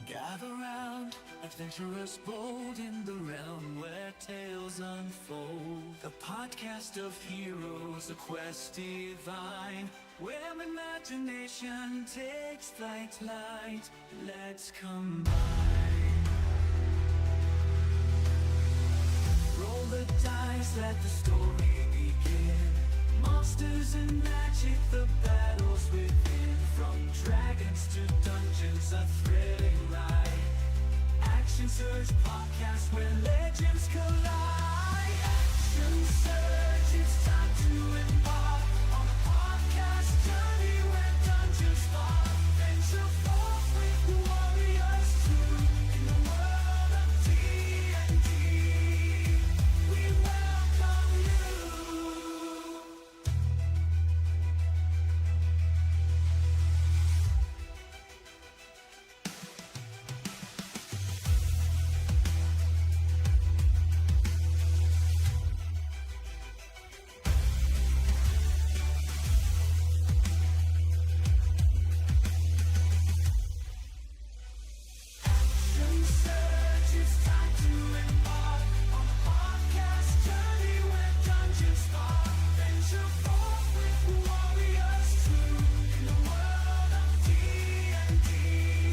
Gather round, adventurers bold in the realm where tales unfold. The podcast of heroes, a quest divine, where imagination takes flight. Let's combine. Roll the dice, let the story begin. Monsters and magic, the battles within. From dragons to dungeons, a thrilling ride. Action Surge podcast where legends collide. Action Surge, it's time to embark on a podcast journey where dungeons spark. Venture forth with the warriors true in the world of D&D. We welcome you. Action Surge, it's time to embark on a podcast journey where dungeons spark. Venture forth with the warriors true in the world of D&D.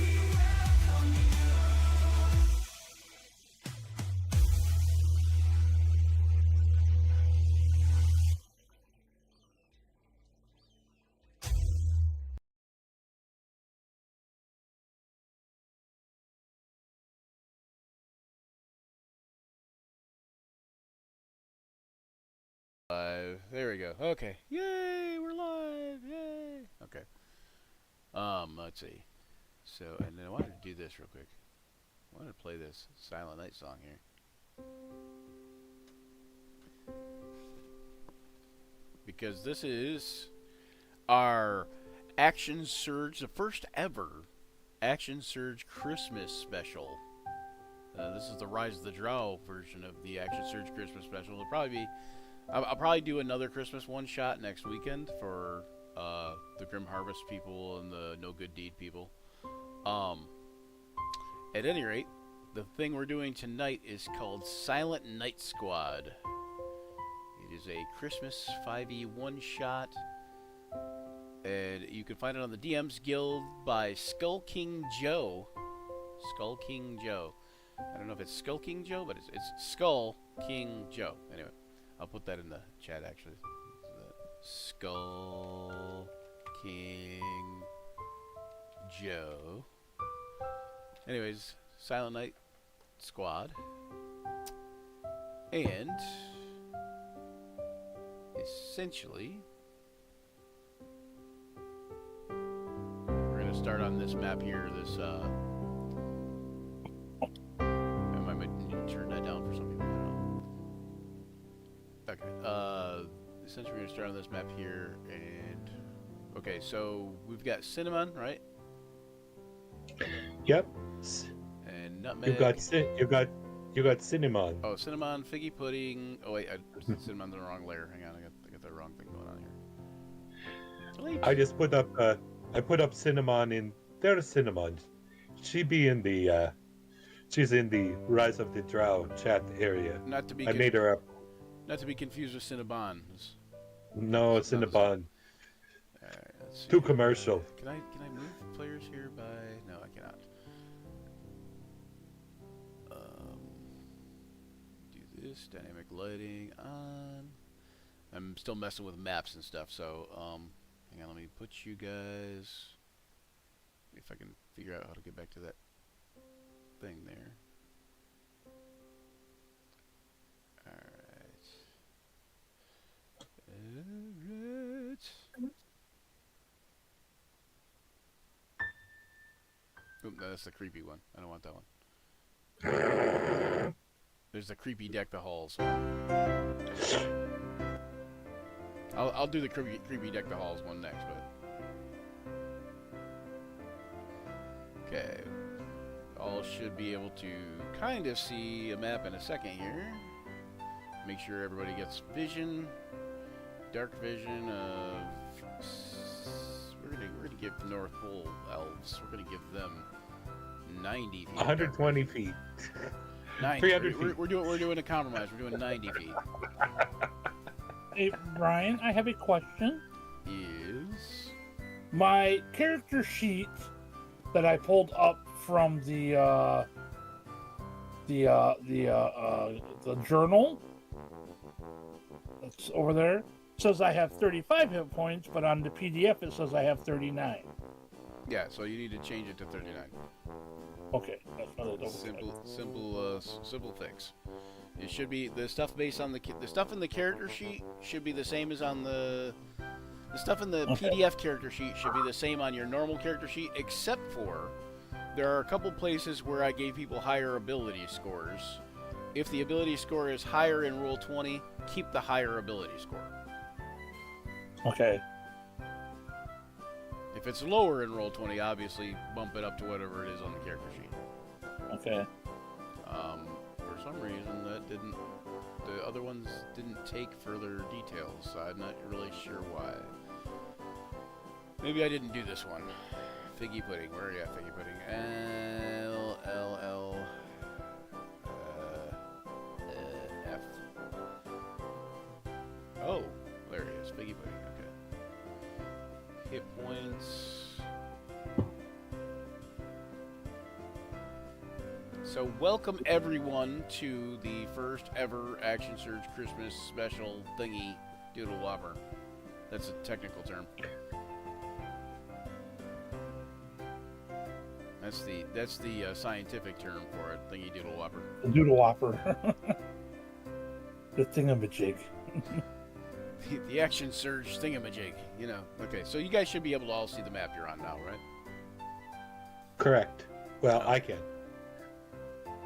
We welcome you. Live. There we go. Okay. Yay, we're live. Yay. Okay. Let's see. So, and then I wanted to do this real quick. I wanted to play this Silent Night song here. Because this is our Action Surge, the first ever Action Surge Christmas special. This is the Rise of the Drow version of the Action Surge Christmas special. It'll probably be I'll probably do another Christmas one-shot next weekend for the Grim Harvest people and the No Good Deed people. At any rate, the thing we're doing tonight is called Silent Night Squad. It is a Christmas 5e one-shot, and you can find it on the DM's Guild by Skull King Joe. Skull King Joe. I don't know if it's Skull King Joe, but it's Skull King Joe. Anyway. I'll put that in the chat, actually. Skull King Joe. Anyways, Silent Night Squad. And essentially, we're going to start on this map here. This, I might need to turn that down for some people. Okay, essentially we're going to start on this map here, and okay, so we've got cinnamon, right? Yep. And nutmeg. You got cinnamon. Oh, cinnamon, figgy pudding. Oh wait, I cinnamon's in the wrong layer. Hang on, I got the wrong thing going on here. I just put up I put up cinnamon in there's cinnamon. She's in the Rise of the Drow chat area. Not to be I made her up. Not to be confused with Cinnabon. No, it's Cinnabon. Alright, let's see. Too commercial. Can I move players here by? No, I cannot. Do this dynamic lighting on. I'm still messing with maps and stuff, so hang on. Let me put you guys. If I can figure out how to get back to that thing there. Alright. Oop, no, that's the creepy one. I don't want that one. There's the creepy Deck the Halls. I'll do the creepy Deck the Halls one next, but okay. All should be able to kind of see a map in a second here. Make sure everybody gets vision, dark vision of. We're gonna give North Pole elves. We're gonna give them 90 feet. 120 feet. 90. 300 feet. We're doing a compromise. We're doing 90 feet. Hey, Brian, I have a question. Is My character sheet that I pulled up from the journal that's over there says I have 35 hit points, but on the PDF it says I have 39. yeah. So you need to change it to 39. Okay, that's what I double Simple fix. It should be the stuff based on the stuff in the character sheet should be the same as on the stuff in the Okay. PDF character sheet should be the same on your normal character sheet, except for there are a couple places where I gave people higher ability scores. If the ability score is higher in Roll 20, keep the higher ability score. Okay. If it's lower in Roll 20, obviously bump it up to whatever it is on the character sheet. Okay. For some reason, the other ones didn't take further details, so I'm not really sure why. Maybe I didn't do this one. Figgy pudding, where are you at, Figgy pudding? L, F. Oh, there he is, Figgy pudding, okay. Hit points. So welcome everyone to the first ever Action Surge Christmas special thingy doodle whopper. That's a technical term. That's the scientific term for it, thingy doodle whopper. The Doodle Whopper. The thingamajig. The Action Surge thingamajig, you know. Okay, so you guys should be able to all see the map you're on now, right? Correct. Well, I can.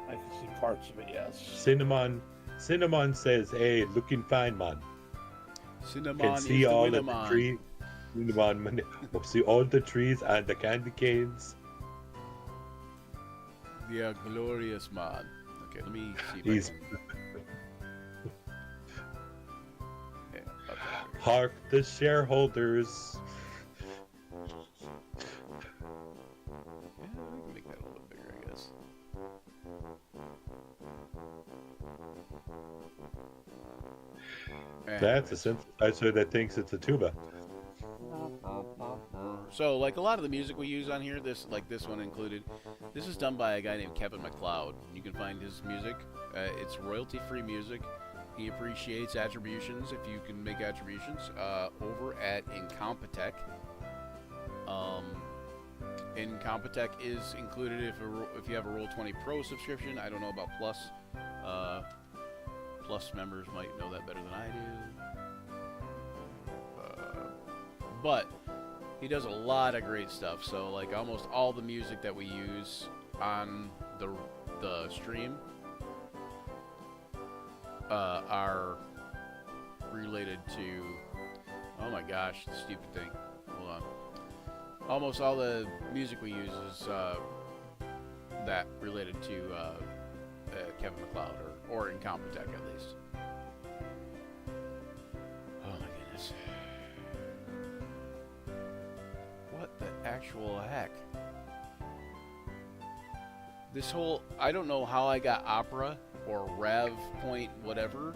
I can see parts of it, yes. Cinnamon says, "Hey, looking fine, man. Cinnamon Can is see the all of the Winamon. trees. Cinnamon, see all the trees and the candy canes. Yeah, glorious mod. Okay, let me see if He's I can... Yeah, okay. hark the shareholders." Yeah, we can make that a little bit bigger, I guess. That's a synthesizer that thinks it's a tuba. So, like a lot of the music we use on here, this one included, this is done by a guy named Kevin MacLeod. You can find his music. It's royalty-free music. He appreciates attributions, if you can make attributions, over at Incompetech. Incompetech is included if you have a Roll20 Pro subscription. I don't know about Plus. Plus members might know that better than I do. But he does a lot of great stuff. So like almost all the music that we use on the stream are related to, oh my gosh, the stupid thing. Hold on. Almost all the music we use is that related to Kevin MacLeod or Incompetech at least. Oh my goodness. What the actual heck? This whole, I don't know how I got Opera or Rev Point whatever,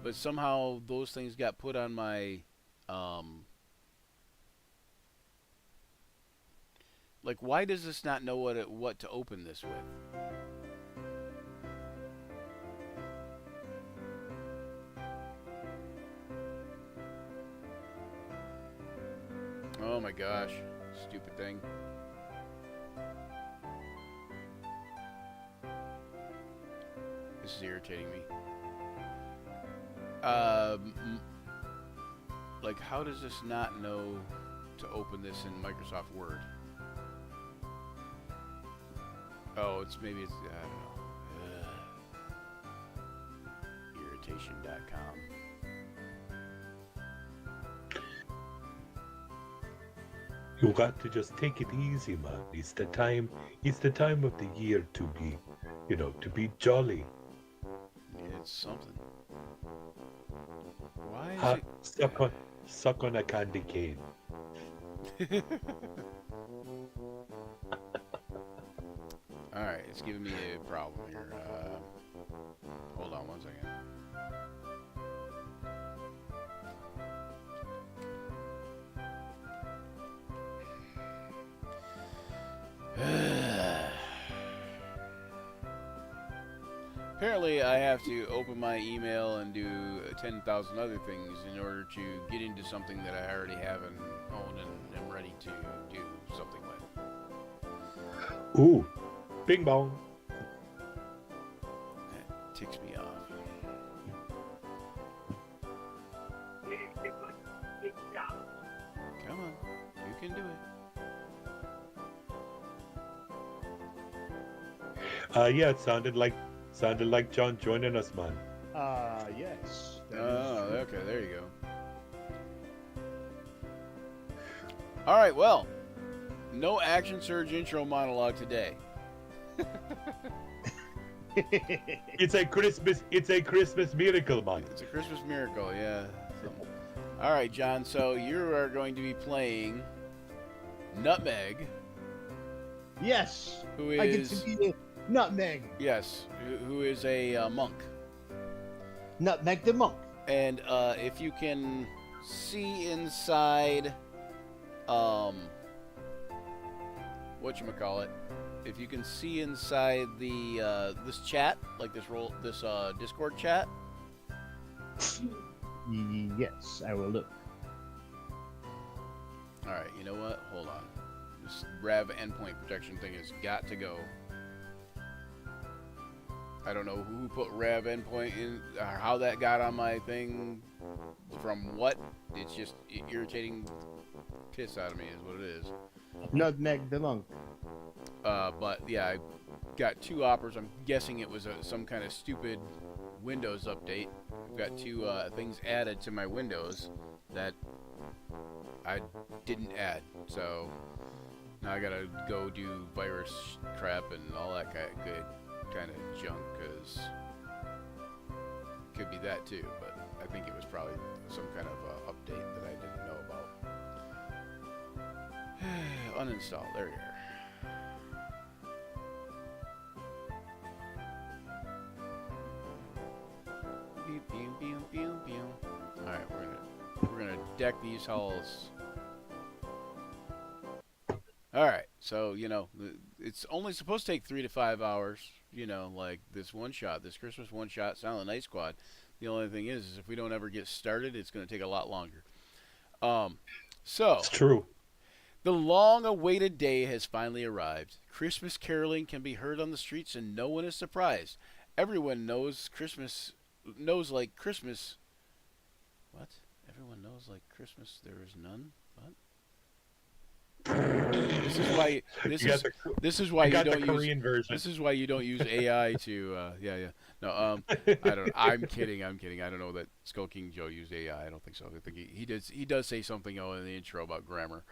but somehow those things got put on my like, why does this not know what to open this with? Oh my gosh, stupid thing. This is irritating me. Like, how does this not know to open this in Microsoft Word? Oh, I don't know. Irritation.com. You got to just take it easy, man. It's the time of the year to be, to be jolly. It's something. Why is it... Suck on a candy cane. Alright, it's giving me a problem here. Hold on 1 second. Apparently, I have to open my email and do 10,000 other things in order to get into something that I already have and own and am ready to do something with. Ooh, bing bong. That ticks me off. Come on, you can do it. Yeah, it sounded like John joining us, man. Yes. that Oh, is- okay, there you go. Alright, well, no Action Surge intro monologue today. It's a Christmas miracle, man. It's a Christmas miracle, yeah. Alright, John, so you are going to be playing Nutmeg, yes. who I get is... to be a Nutmeg. Yes, who is a monk. Nutmeg the monk. And if you can see inside, whatchamacallit, if you can see inside the this chat, like this Discord chat. Yes, I will look. All right, you know what? Hold on. This Rev endpoint protection thing has got to go. I don't know who put Rev endpoint in, or how that got on my thing, from what. It's just irritating piss out of me is what it is. Nutmeg the monk. But yeah, I got 2 operas. I'm guessing it was some kind of stupid Windows update. I've got 2 things added to my Windows that I didn't add. So now I gotta go do virus crap and all that kind of junk, because could be that too, but I think it was probably some kind of update that I didn't know about. Uninstall, there you are. Pew, pew, pew, pew, pew. Alright, we're gonna deck these halls. Alright, so, you know, it's only supposed to take 3 to 5 hours, you know, like this one-shot, this Christmas one-shot Silent Night Squad. The only thing is if we don't ever get started, it's going to take a lot longer. So, It's true. the long-awaited day has finally arrived. Christmas caroling can be heard on the streets and no one is surprised. Everyone knows Christmas, knows like Christmas. What? Everyone knows like Christmas there is none? What? This is why this You got is the- this is why I you got the don't use Korean version. this is why you don't use AI to yeah. No, I don't. I'm kidding. I don't know that Skull King Joe used AI. I don't think so. I think he does say something in the intro about grammar.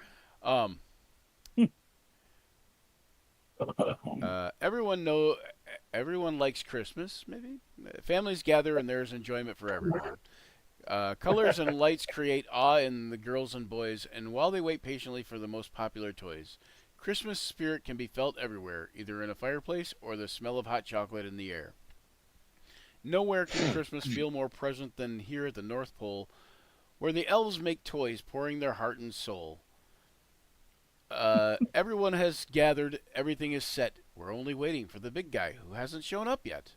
Everyone likes Christmas, maybe. Families gather and there's enjoyment for everyone. Colors and lights create awe in the girls and boys, and while they wait patiently for the most popular toys, Christmas spirit can be felt everywhere, either in a fireplace or the smell of hot chocolate in the air. Nowhere can Christmas feel more present than here at the North Pole, where the elves make toys, pouring their heart and soul. Everyone has gathered, everything is set. We're only waiting for the big guy who hasn't shown up yet.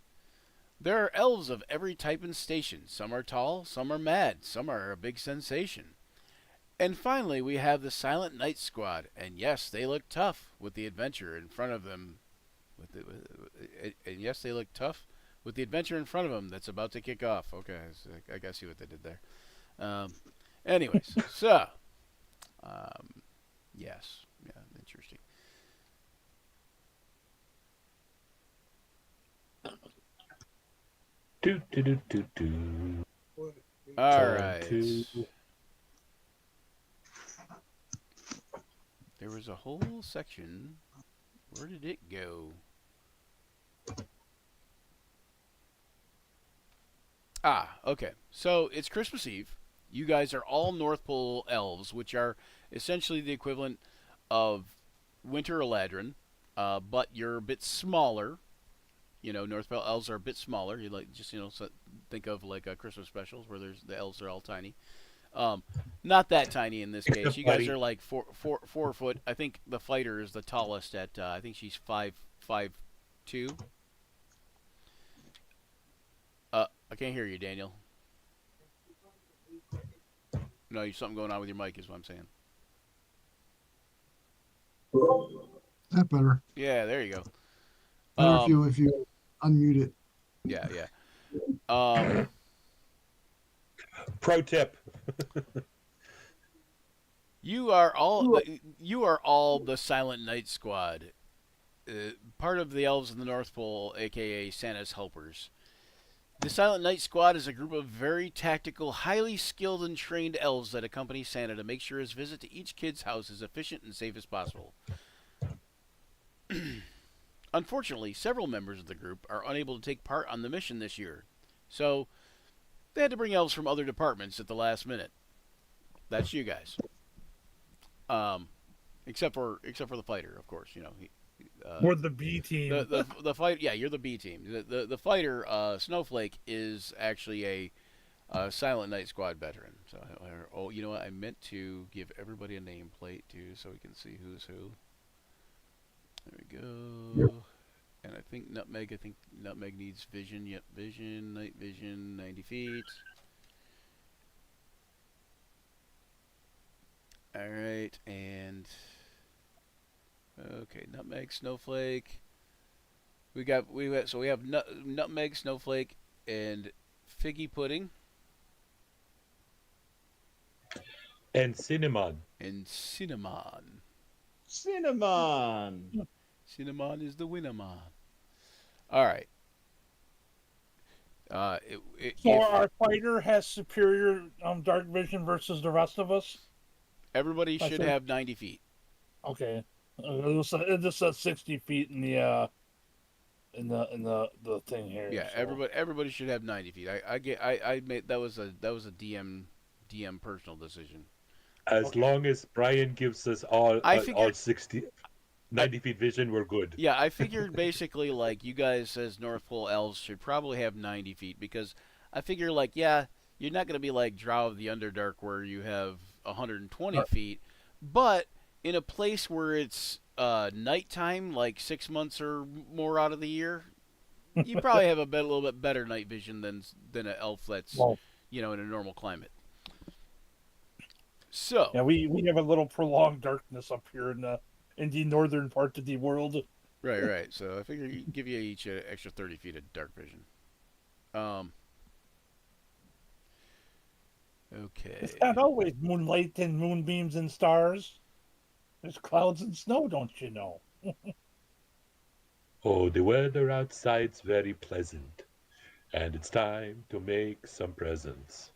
There are elves of every type and station. Some are tall, some are mad, some are a big sensation. And finally, we have the Silent Night Squad, and yes, they look tough with the adventure in front of them. And yes, they look tough with the adventure in front of them that's about to kick off. Okay, so I gotta see what they did there. Anyways, so yes, yeah, interesting. Do, do, do, do, do. All Time right. to- There was a whole section. Where did it go? Ah, okay. So it's Christmas Eve. You guys are all North Pole elves, which are essentially the equivalent of Winter Eladrin. but you're a bit smaller. You know, Northpole elves are a bit smaller. You like just so think of like Christmas specials where the elves are all tiny. Not that tiny in this case. You guys Buddy. are like 4 foot. I think the fighter is the tallest at. I think she's 5'2". I can't hear you, Daniel. No, there's something going on with your mic, is what I'm saying. That better. Yeah, there you go. Better if you unmute it. Yeah, yeah. Um, Pro tip. you are all the Silent Night Squad, part of the elves in the North Pole, aka Santa's helpers. The Silent Night Squad is a group of very tactical, highly skilled and trained elves that accompany Santa to make sure his visit to each kid's house is efficient and safe as possible. Unfortunately, several members of the group are unable to take part on the mission this year, so they had to bring elves from other departments at the last minute. That's you guys. Except for the fighter, of course. We're the B team. The fight. Yeah, you're the B team. The fighter, Snowflake, is actually a Silent Night Squad veteran. So, you know what? I meant to give everybody a nameplate too, so we can see who's who. There we go. Yep. And I think Nutmeg needs vision. Yep, vision, night vision, 90 feet. All right, and okay, Nutmeg, Snowflake. We have Nutmeg, Snowflake, and Figgy Pudding. And cinnamon. And Cinnamon. Cinnamon. Cinnamon is the winnerman. All right. So our fighter has superior dark vision versus the rest of us. Everybody should have 90 feet. Okay, it just says 60 feet in the thing here. Yeah, so. everybody should have 90 feet. I made that was a DM personal decision. As long as Brian gives us all 90 feet vision, we're good. Yeah, I figured basically like you guys as North Pole elves should probably have 90 feet because I figure like you're not gonna be like Drow of the Underdark where you have 120 feet, but in a place where it's nighttime, like 6 months or more out of the year, you probably have a little bit better night vision than an elf that's in a normal climate. So yeah, we have a little prolonged darkness up here in the northern part of the world. Right. So I figure give you each an extra 30 feet of dark vision. Okay. It's not always moonlight and moonbeams and stars. There's clouds and snow, don't you know? Oh, the weather outside's very pleasant, and it's time to make some presents.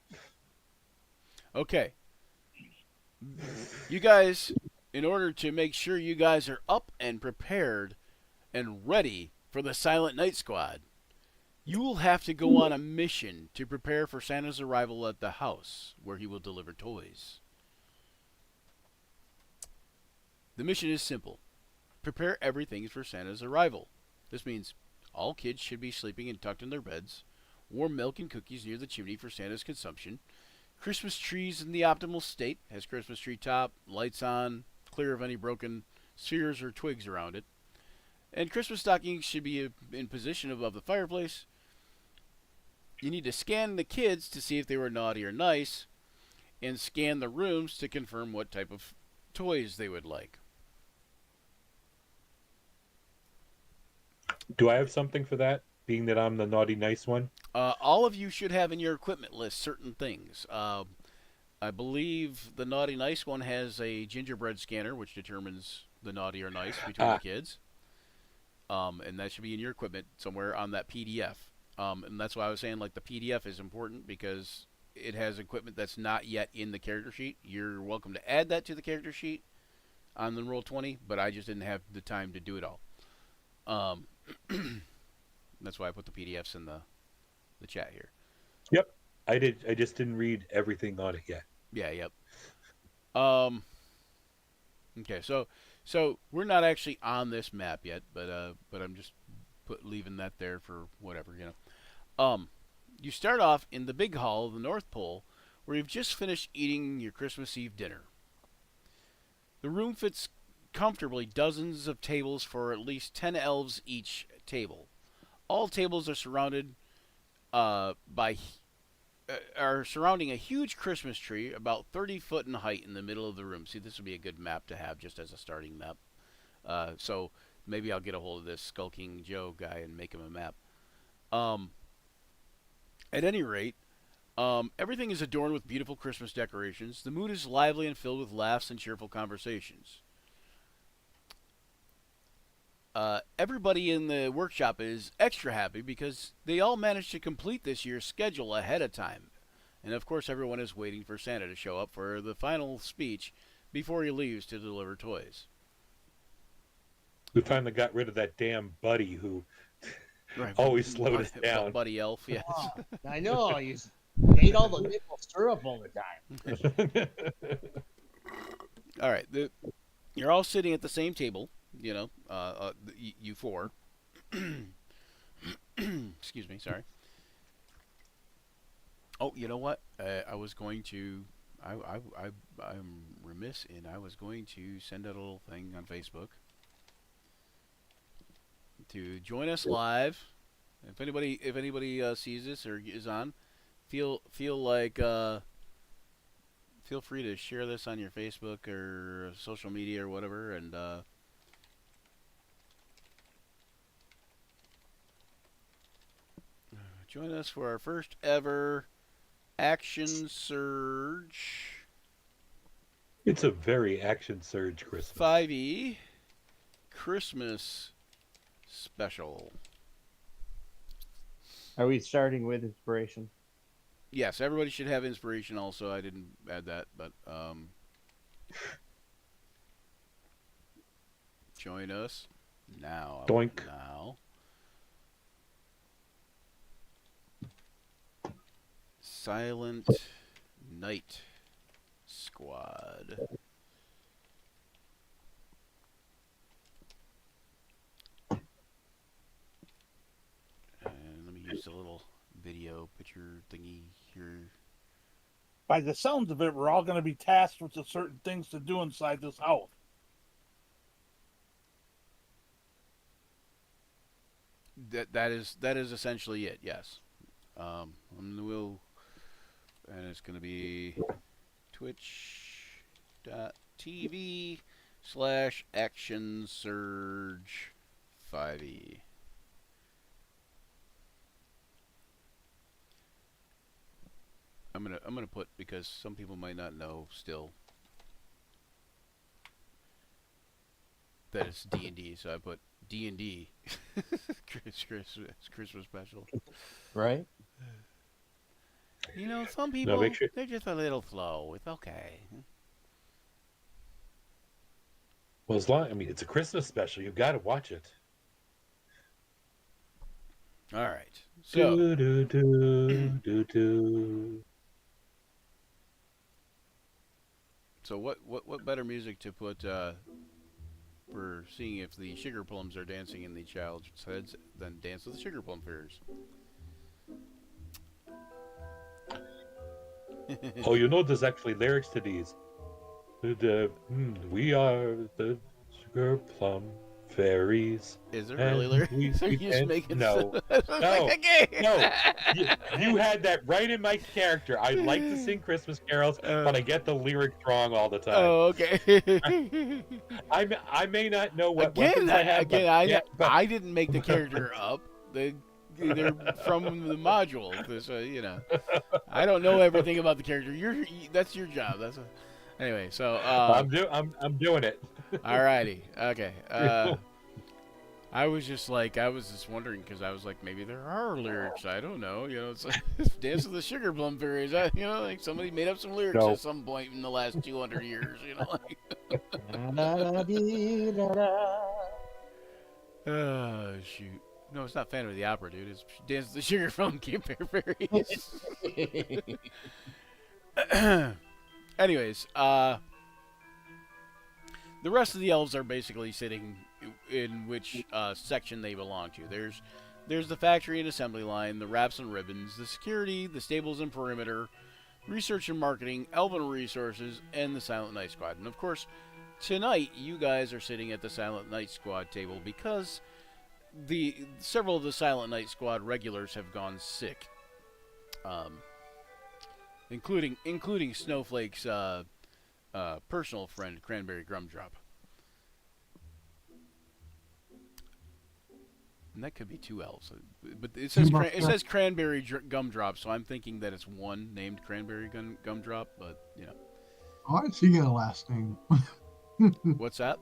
Okay. You guys, in order to make sure you guys are up and prepared and ready for the Silent Night Squad, you will have to go on a mission to prepare for Santa's arrival at the house where he will deliver toys. The mission is simple. Prepare everything for Santa's arrival. This means all kids should be sleeping and tucked in their beds, warm milk and cookies near the chimney for Santa's consumption, Christmas trees in the optimal state, has Christmas tree top, lights on, clear of any broken spheres or twigs around it, and Christmas stockings should be in position above the fireplace. You need to scan the kids to see if they were naughty or nice, and scan the rooms to confirm what type of toys they would like. Do I have something for that, being that I'm the naughty nice one? All of you should have in your equipment list certain things. I believe the naughty nice one has a gingerbread scanner, which determines the naughty or nice between the kids. And that should be in your equipment somewhere on that PDF. And that's why I was saying like the PDF is important because it has equipment that's not yet in the character sheet. You're welcome to add that to the character sheet on the Roll20, but I just didn't have the time to do it all. That's why I put the PDFs in the chat here. Yep, I did. I just didn't read everything on it yet. Yeah, yep. Okay, so So we're not actually on this map yet, but I'm just leaving that there for whatever, you know. You start off in the big hall of the North Pole, where you've just finished eating your Christmas Eve dinner. The room fits comfortably dozens of tables for at least 10 elves each table. All tables are surrounded are surrounding a huge Christmas tree about 30 foot in height in the middle of the room. See, this would be a good map to have just as a starting map. So maybe I'll get a hold of this Skulking Joe guy and make him a map. At any rate, everything is adorned with beautiful Christmas decorations. The mood is lively and filled with laughs and cheerful conversations. Everybody in the workshop is extra happy because they all managed to complete this year's schedule ahead of time. And of course, everyone is waiting for Santa to show up for the final speech before he leaves to deliver toys. We finally got rid of that damn buddy who Right. always slowed us down. Buddy Elf, yes. Oh, I know. He's ate all the maple syrup all the time. All right. You're all sitting at the same table, you know, you four. Excuse me, sorry. Oh, you know what? I was going to... I'm remiss in I was going to send out a little thing on Facebook to join us live. If anybody sees this or is on, feel free to share this on your Facebook or social media or whatever, and join us for our first ever Action Surge. It's a very Action Surge Christmas. 5e Christmas special. Are we starting with inspiration? Yes, everybody should have inspiration also. I didn't add that, but join us now. Doink. Now. Silent Night Squad. And let me use a little video picture thingy here. By the sounds of it, we're all going to be tasked with the certain things to do inside this house. That is essentially it. Yes. And it's going to be twitch.tv/Action Surge 5e. I'm gonna put, because some people might not know still that it's D&D, so I put D&D Christmas special. Right? You know, some people, make sure- they're just a little slow. It's okay. Well, it's a Christmas special. You've got to watch it. All right. So, Do. so what better music to put for seeing if the sugar plums are dancing in the child's heads than Dance with the Sugar Plum Fairies? Oh, you know, there's actually lyrics to these. We are the sugar plum fairies. Is there and really lyrics? Are you just and- making no, stuff? no, Like a game. no. You had that right in my character. I like to sing Christmas carols, but I get the lyrics wrong all the time. Oh, okay. I may not know what Again, weapons I have. but I didn't make the character up. They're from the module. So, you know, I don't know everything about the character. That's your job. Anyway. So I'm doing it. alrighty. Okay. I was just wondering, because I was like, maybe there are lyrics. I don't know. You know, it's like Dance with the Sugar Plum Fairies. You know, like somebody made up some lyrics No. at some point in the last 200 years. You know, like. Oh, shoot. No, it's not Phantom of the Opera, dude. It's Dance with the Sugar Plum Fairies. Anyways, the rest of the elves are basically sitting in which section they belong to. There's the factory and assembly line, the wraps and ribbons, the security, the stables and perimeter, research and marketing, elven resources, and the Silent Night Squad. And of course, tonight you guys are sitting at the Silent Night Squad table because several of the Silent Night Squad regulars have gone sick, including Snowflake's personal friend Cranberry Gumdrop. And that could be two elves, but it says Cranberry Gumdrop, so I'm thinking that it's one named Cranberry Gumdrop. But you know, Why does he get a last name? what's that?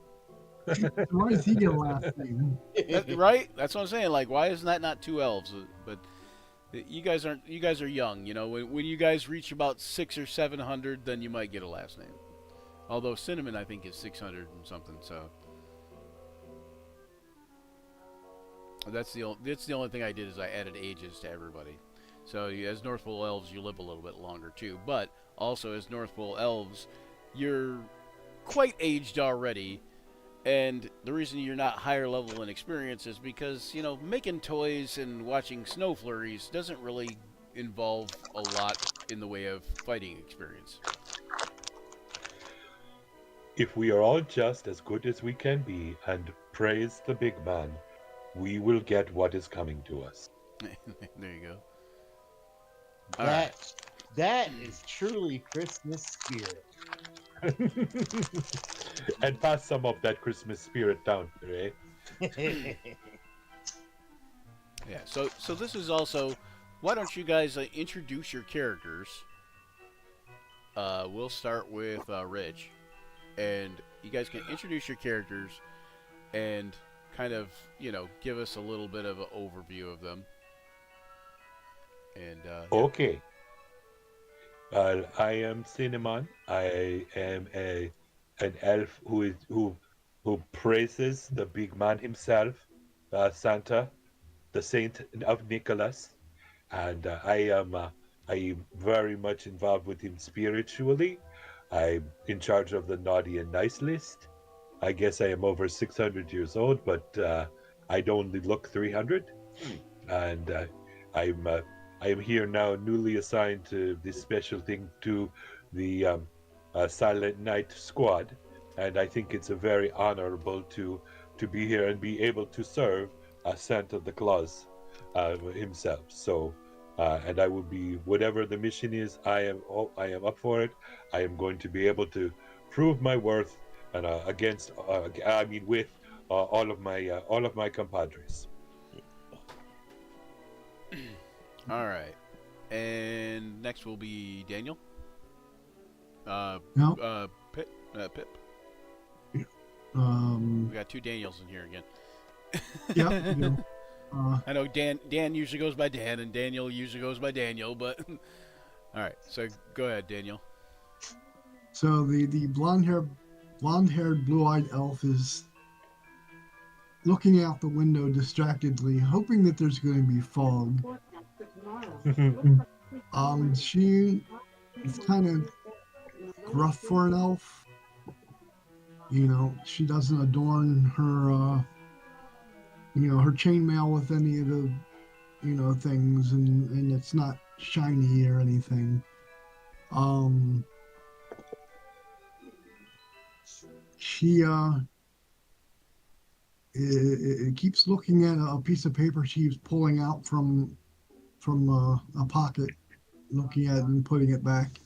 Why does he get a last name? Right? That's what I'm saying. Like, why isn't that not two elves? But you guys are young. You know, when you guys reach about 600 or 700, then you might get a last name. Although Cinnamon, I think, is 600 and something. So that's the only thing I did is I added ages to everybody. So as North Pole elves, you live a little bit longer too. But also as North Pole elves, you're quite aged already. And the reason you're not higher level in experience is because, you know, making toys and watching snow flurries doesn't really involve a lot in the way of fighting experience. If we are all just as good as we can be and praise the big man, we will get what is coming to us. There you go. That is truly Christmas spirit. And pass some of that Christmas spirit down, eh? Yeah, so this is also, why don't you guys introduce your characters? We'll start with Rich, and you guys can introduce your characters and kind of, you know, give us a little bit of an overview of them. And Okay. I am Cinnamon. I am an elf who praises the big man himself, Santa, the Saint of Nicholas, and I am very much involved with him spiritually. I'm in charge of the naughty and nice list. I guess I am over 600 years old, but I'd only look 300, and I am here now, newly assigned to this special thing to the Silent Night Squad, and I think it's a very honorable to be here and be able to serve Santa the Claus himself. So, and I will be, whatever the mission is, I am up for it. I am going to be able to prove my worth and with all of my compadres. all right, and next will be Daniel. No. Pip. We got two Daniels in here again. Yeah. You know, I know Dan usually goes by Dan, and Daniel usually goes by Daniel, but all right. So go ahead, Daniel. so the blonde-haired, blue-eyed elf is looking out the window distractedly, hoping that there's going to be fog. She is kind of gruff for an elf. You know, she doesn't adorn her, her chainmail with any of the, things, and it's not shiny or anything. She it keeps looking at a piece of paper she's pulling out from a pocket, looking at it and putting it back.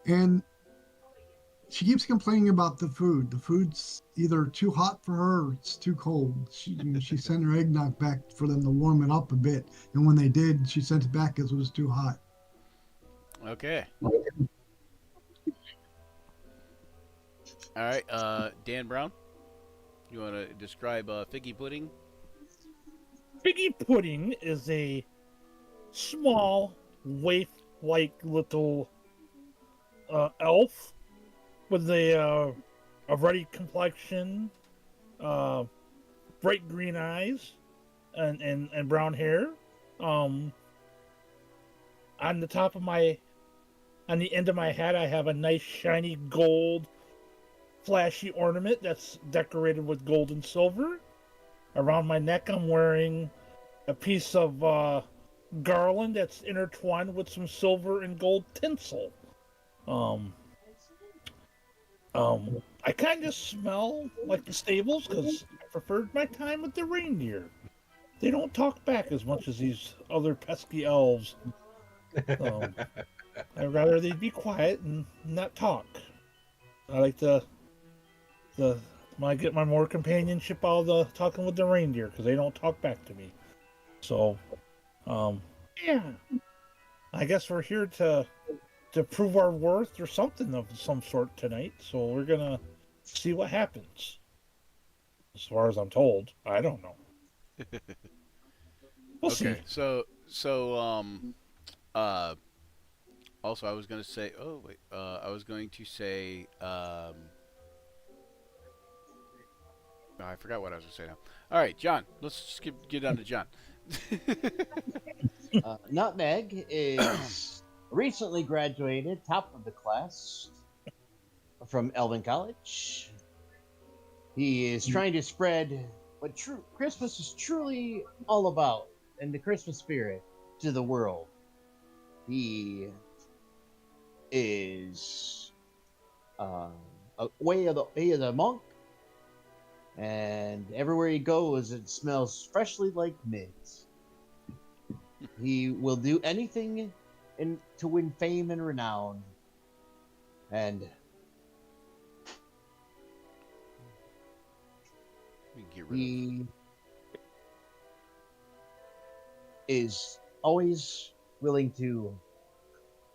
And she keeps complaining about the food. The food's either too hot for her or it's too cold. She sent her eggnog back for them to warm it up a bit. And when they did, she sent it back because it was too hot. Okay. All right, Dan Brown, you want to describe Figgy Pudding? Figgy Pudding is a small, waif-like little elf with a ruddy complexion, bright green eyes, and brown hair. On the end of my head, I have a nice shiny gold flashy ornament that's decorated with gold and silver. Around my neck, I'm wearing a piece of garland that's intertwined with some silver and gold tinsel. Um, I kind of smell like the stables because I preferred my time with the reindeer. They don't talk back as much as these other pesky elves. I'd rather they be quiet and not talk. I like the I get my more companionship out of the talking with the reindeer because they don't talk back to me. So, yeah, I guess we're here to prove our worth or something of some sort tonight. So we're gonna see what happens. As far as I'm told, I don't know. We'll Okay, see. also I was gonna say, oh wait, I was going to say, oh, I forgot what I was gonna say now. All right, John, let's just get on to John. Nutmeg is recently graduated, top of the class from Elven College. He is trying to spread what Christmas is truly all about and the Christmas spirit to the world. He is a way of the monk, and everywhere he goes, it smells freshly like mint. He will do anything to win fame and renown, and Get rid he is always willing to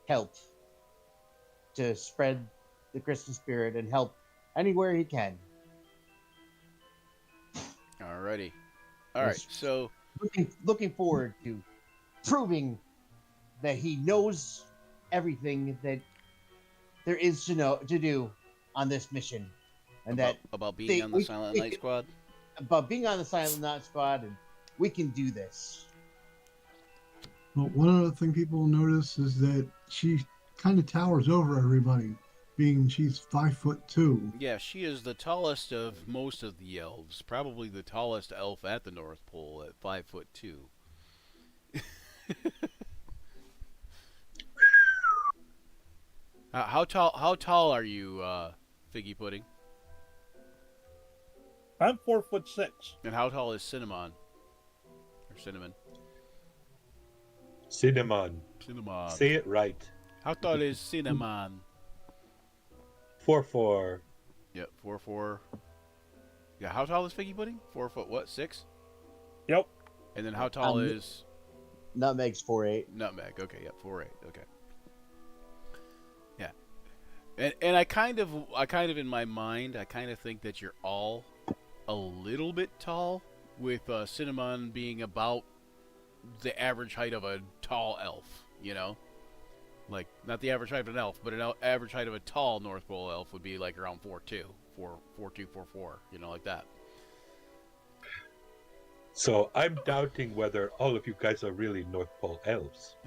help to spread the Christmas spirit and help anywhere he can. Alrighty. All right. So Looking forward to proving that he knows everything that there is to do on this mission, and about being on the Silent Night Squad. About being on the Silent Night Squad, and we can do this. Well, one other thing people notice is that she kind of towers over everybody, being she's 5'2". Yeah, she is the tallest of most of the elves. Probably the tallest elf at the North Pole at 5'2". How tall? How tall are you, Figgy Pudding? I'm 4'6". And how tall is Cinnamon? Or Cinnamon? Cinnamon. Cinnamon. Say it right. How tall is Cinnamon? 4'4". Yep, 4'4". Yeah, how tall is Figgy Pudding? 4 foot what? 6? Yep. And then how tall is Nutmeg's 4'8". Nutmeg? Okay, yep, 4'8". Okay. Yeah. And I kind of in my mind, I kind of think that you're all a little bit tall, with Cinnamon being about the average height of a tall elf, you know? Like, not the average height of an elf, but an average height of a tall North Pole elf would be like around 4'2", 4'4", you know, like that. So I'm doubting whether all of you guys are really North Pole elves.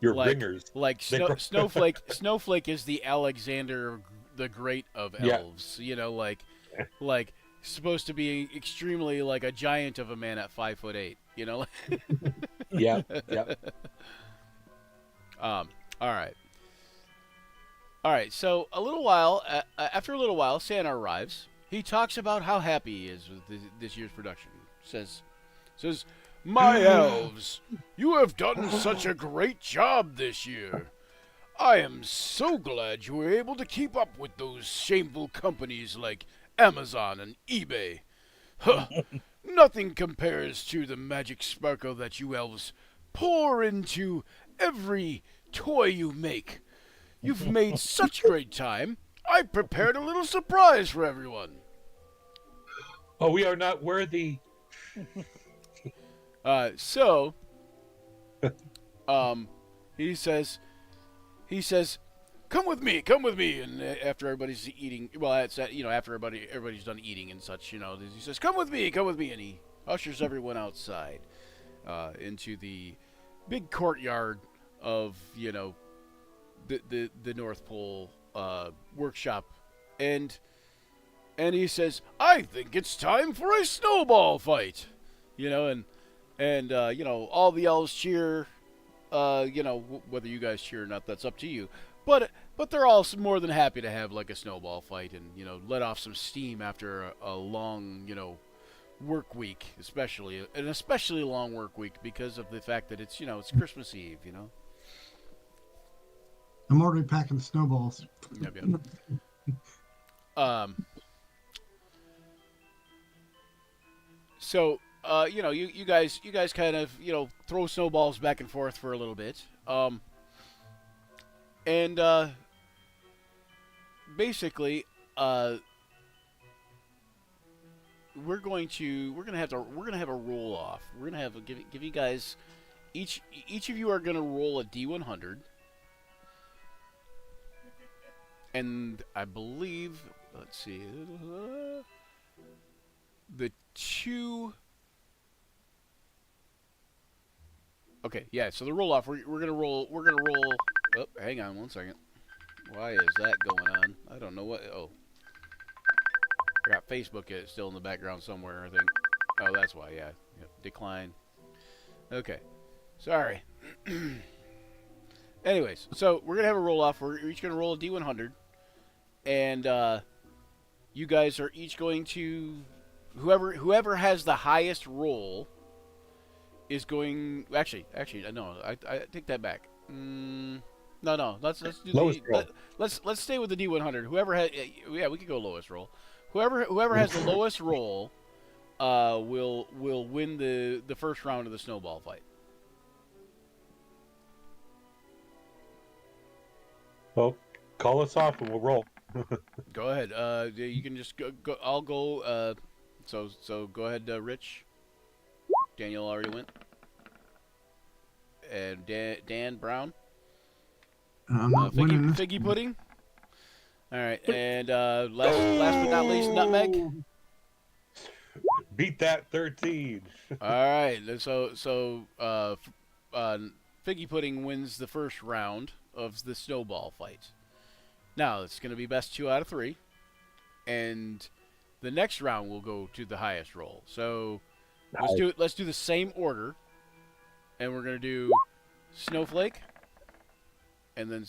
You're ringers. Like Snowflake is the Alexander the Great of elves. You know, like supposed to be extremely like a giant of a man at 5'8". You know. Yeah. All right. So after a little while, Santa arrives. He talks about how happy he is with this year's production. Says, "My elves, you have done such a great job this year. I am so glad you were able to keep up with those shameful companies like Amazon and eBay. Huh, nothing compares to the magic sparkle that you elves pour into every toy you make. You've made such great time. I prepared a little surprise for everyone." Oh, we are not worthy. He says, come with me, and after everybody's eating, after everybody's done eating and such, he says, come with me, and he ushers everyone outside, into the big courtyard of, the North Pole, workshop, and he says, "I think it's time for a snowball fight," and all the elves cheer. Whether you guys cheer or not, that's up to you. But they're all more than happy to have like a snowball fight and let off some steam after a long work week, especially a long work week because of the fact that it's it's Christmas Eve. I'm already packing snowballs. Yep, yep. So you guys kind of throw snowballs back and forth for a little bit, and basically we're gonna have a roll off. We're gonna have give you guys each of you are gonna roll a D100, and I believe let's see the two. Okay, yeah. So the roll off, we're gonna roll. Oh, hang on one second. Why is that going on? I don't know what. Oh, I got Facebook still in the background somewhere. I think. Oh, that's why. Yeah. Yep. Decline. Okay. Sorry. Anyways, so we're gonna have a roll off. We're each gonna roll a D100, and you guys are each going to whoever has the highest roll is going. Actually, no. I take that back. No. Let's do let's stay with the D100. Whoever has, we could go lowest roll. Whoever has the lowest roll, will win the first round of the snowball fight. Well, call us off and we'll roll. Go ahead. You can just go. I'll go. So go ahead, Rich. Daniel already went. And Dan Brown. I'm not winning this. Figgy Pudding. All right, and last but not least, Nutmeg. Beat that 13. All right, so Figgy Pudding wins the first round of the snowball fight. Now it's going to be best 2 out of 3, and the next round will go to the highest roll. So let's do the same order, and we're going to do Snowflake, and then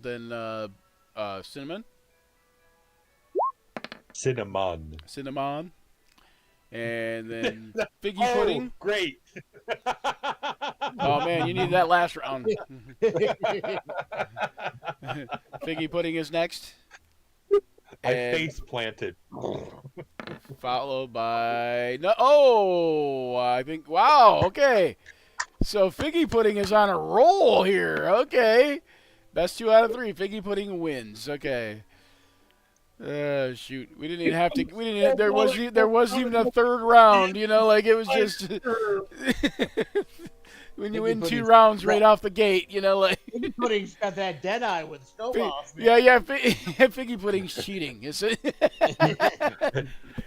Cinnamon, and then Figgy Pudding. Great. Oh man, you need that last round. Figgy Pudding is next. I face planted. Followed by I think okay. So Figgy Pudding is on a roll here. Okay. Best 2 out of 3. Figgy Pudding wins. Okay. Shoot. We didn't even have to. There wasn't even a third round. Like it was just when you win 2 rounds right off the gate. Like Figgy Pudding's got that dead eye with snowballs. Yeah. Figgy Pudding's cheating. Is it?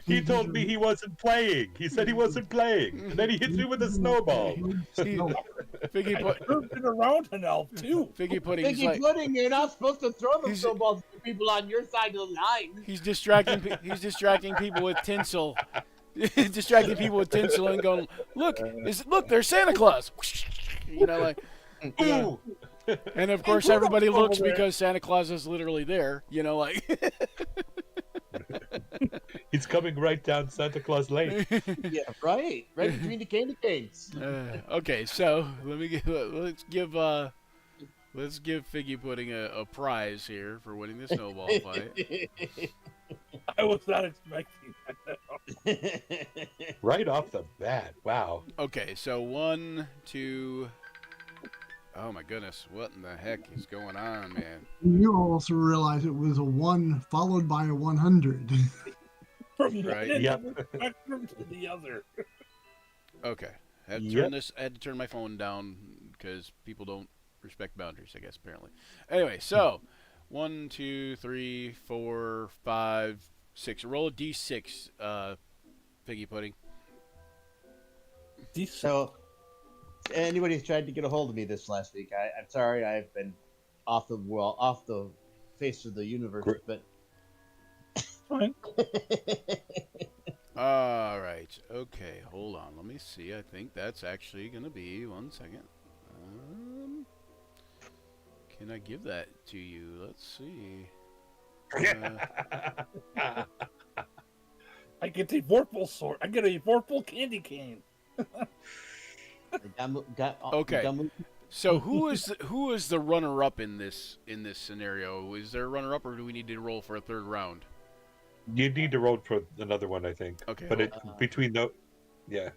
He told me he wasn't playing. He said he wasn't playing, and then he hits me with a snowball. Figgy Pudding around an elf too. Figgy Pudding. Figgy Pudding, you're not supposed to throw the snowballs to people on your side of the line. He's distracting people with tinsel. Distracting people with tinsel and going, look, there's Santa Claus. Like. Ooh. And of course, everybody looks because Santa Claus is literally there. Like. He's coming right down Santa Claus Lane. Yeah, right between the candy canes. Okay, so let's give Figgy Pudding a prize here for winning the snowball fight. I was not expecting that. Right off the bat, wow. Okay, so 1, 2. Oh my goodness, what in the heck is going on, man? You also realize it was a 1 followed by a 100. From one Right. end Yep. of the spectrum to the other. Okay, I had to turn my phone down because people don't respect boundaries, I guess, apparently. Anyway, so 1, 2, 3, 4, 5, 6. Roll a D6, Figgy Pudding. So, anybody who's tried to get a hold of me this last week, I'm sorry, I've been off the face of the universe, Gr- but Fine. All right. Okay, hold on. Let me see. I think that's actually going to be 1 second. Can I give that to you? Let's see. I get a Vorpal sword. I get a Vorpal candy cane. Okay. So who is the runner up in this scenario? Is there a runner up, or do we need to roll for a third round? You need to roll for another one, I think. Okay. But between the, yeah.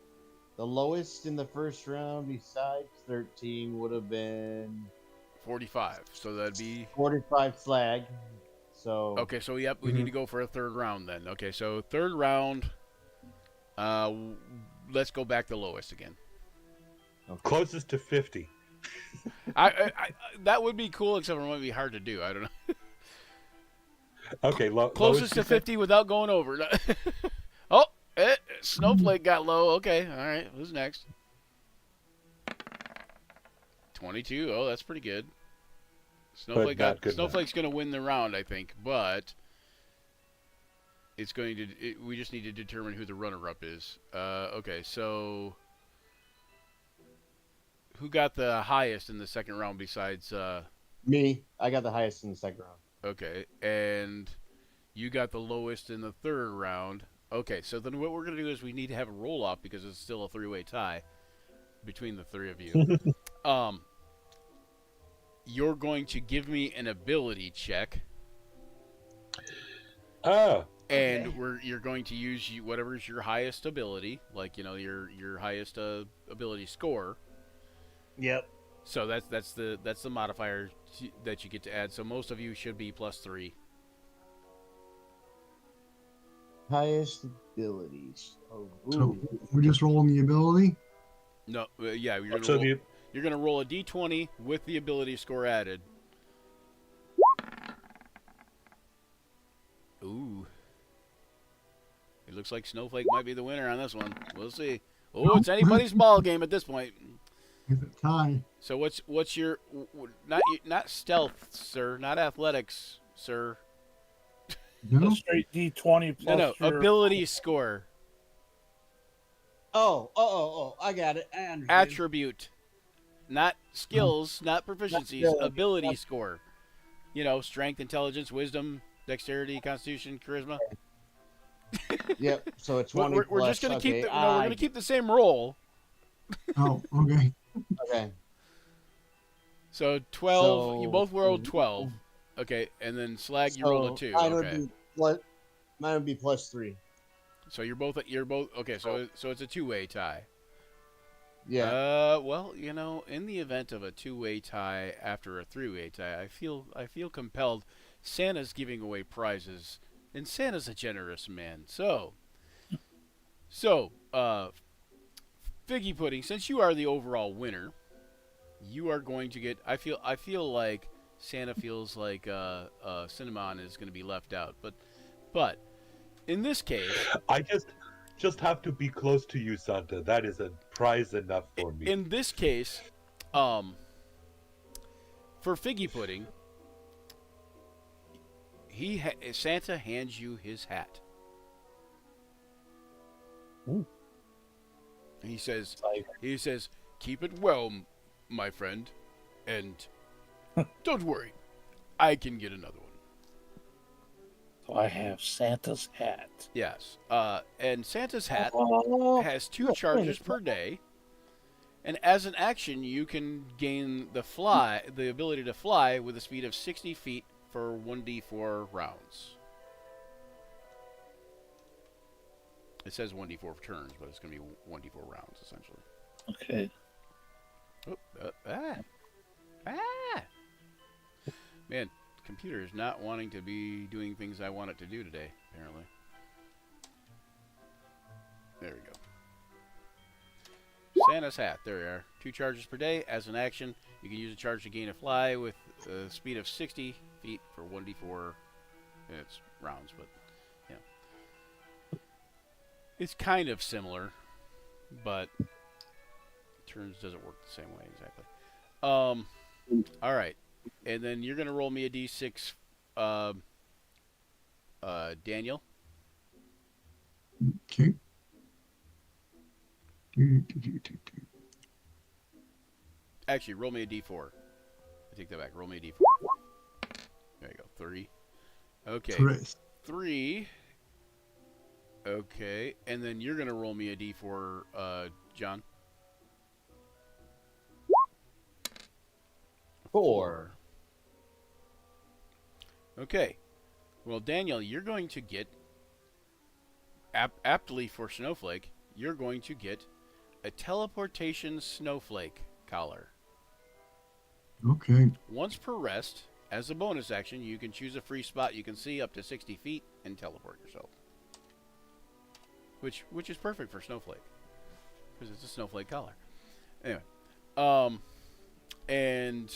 The lowest in the first round, besides 13, would have been 45. So that'd be 45 slag. So okay. So yep, we need to go for a third round then. Okay, so third round. Let's go back to lowest again. okay. Closest to 50. I that would be cool, except for it might be hard to do. I don't know. Okay, Closest to 50 without going over. Oh, Snowflake got low. Okay, all right. Who's next? 22. Oh, that's pretty good. But not good Snowflake's going to win the round, I think, but it's going to. We just need to determine who the runner-up is. Okay, so who got the highest in the second round besides? Me, I got the highest in the second round. Okay, and you got the lowest in the third round. Okay, so then what we're going to do is we need to have a roll-off because it's still a three-way tie between the three of you. You're going to give me an ability check, Oh, and Okay. you're going to use whatever's your highest ability, like your highest ability score. Yep. So that's the modifier that you get to add. So most of you should be +3. Highest abilities. Oh, So ooh. we're just rolling the ability. No, yeah, you're so gonna roll a d20 with the ability score added. Ooh. It looks like Snowflake might be the winner on this one. We'll see. Oh, it's anybody's ball game at this point. It's a tie. So what's your not stealth, sir, not athletics, sir. No, A straight D20 plus No, your ability score, Oh, I got it. I understand. attribute, not skills, not proficiencies, skills. ability score. You know, strength, intelligence, wisdom, dexterity, constitution, charisma. Yep. So it's We're 20 we're just plus. gonna Okay, keep we're gonna keep the same roll. oh, okay. Okay. So 12. You So- both rolled 12. Okay, and then Slag, you rolled a 2. Mine would Okay, be +3. so you're both okay. So it's a two-way tie. Yeah. Well, you know, in the event of a two-way tie after a three-way tie, I feel compelled. Santa's giving away prizes, and Santa's a generous man. So, Figgy Pudding, since you are the overall winner, you are going to get. I feel like Santa feels like Cinnamon is going to be left out, but in this case, I just have to be close to you, Santa. That is a prize enough for me. in this case, for Figgy Pudding, Santa hands you his hat. Ooh. He says, "Keep it well, my friend, and don't worry, I can get another one." So I have Santa's hat. Yes, and Santa's hat Oh, has 2 charges per day, and as an action, you can gain the ability to fly with a speed of 60 feet for 1d4 rounds. It says 1d4 for turns, but it's going to be 1d4 rounds, essentially. okay. Man, the computer is not wanting to be doing things I want it to do today, apparently. There we go. Santa's hat. There we are. 2 charges per day. As an action, you can use a charge to gain a fly with a speed of 60 feet for 1d4 minutes rounds, but yeah. It's kind of similar, but turns doesn't work the same way exactly. All right. And then you're going to roll me a d6 Daniel. Okay. Actually, roll me a d4. I take that back. Roll me a d4. There you go. 3. Okay. Tres. 3. Okay. And then you're going to roll me a d4, John. 4. Okay. Well, Daniel, you're going to get, aptly for Snowflake, you're going to get a teleportation snowflake collar. Okay. Once per rest, as a bonus action, you can choose a free spot you can see up to 60 feet and teleport yourself. Which is perfect for Snowflake, because it's a snowflake collar. Anyway, and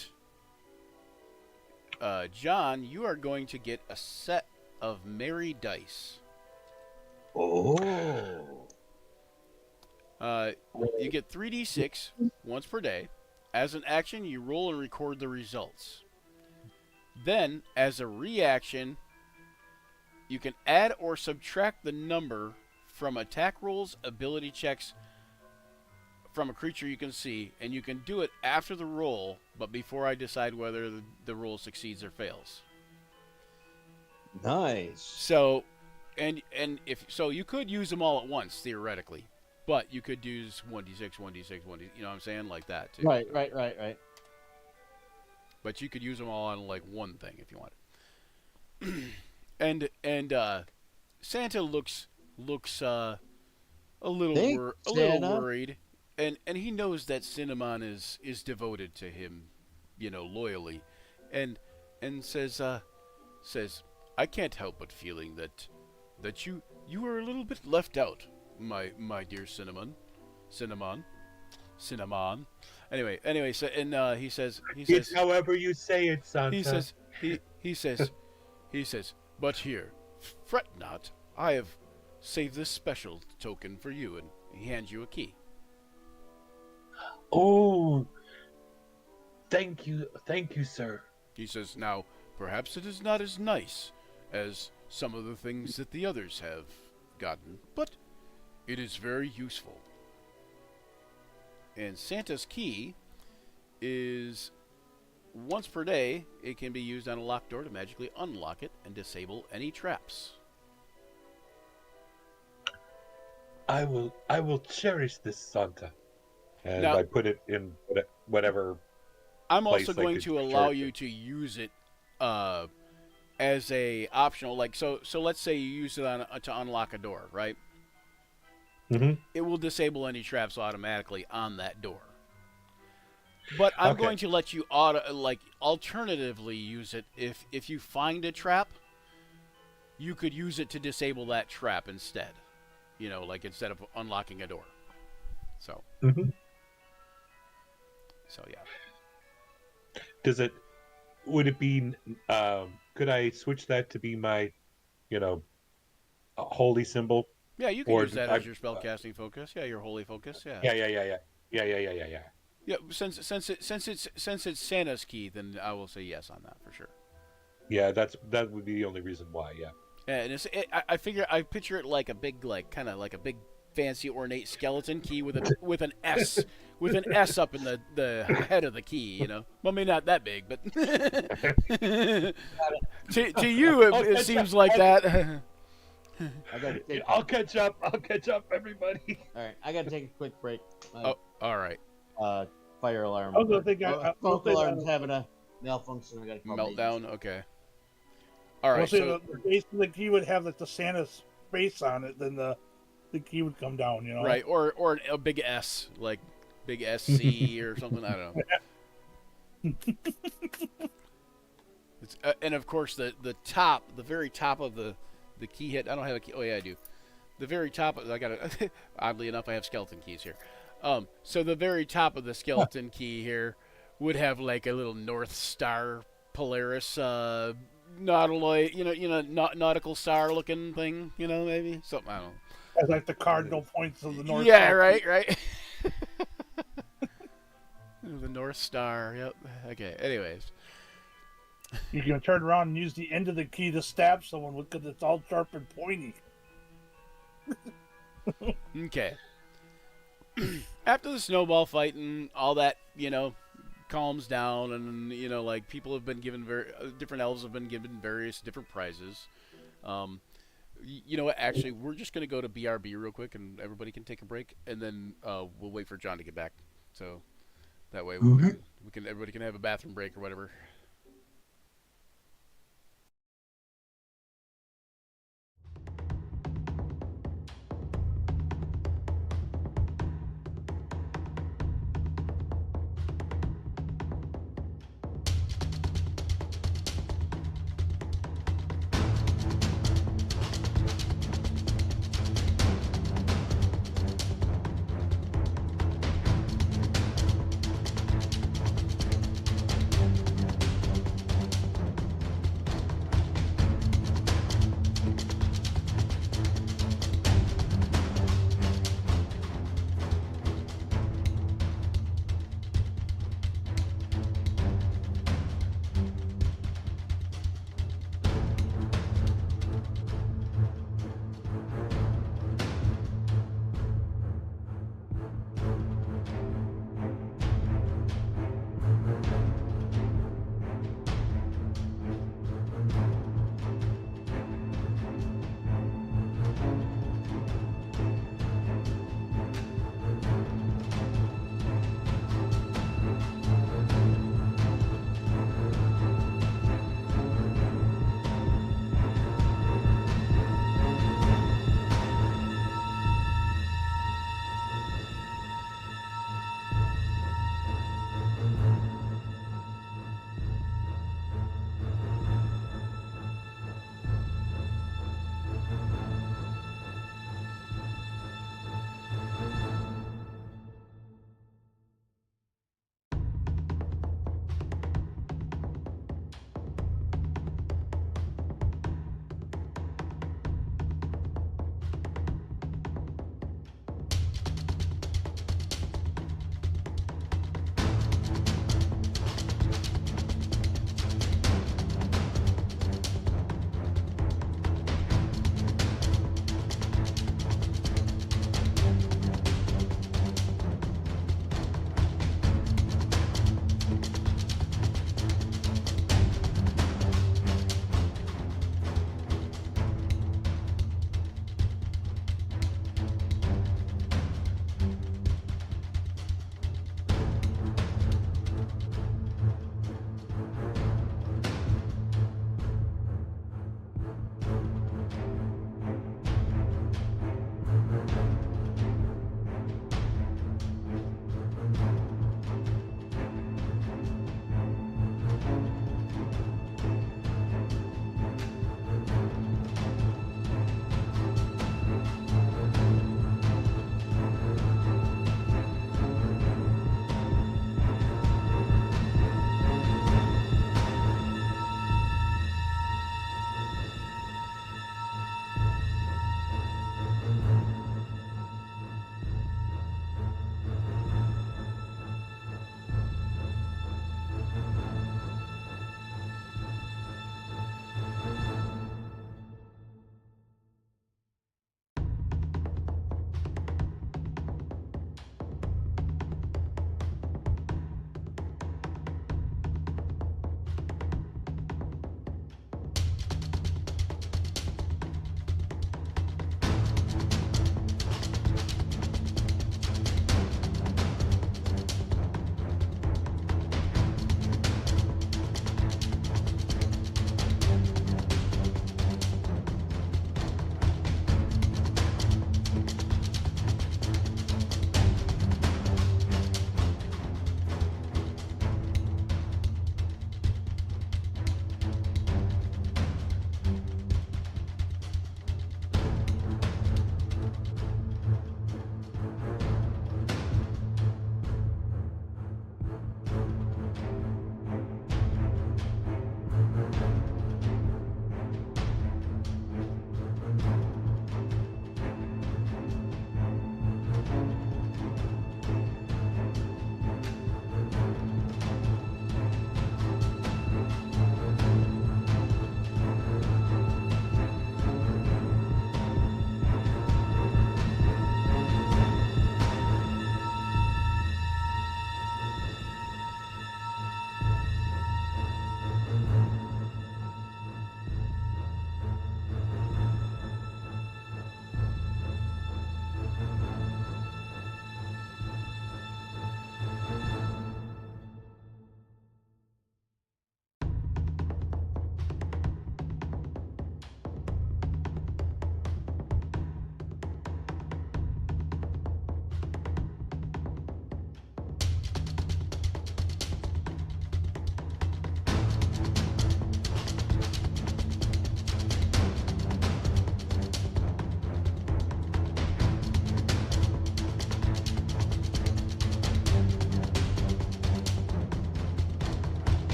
John, you are going to get a set of Merry Dice. Oh. You get 3d6 once per day. As an action, you roll and record the results. Then, as a reaction, you can add or subtract the number from attack rolls, ability checks from a creature you can see, and you can do it after the roll, but before I decide whether the roll succeeds or fails. Nice. So, and if so, you could use them all at once theoretically, but you could use 1d6, 1d6, 1d. You know what I'm saying, like that too. Right. But you could use them all on like one thing if you want. and Santa looks a little Thanks, a little Santa. worried, and he knows that Cinnamon is devoted to him, loyally, and says I can't help but feeling that you were a little bit left out, my dear Cinnamon. Anyway, so and he says It's however you say it, Santa. he says, but here, fret not. I have saved this special token for you, and he hands you a key. Oh, thank you, sir. He says, now, perhaps it is not as nice as some of the things that the others have gotten, but it is very useful. And Santa's key is once per day. It can be used on a locked door to magically unlock it and disable any traps. I will cherish this, Santa. And Now- I put it in whatever. I'm place also I going could to allow cherish you it. to use it as a optional, like so let's say you use it to unlock a door, right? Mhm. It will disable any traps automatically on that door. But I'm Okay. going to let you alternatively use it if you find a trap, you could use it to disable that trap instead. Like instead of unlocking a door. So. Mhm. So yeah. Would it be? Could I switch that to be my, holy symbol? Yeah, you can Or use that I- as your spellcasting focus. Yeah, your holy focus. Yeah. Yeah. Yeah, since it's Santa's key, then I will say yes on that for sure. Yeah, that would be the only reason why. Yeah. And I picture it like a big, kind of like a big, fancy, ornate skeleton key with an S up in the head of the key. Well, maybe not that big, but to you it seems like that. I gotta take. I'll catch up, everybody. All right, I gotta take a quick break. Oh, all right. Fire alarm. I was gonna think smoke alarm's having a malfunction. I gotta call Meltdown. Okay. All Well, right. see, So the base of the key would have like the Santa's face on it, then the key would come down. right, or a big S, like big SC or something. I don't know. It's, and of course the very top of the key hit. I don't have a key. Oh yeah, I do. The very top. I got it. Oddly enough, I have skeleton keys here. So the very top of the skeleton key here would have like a little North Star Polaris nautical star looking thing. Maybe something. I don't know. As like the cardinal points of the North. Yeah, Star. right. The North Star. Yep. Okay. Anyways, You can turn around and use the end of the key to stab someone because it's all sharp and pointy. Okay. After the snowball fight and all that, calms down, and like people have been given different elves have been given various different prizes. You know what? Actually, we're just gonna go to BRB real quick, and everybody can take a break, and then we'll wait for John to get back. So that way Okay. everybody can have a bathroom break or whatever.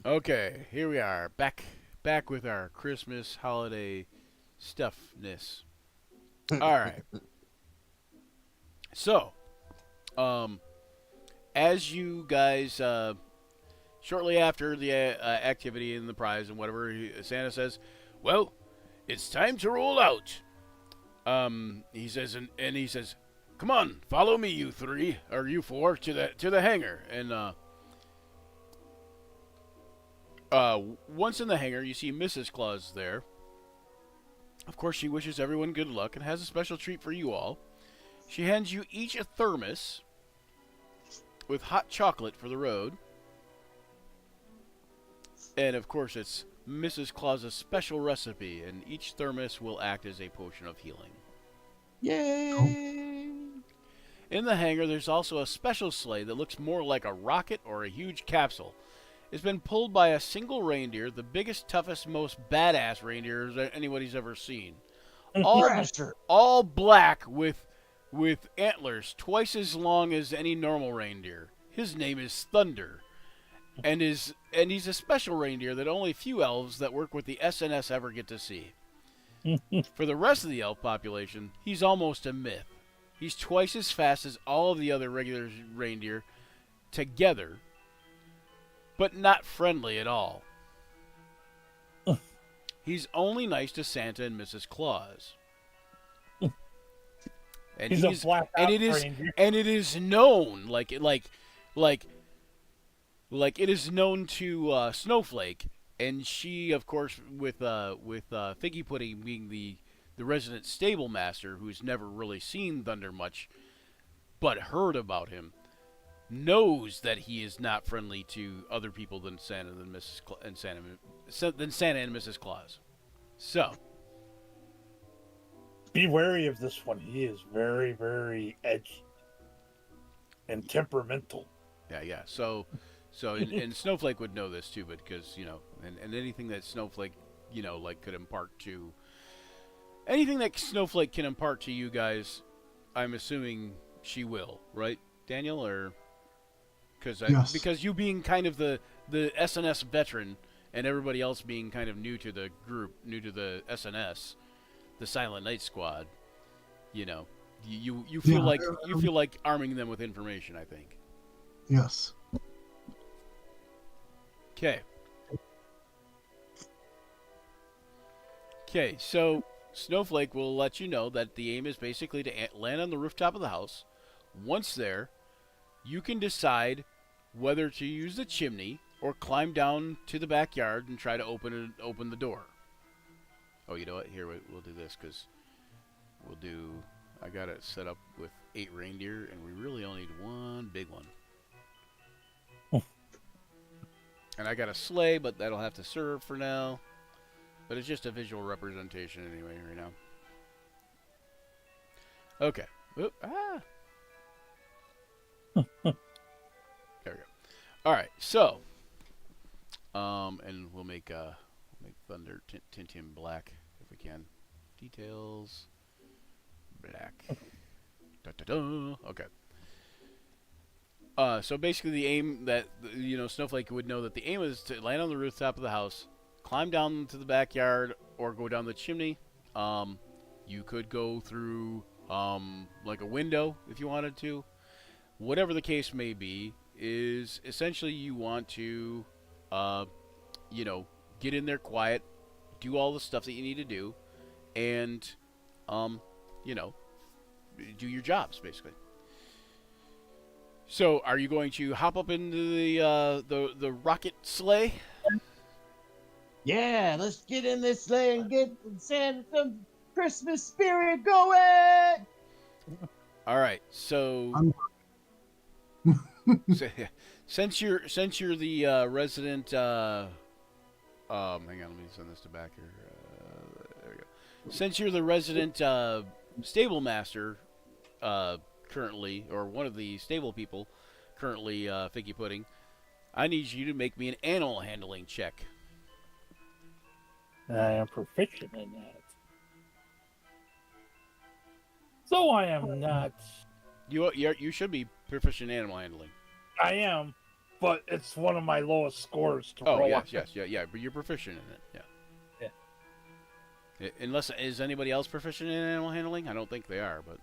Okay, here we are, back with our Christmas holiday stuffness. All right. So, um, as you guys, shortly after the activity and the prize and whatever, Santa says, "Well, it's time to roll out." He says, and he says, "Come on, follow me, you three or you four, to the hangar." And once in the hangar, you see Mrs. Claus there. Of course, she wishes everyone good luck and has a special treat for you all. She hands you each a thermos with hot chocolate for the road. And of course, it's Mrs. Claus's special recipe, and each thermos will act as a potion of healing. Yay! In the hangar, there's also a special sleigh that looks more like a rocket or a huge capsule. It's been pulled by a single reindeer, the biggest, toughest, most badass reindeer that anybody's ever seen. All black with antlers twice as long as any normal reindeer. His name is Thunder, and he's a special reindeer that only few elves that work with the SNS ever get to see. For the rest of the elf population, he's almost a myth. He's twice as fast as all of the other regular reindeer together, but not friendly at all. He's only nice to Santa and Mrs. Claus. And He's a black reindeer. and it is known like it is known to Snowflake, and she, of course, with Figgy Pudding being the resident stable master, who's never really seen Thunder much, but heard about him, knows that he is not friendly to other people than Santa and Mrs. Claus. So, Be wary of this one. He is very, very edgy and temperamental. yeah. So and Snowflake would know this too, but because and anything that Snowflake could impart to anything that Snowflake can impart to you guys, I'm assuming she will, right, Daniel? Or Yes. because you being kind of the SNS veteran and everybody else being kind of new to the group, new to the SNS, the Silent Night Squad, you feel Yeah, like arming them with information, I think. Yes. Okay, so Snowflake will let you know that the aim is basically to land on the rooftop of the house. Once there, you can decide whether to use the chimney or climb down to the backyard and try to open the door. Oh, you know what? Here, we'll do this because I got it set up with 8 reindeer, and we really only need one big one. And I got a sleigh, but that'll have to serve for now. But it's just a visual representation anyway right now. Okay. Oop, There we go. All right. So, and we'll make Thunder tint him black if we can. Details black. Okay. So basically, the aim that Snowflake would know that the aim is to land on the rooftop of the house, climb down to the backyard, or go down the chimney. You could go through like a window if you wanted to. Whatever the case may be, is essentially you want to, get in there quiet, do all the stuff that you need to do, and, do your jobs basically. So, are you going to hop up into the rocket sleigh? Yeah, let's get in this sleigh and get Santa some Christmas spirit going. All right. So, since you're the resident, hang on, let me send this to back here. There we go. Since you're the resident stable master, currently, or one of the stable people currently, Figgy Pudding, I need you to make me an animal handling check. I am proficient in that. So I am not. You should be proficient in animal handling. I am. but it's one of my lowest scores to Oh roll. yes, yeah. But you're proficient in it. Yeah. Yeah. Unless is anybody else proficient in animal handling? I don't think they are, but.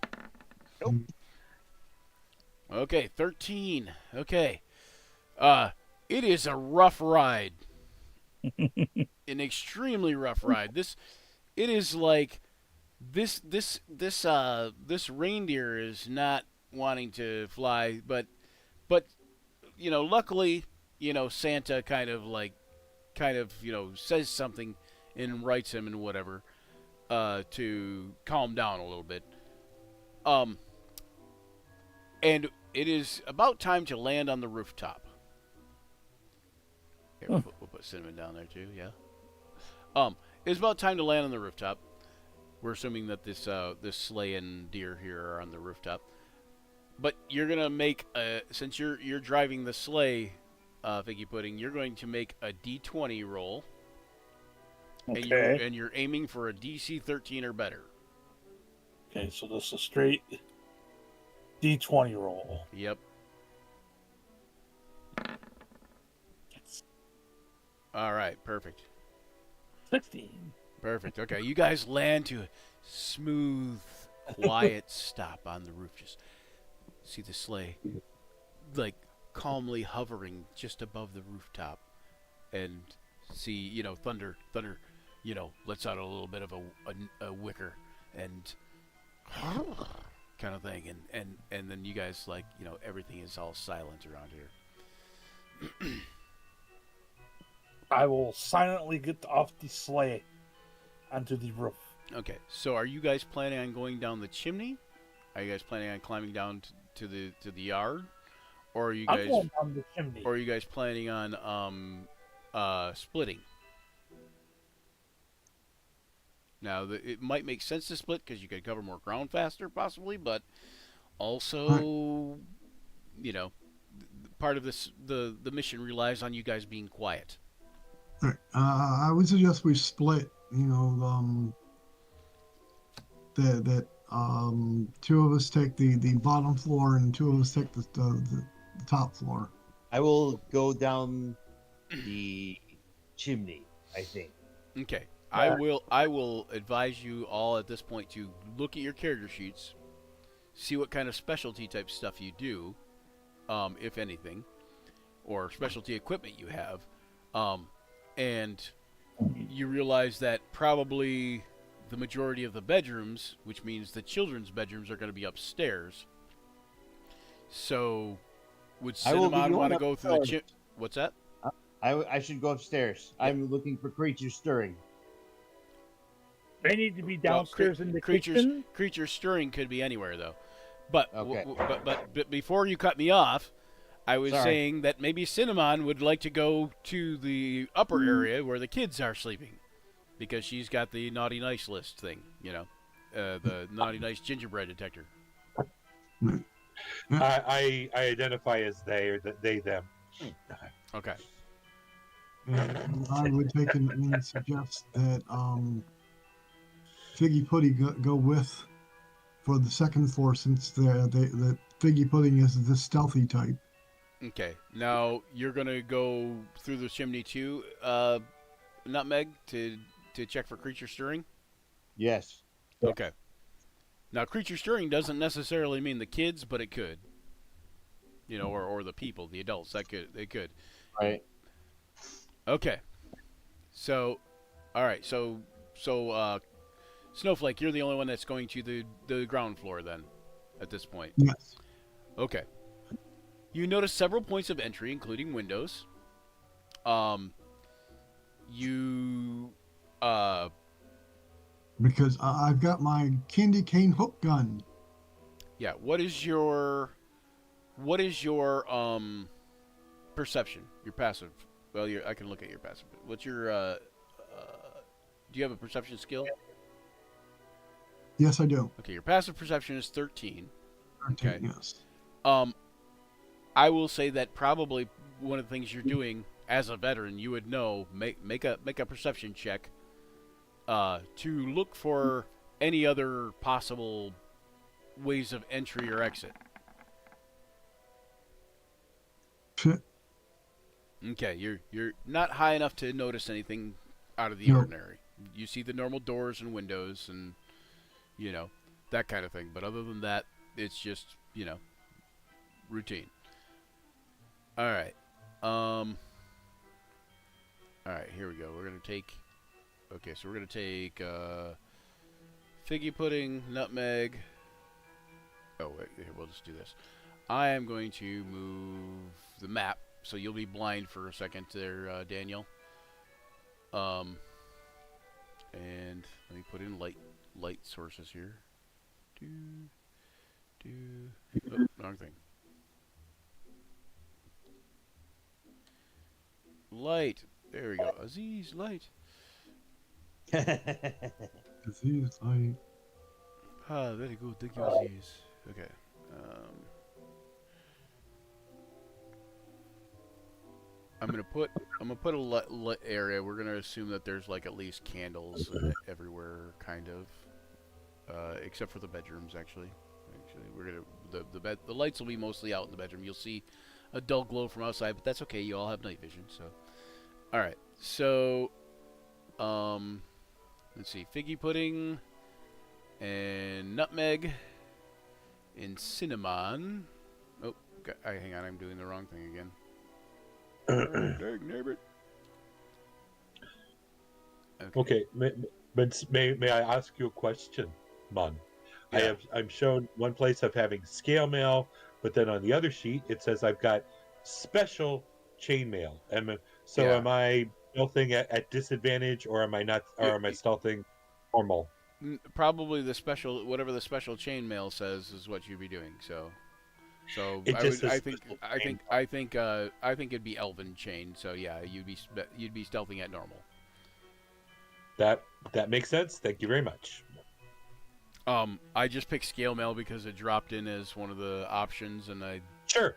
Nope. Okay, 13. Okay. It is a rough ride. An extremely rough ride. It is like this reindeer is not wanting to fly, but luckily, Santa kind of says something and writes him and whatever to calm down a little bit. And it is about time to land on the rooftop. Here, we'll put Cinnamon down there too. Yeah. It's about time to land on the rooftop. We're assuming that this sleigh and deer here are on the rooftop. But you're gonna make since you're driving the sleigh, Figgy Pudding, you're going to make a D20 roll. Okay. And you're aiming for a DC 13 or better. Okay, so this is a straight D20 roll. Yep. All right, perfect. 16. Perfect. Okay, you guys land to a smooth, quiet stop on the roof. Just see the sleigh, like, calmly hovering just above the rooftop, and see, thunder, lets out a little bit of a wicker, and kind of thing, and then you guys, everything is all silent around here. I will silently get off the sleigh onto the roof. Okay, so are you guys planning on going down the chimney? Are you guys planning on climbing down to the yard, or are you I'm guys going down the chimney. or are you guys planning on splitting? Now, it might make sense to split because you could cover more ground faster, possibly, but also, part of this the mission relies on you guys being quiet. All right. I would suggest we split. That two of us take the bottom floor and two of us take the top floor. I will go down the chimney, I think. Okay. I will advise you all at this point to look at your character sheets, see what kind of specialty type stuff you do, if anything, or specialty equipment you have, and you realize that probably the majority of the bedrooms, which means the children's bedrooms, are going to be upstairs. So, would Cinnamon want to go through the What's that? I should go upstairs. Yep. I'm looking for creatures stirring. They need to be downstairs in the kitchen. Creatures stirring could be anywhere, though. But okay. but before you cut me off, I was saying that maybe Cinnamon would like to go to the upper area where the kids are sleeping, because she's got the naughty nice list thing, the naughty nice gingerbread detector. I identify as they them. Okay. And I would take and suggest that Figgy Pudding go with for the second floor, since the Figgy Pudding is the stealthy type. Okay. Now you're gonna go through the chimney too, Nutmeg, to check for creature stirring. Yes. Okay. Now creature stirring doesn't necessarily mean the kids, but it could. Or the people, the adults. They could. Right. Okay. So, all right. So, Snowflake, you're the only one that's going to the ground floor then, at this point. Yes. Okay. You notice several points of entry, including windows. Because I've got my candy cane hook gun. Yeah. What is your perception? Your passive. Well, I can look at your passive. What's your do you have a perception skill? Yes, I do. Okay, your passive perception is 13. 13, Okay. yes. I will say that probably one of the things you're doing as a veteran, you would know, make a perception check to look for any other possible ways of entry or exit. Okay, you're not high enough to notice anything out of the No. ordinary. You see the normal doors and windows and that kind of thing. But other than that, it's just routine. All right. All right. Here we go. We're gonna take. Okay, so we're gonna take figgy pudding, nutmeg. Oh wait, here we'll just do this. I am going to move the map, so you'll be blind for a second there, Daniel. And let me put in light sources here. Oh, wrong thing. Light. There we go. Aziz, light. Disease, like, Ah, very good. Thank you, Aziz. Okay. I'm gonna put a lit area. We're gonna assume that there's like at least candles everywhere, kind of, except for the bedrooms. Actually, we're gonna the lights will be mostly out in the bedroom. You'll see a dull glow from outside, but that's okay. You all have night vision, so. All right. So, let's see, figgy pudding and nutmeg and cinnamon. Oh, hang on, I'm doing the wrong thing again. Dang, neighbor. Okay, may I ask you a question, Mon? Yeah. I'm shown one place of having scale mail, but then on the other sheet it says I've got special chainmail. Yeah. Am I stealthing at disadvantage, or am I not? Or am I stealthing normal? Probably whatever the special chainmail says is what you'd be doing. So It just says I special chain. think it'd be elven chain. So yeah, you'd be stealthing at normal. That makes sense. Thank you very much. I just picked scale mail because it dropped in as one of the options, and Sure.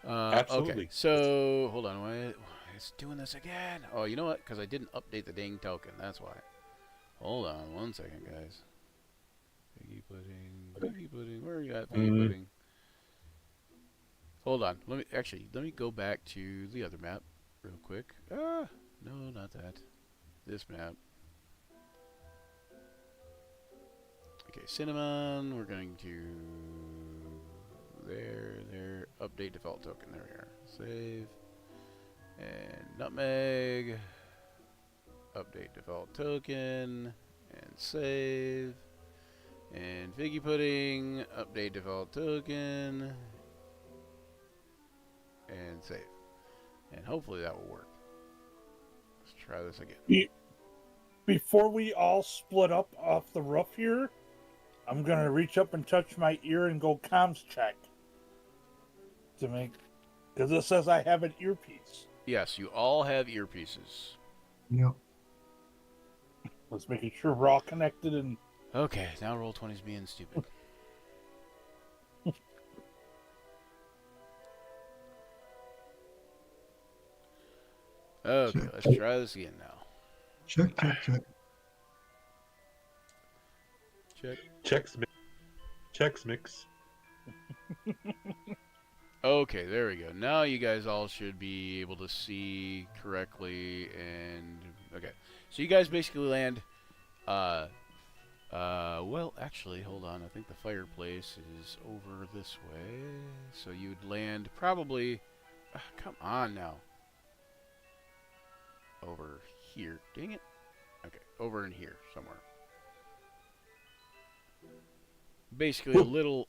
Okay. Absolutely. So hold on, why it's doing this again? Oh, you know what? Because I didn't update the dang token. That's why. Hold on 1 second, guys. Figgy pudding. Where are you at, figgy pudding? Hold on. Let me go back to the other map real quick. No, not that. This map. Okay, cinnamon. We're going to there. Update default token. There we are. Save. And nutmeg. Update default token. And save. And figgy pudding. Update default token. And save. And hopefully that will work. Let's try this again. Before we all split up off the roof here, I'm gonna reach up and touch my ear and go comms check to make, because it says I have an earpiece. Yes, you all have earpieces. yep. Let's make sure we're all connected and. Okay, now Roll20's being stupid. Okay, Check. let's try this again now. Check. Check. Checks mix. Okay, there we go. Now you guys all should be able to see correctly, and okay. So you guys basically land. Well, actually, hold on. I think the fireplace is over this way, so you'd land probably. Come on now. Over here. Dang it. Okay, over in here somewhere. Basically,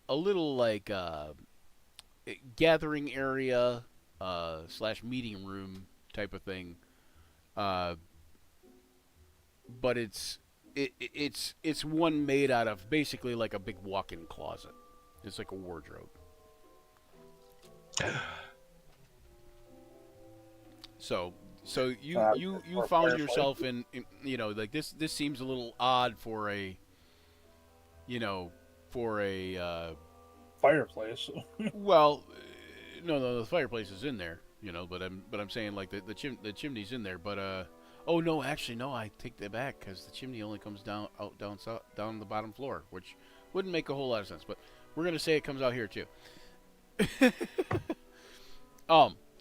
a little like gathering area / meeting room type of thing. But it's one made out of basically like a big walk-in closet. It's like a wardrobe. So you found yourself in like this seems a little odd for a Fireplace. well, no, the fireplace is in there, but I'm saying like the chimney's in there, but oh no, actually no, I take that back because the chimney only comes down the bottom floor, which wouldn't make a whole lot of sense, but we're gonna say it comes out here too.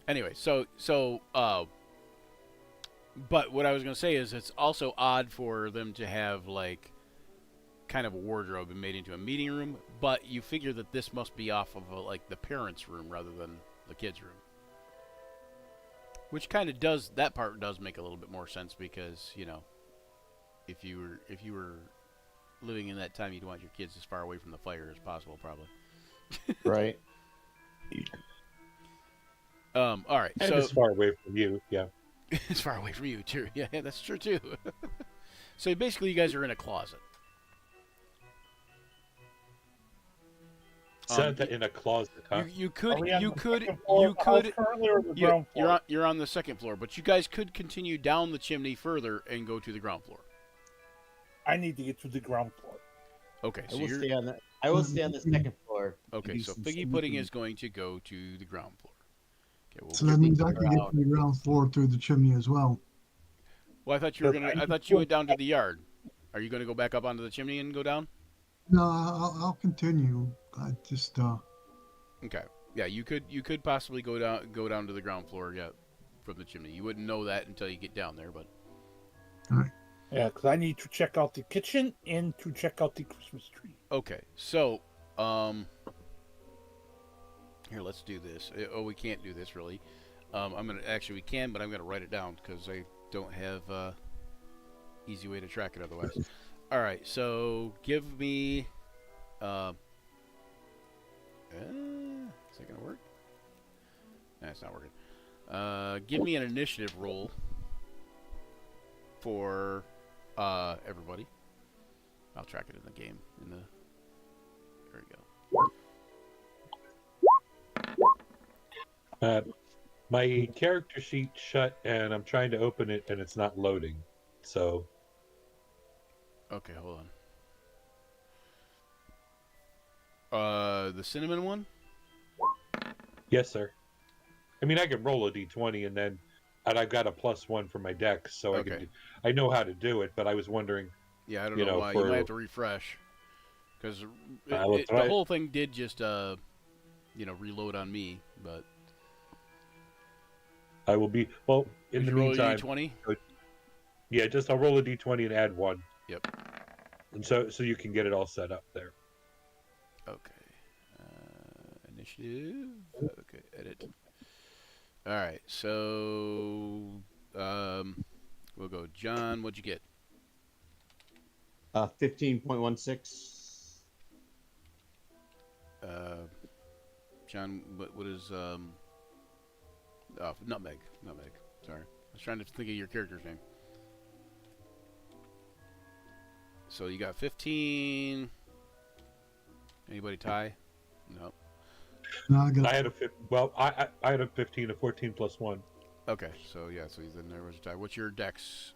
Anyway, but what I was gonna say is it's also odd for them to have like kind of a wardrobe and made into a meeting room, but you figure that this must be off of like the parents' room rather than the kids' room. Which kind of does, that part does make a little bit more sense because, you know, if you were living in that time, you'd want your kids as far away from the fire as possible, probably. Right. All right. And So as far away from you, yeah. as far away from you too. Yeah, that's true too. So basically, you guys are in a closet. Santa in a closet, huh? You Are we on you the could second floor you of the house could currently or the ground floor? you're on the second floor, but you guys could continue down the chimney further and go to the ground floor. I need to get to the ground floor. Okay, I so will you're stay on the. I will stay on the second floor. to okay. do So some Figgy Pudding sleeping. is going to go to the ground floor. Okay, we'll So get that means I her can get out. to the ground floor through the chimney as well. Well, I thought you were Because gonna. I I thought you went down to the yard. Are you gonna go back up onto the chimney and go down? No, I'll continue. I just Okay. Yeah, you could possibly go down to the ground floor. Yeah, from the chimney. You wouldn't know that until you get down there, but. Yeah, because I need to check out the kitchen and to check out the Christmas tree. Okay, so, here, let's do this. Oh, we can't do this, really. We can, but I'm gonna write it down, because I don't have, easy way to track it otherwise. Alright, so, give me, is that gonna work? Nah, it's not working. Give me an initiative roll for, everybody. I'll track it in the game, there we go. My character sheet shut, and I'm trying to open it, and it's not loading. So Okay, hold on. The cinnamon one? yes, sir. I mean, I can roll a d20, and I've got a +1 for my dex, so Okay. I know how to do it. But I was wondering, Yeah, I don't You know know, why. You for- might have to refresh. Because will the try. whole thing did just, reload on me. But I will be well. In did the you roll meantime, a d20? yeah, I'll roll a d20 and add 1. Yep. And so you can get it all set up there. Okay. Initiative. Okay, edit. All right, so we'll go. John, what'd you get? 15.16. John, what is nutmeg. Sorry, I was trying to think of your character's name. So you got 15. Anybody tie? No. no, I got I had I had a 15, a 14 plus 1. Okay, so yeah, so then there was a tie. What's your dex,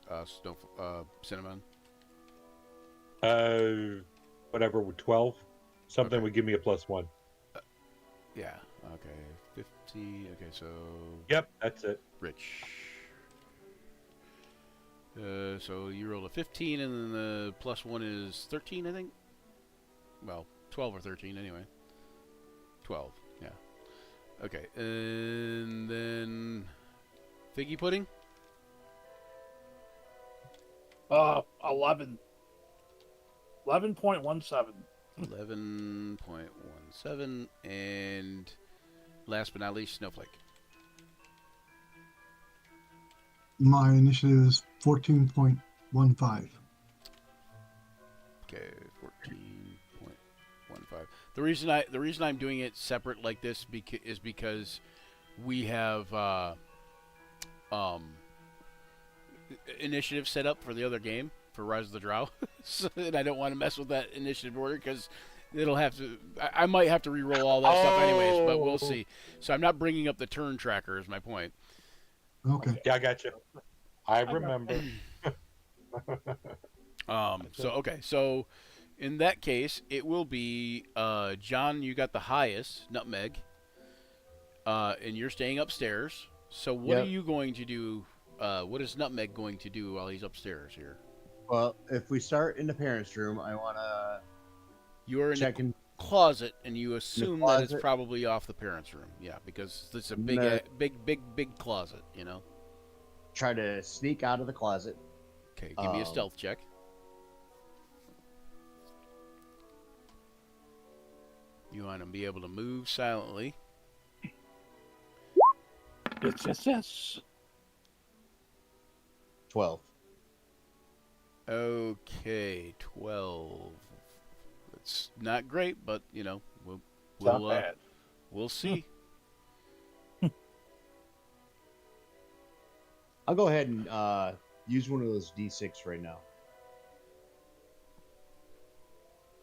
Cinnamon? Whatever, with 12, something Okay. would give me a +1. Yeah. Okay. 50. Okay, so Yep, that's it. Rich. So you rolled a 15, and then the +1 is 13, I think. Well, 12 or 13, anyway. 12. Yeah. Okay, and then Figgy Pudding. 11. 11.17. 11.17, and last but not least, Snowflake. my initiative is 14.15. Okay, 14.15. The reason I'm doing it separate like this is because we have initiative set up for the other game for Rise of the Drow, and I don't want to mess with that initiative order because it'll have to. I might have to re-roll all that stuff anyways, but we'll see. So I'm not bringing up the turn tracker. Is my point. Okay. Yeah, I got you. I remember. So in that case, it will be John. You got the highest nutmeg, and you're staying upstairs. So what Yep. are you going to do? What is Nutmeg going to do while he's upstairs here? Well, if we start in the parents' room, I want to You're in check the and closet, and you assume that it's closet? probably off the parents' room. Yeah, because it's a I'm big, gonna- big closet. You know. Try to sneak out of the closet. Okay, give me a Um, stealth check. You want to be able to move silently. Yes. 12. Okay, 12. It's not great, but you know, Not we'll bad. we'll see. I'll go ahead and use one of those D6 right now.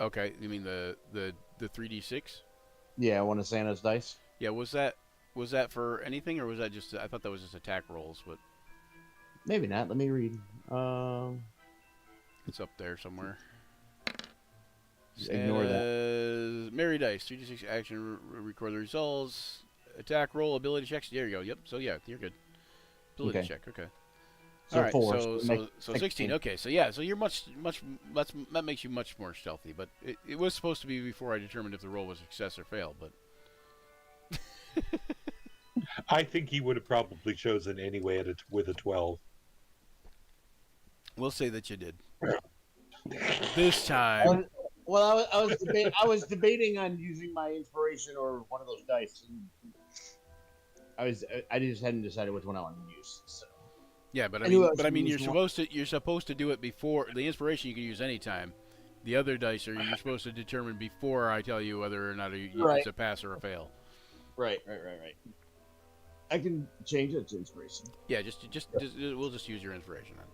Okay, you mean the 3d6? Yeah, one of Santa's dice. Yeah, was that for anything, or was that just? I thought that was just attack rolls, but Maybe not. Let me read. it's up there somewhere. Ignore that. Says, Mary dice 3d6 action. Record the results. Attack roll ability checks. There you go. Yep. So yeah, you're good. Ability Okay. check. Okay. So All right. 4. So make 16. 16. Okay. So yeah. So you're much. That makes you much more stealthy. But it was supposed to be before I determined if the roll was success or fail. But I think he would have probably chosen anyway with a 12. we'll say that you did. This time. Well, I was debating on using my inspiration or one of those dice. And I just hadn't decided which one I wanted to use. So. Yeah, but I knew mean, I was gonna you're use one. supposed to do it before the inspiration. You can use anytime. The other dice you're supposed to determine before I tell you whether or not Right. it's a pass or a fail. Right. I can change it to inspiration. Yeah, just we'll just use your inspiration then.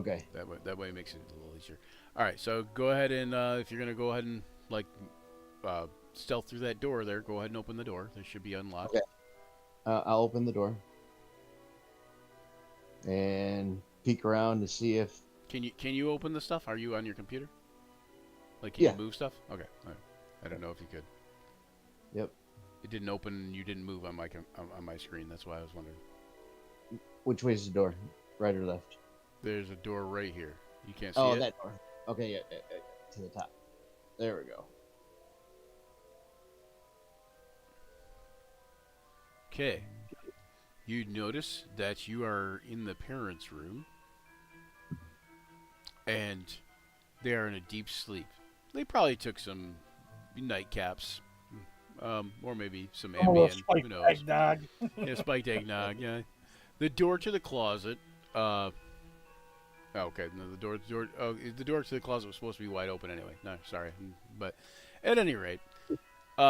Okay. That way it makes it a little easier. All right, so go ahead and if you're gonna go ahead and like stealth through that door there, go ahead and open the door. They should be unlocked. Okay. I'll open the door and peek around to see if. Can you open the stuff? Are you on your computer? Like, can Yeah. you move stuff? Okay. All right. I don't know if you could. Yep. It didn't open. You didn't move on my screen. That's why I was wondering. Which way is the door? Right or left? There's a door right here. You can't see Oh, it. that door. Okay, yeah, to the top. There we go. Okay. You notice that you are in the parents' room, and they are in a deep sleep. They probably took some nightcaps, or maybe some Ambien. Who knows? Eggnog. Yeah, spiked eggnog. Yeah. The door to the closet. Okay. No, the door. Oh, the door to the closet was supposed to be wide open anyway. No, sorry. But at any rate,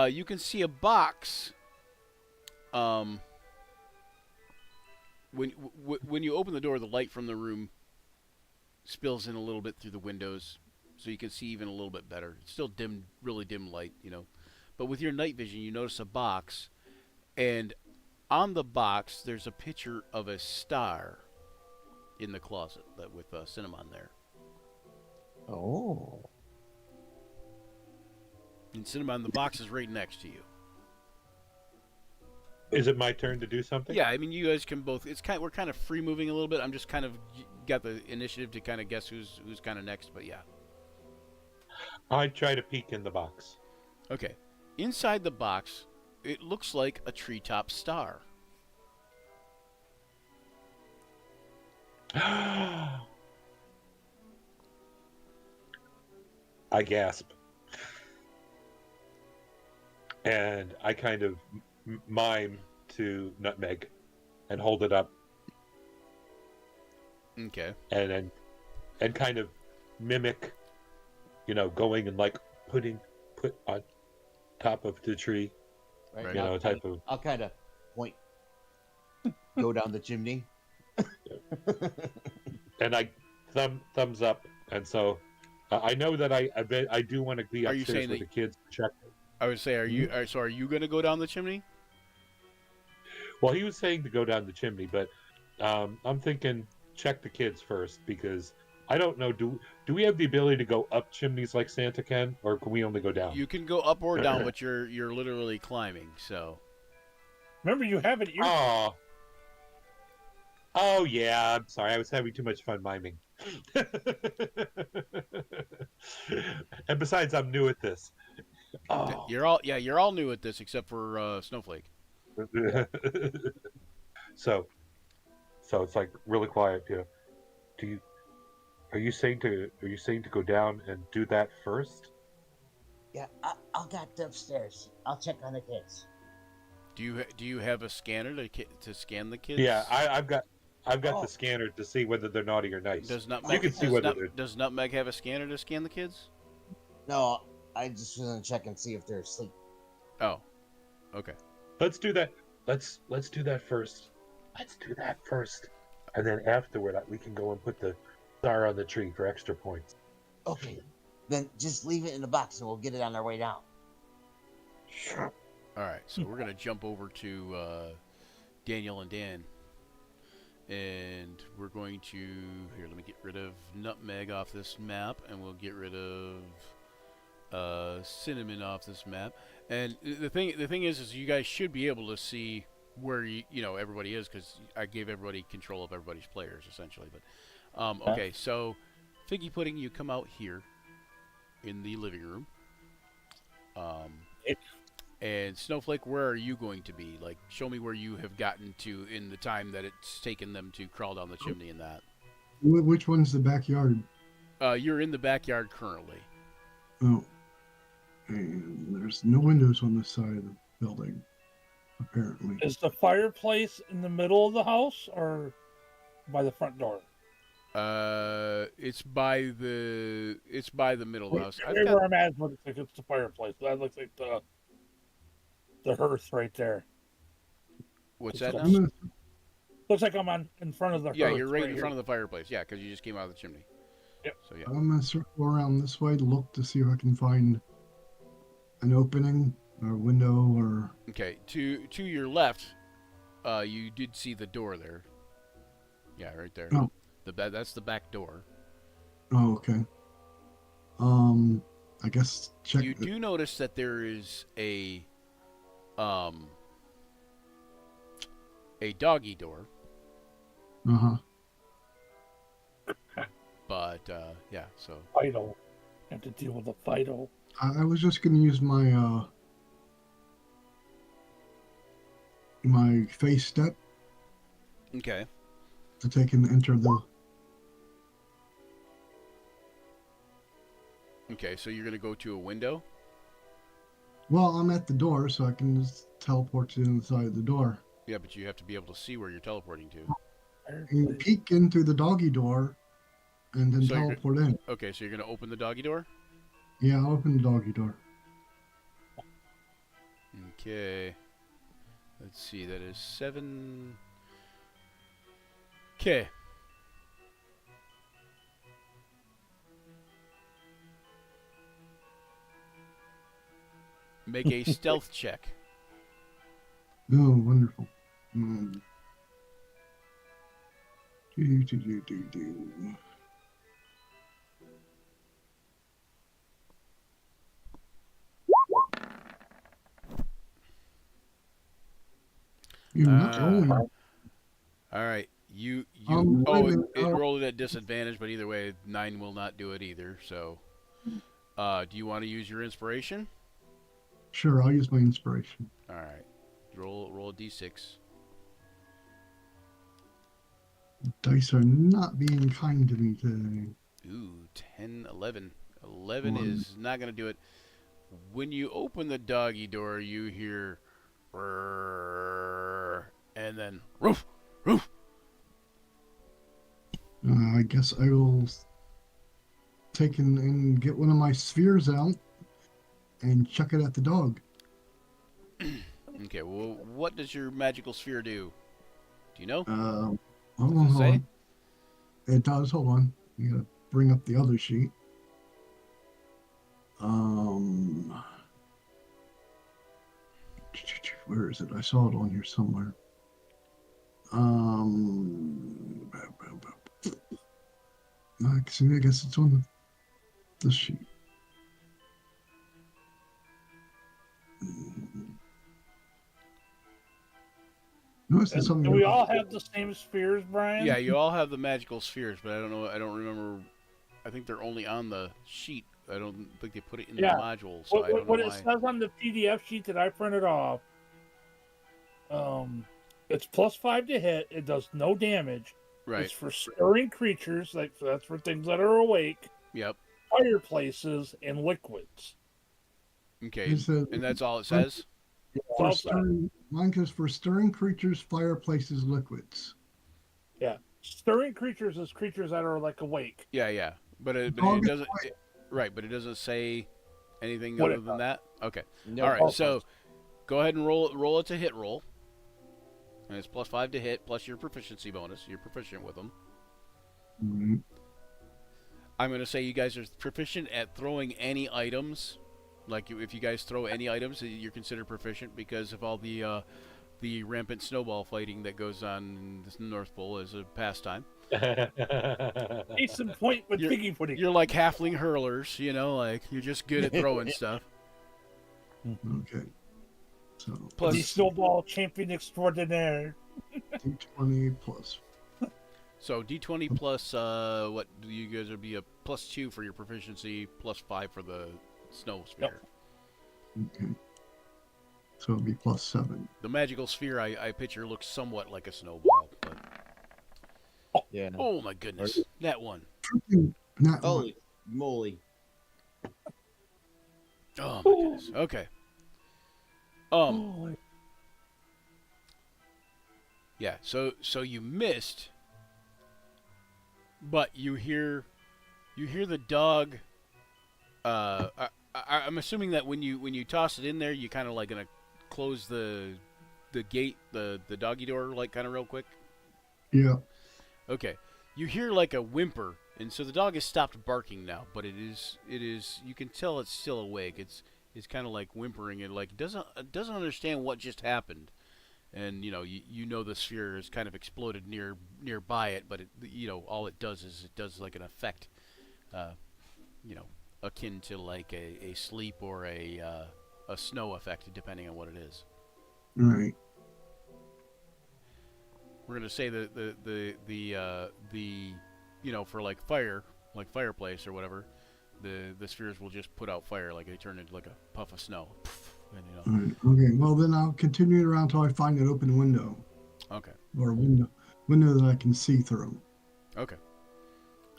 you can see a box. When you open the door, the light from the room spills in a little bit through the windows, so you can see even a little bit better. It's still dim, really dim light, you know. But with your night vision, you notice a box, and on the box there's a picture of a star in the closet with cinnamon there. Oh. And cinnamon, the box is right next to you. Is it my turn to do something? Yeah, I mean, you guys can both. We're kind of free moving a little bit. I'm just kind of got the initiative to kind of guess who's kind of next. But yeah. I try to peek in the box. Okay. Inside the box, it looks like a treetop star. I gasp. And I kind of mime to Nutmeg and hold it up Okay. and kind of mimic, going and like put on top of the tree, Right. Right. Now, type of. I'll kind of point. Go down the chimney. And I thumbs up, and so I know that I do want to be Are you upstairs saying with that- the kids to check. I would say, are you going to go down the chimney? Well, he was saying to go down the chimney, but I'm thinking check the kids first because I don't know. Do we have the ability to go up chimneys like Santa can, or can we only go down? You can go up or down, but you're literally climbing. So Remember, you have it. Oh yeah. I'm sorry. I was having too much fun miming. And besides, I'm new at this. Oh. You're all new at this except for Snowflake. so so it's like really quiet. Do you are you saying to go down and do that first? Yeah, I'll get upstairs. I'll check on the kids. Do you have a scanner to scan the kids? Yeah, I've got the Oh. scanner to see whether they're naughty or nice. Does You can see whether they're. Does Nutmeg have a scanner to scan the kids? No, I just was gonna check and see if they're asleep. Oh, okay. Let's do that. Let's do that first. Let's do that first, and then afterward we can go and put the star on the tree for extra points. Okay, then just leave it in the box and we'll get it on our way down. Sure. All right, so we're gonna jump over to Daniel and Dan, and we're going to here. Let me get rid of Nutmeg off this map, and we'll get rid of Cinnamon off this map. And the thing is you guys should be able to see where everybody is because I gave everybody control of everybody's players essentially. But okay, so Figgy Pudding, you come out here in the living room. And Snowflake, where are you going to be? Like, show me where you have gotten to in the time that it's taken them to crawl down the chimney and that. Which one's the backyard? You're in the backyard currently. Oh. And there's no windows on this side of the building, apparently. Is the fireplace in the middle of the house or by the front door? It's by the middle of the house. Right where I'm at looks like it's the fireplace. That looks like the hearth right there. What's that? I'm gonna, Looks like I'm in front of the Yeah, hearth. you're right in here. front of the fireplace. Yeah, because you just came out of the chimney. Yep. So yeah. I'm gonna circle around this way to look to see if I can find an opening or a window or. Okay, to your left, you did see the door there. Yeah, right there. Oh. That's the back door. Oh, okay. I guess check. You do notice that there is a doggy door, Uh huh. but yeah. So Fido. Have to deal with the Fido. I was just gonna use my my face step okay. to take and enter the. Okay, so you're gonna go to a window. Well, I'm at the door, so I can just teleport to the inside of the door. Yeah, but you have to be able to see where you're teleporting to. You peek in through the doggy door, and then So you're- teleport in. Okay, so you're gonna open the doggy door. Yeah, I'll open the doggy door. Okay. Let's see. That is 7. Okay. Make a stealth check. Oh, wonderful. Mm. Do. You're not rolling. All right. You wait a minute, it rolled at disadvantage, but either way, 9 will not do it either. So, do you want to use your inspiration? Sure, I'll use my inspiration. All right. Roll a d6. Dice are not being kind to me today. Ooh, 10, 11. 11 is not going to do it. When you open the doggy door, you hear "Rrrr," and then roof, roof. I guess I will take and get one of my spheres out and chuck it at the dog. Okay, well, what does your magical sphere do? Do you know? Hold Does it say? on. It does. Hold on. You gotta bring up the other sheet. Where is it? I saw it on here somewhere. I guess it's on the sheet. Notice there's something. Do we all have the same spheres, Brian? Yeah, you all have the magical spheres, but I don't know. I don't remember. I think they're only on the sheet I don't think they put it in Yeah. the module, so I don't What know it why. says on the PDF sheet that I printed off, it's +5 to hit. It does no damage. Right. It's for stirring creatures, like that's for things that are awake, Yep. fireplaces, and liquids. Okay. It says And that's all it says. for Also, stirring, mine is for stirring creatures, fireplaces, liquids. yeah, stirring creatures is creatures that are like awake. Yeah, yeah. But it Dog is doesn't. Right, but it doesn't say anything What other it than that. Okay. No All right. pulse. So go ahead and roll it to hit roll, and it's +5 to hit plus your proficiency bonus. You're proficient with them. Mhm. I'm gonna say you guys are proficient at throwing any items. Like if you guys throw any items, you're considered proficient because of all the rampant snowball fighting that goes on in the North Pole as a pastime. Case in point with You're- piggy pudding. You're like halfling hurlers, like you're just good at throwing stuff. Okay. So The Plus, snowball champion extraordinaire. D20 plus. so D20 plus what do you guys would be a +2 for your proficiency, +5 for the snow sphere. Okay. So it'll be +7. The magical sphere I picture looks somewhat like a snowball, but Yeah. oh my goodness, that one. Not one. Holy moly. Oh my goodness. Okay. Oh, Yeah. So you missed, but you hear the dog. I'm assuming that when you toss it in there, you kind of like gonna close the gate, the doggy door, like kind of real quick. Yeah. Okay. You hear like a whimper, and so the dog has stopped barking now, but it is you can tell it's still awake. It's kind of like whimpering and like doesn't understand what just happened. And you know the sphere has kind of exploded nearby it, but all it does is it does like an effect, akin to like a sleep or a snow effect, depending on what it is. Right. We're gonna say the for like fireplace or whatever, the spheres will just put out fire, like they turn into like a puff of snow. And, Right. Okay. Well, then I'll continue it around until I find an open window Okay. or a window that I can see through. Okay.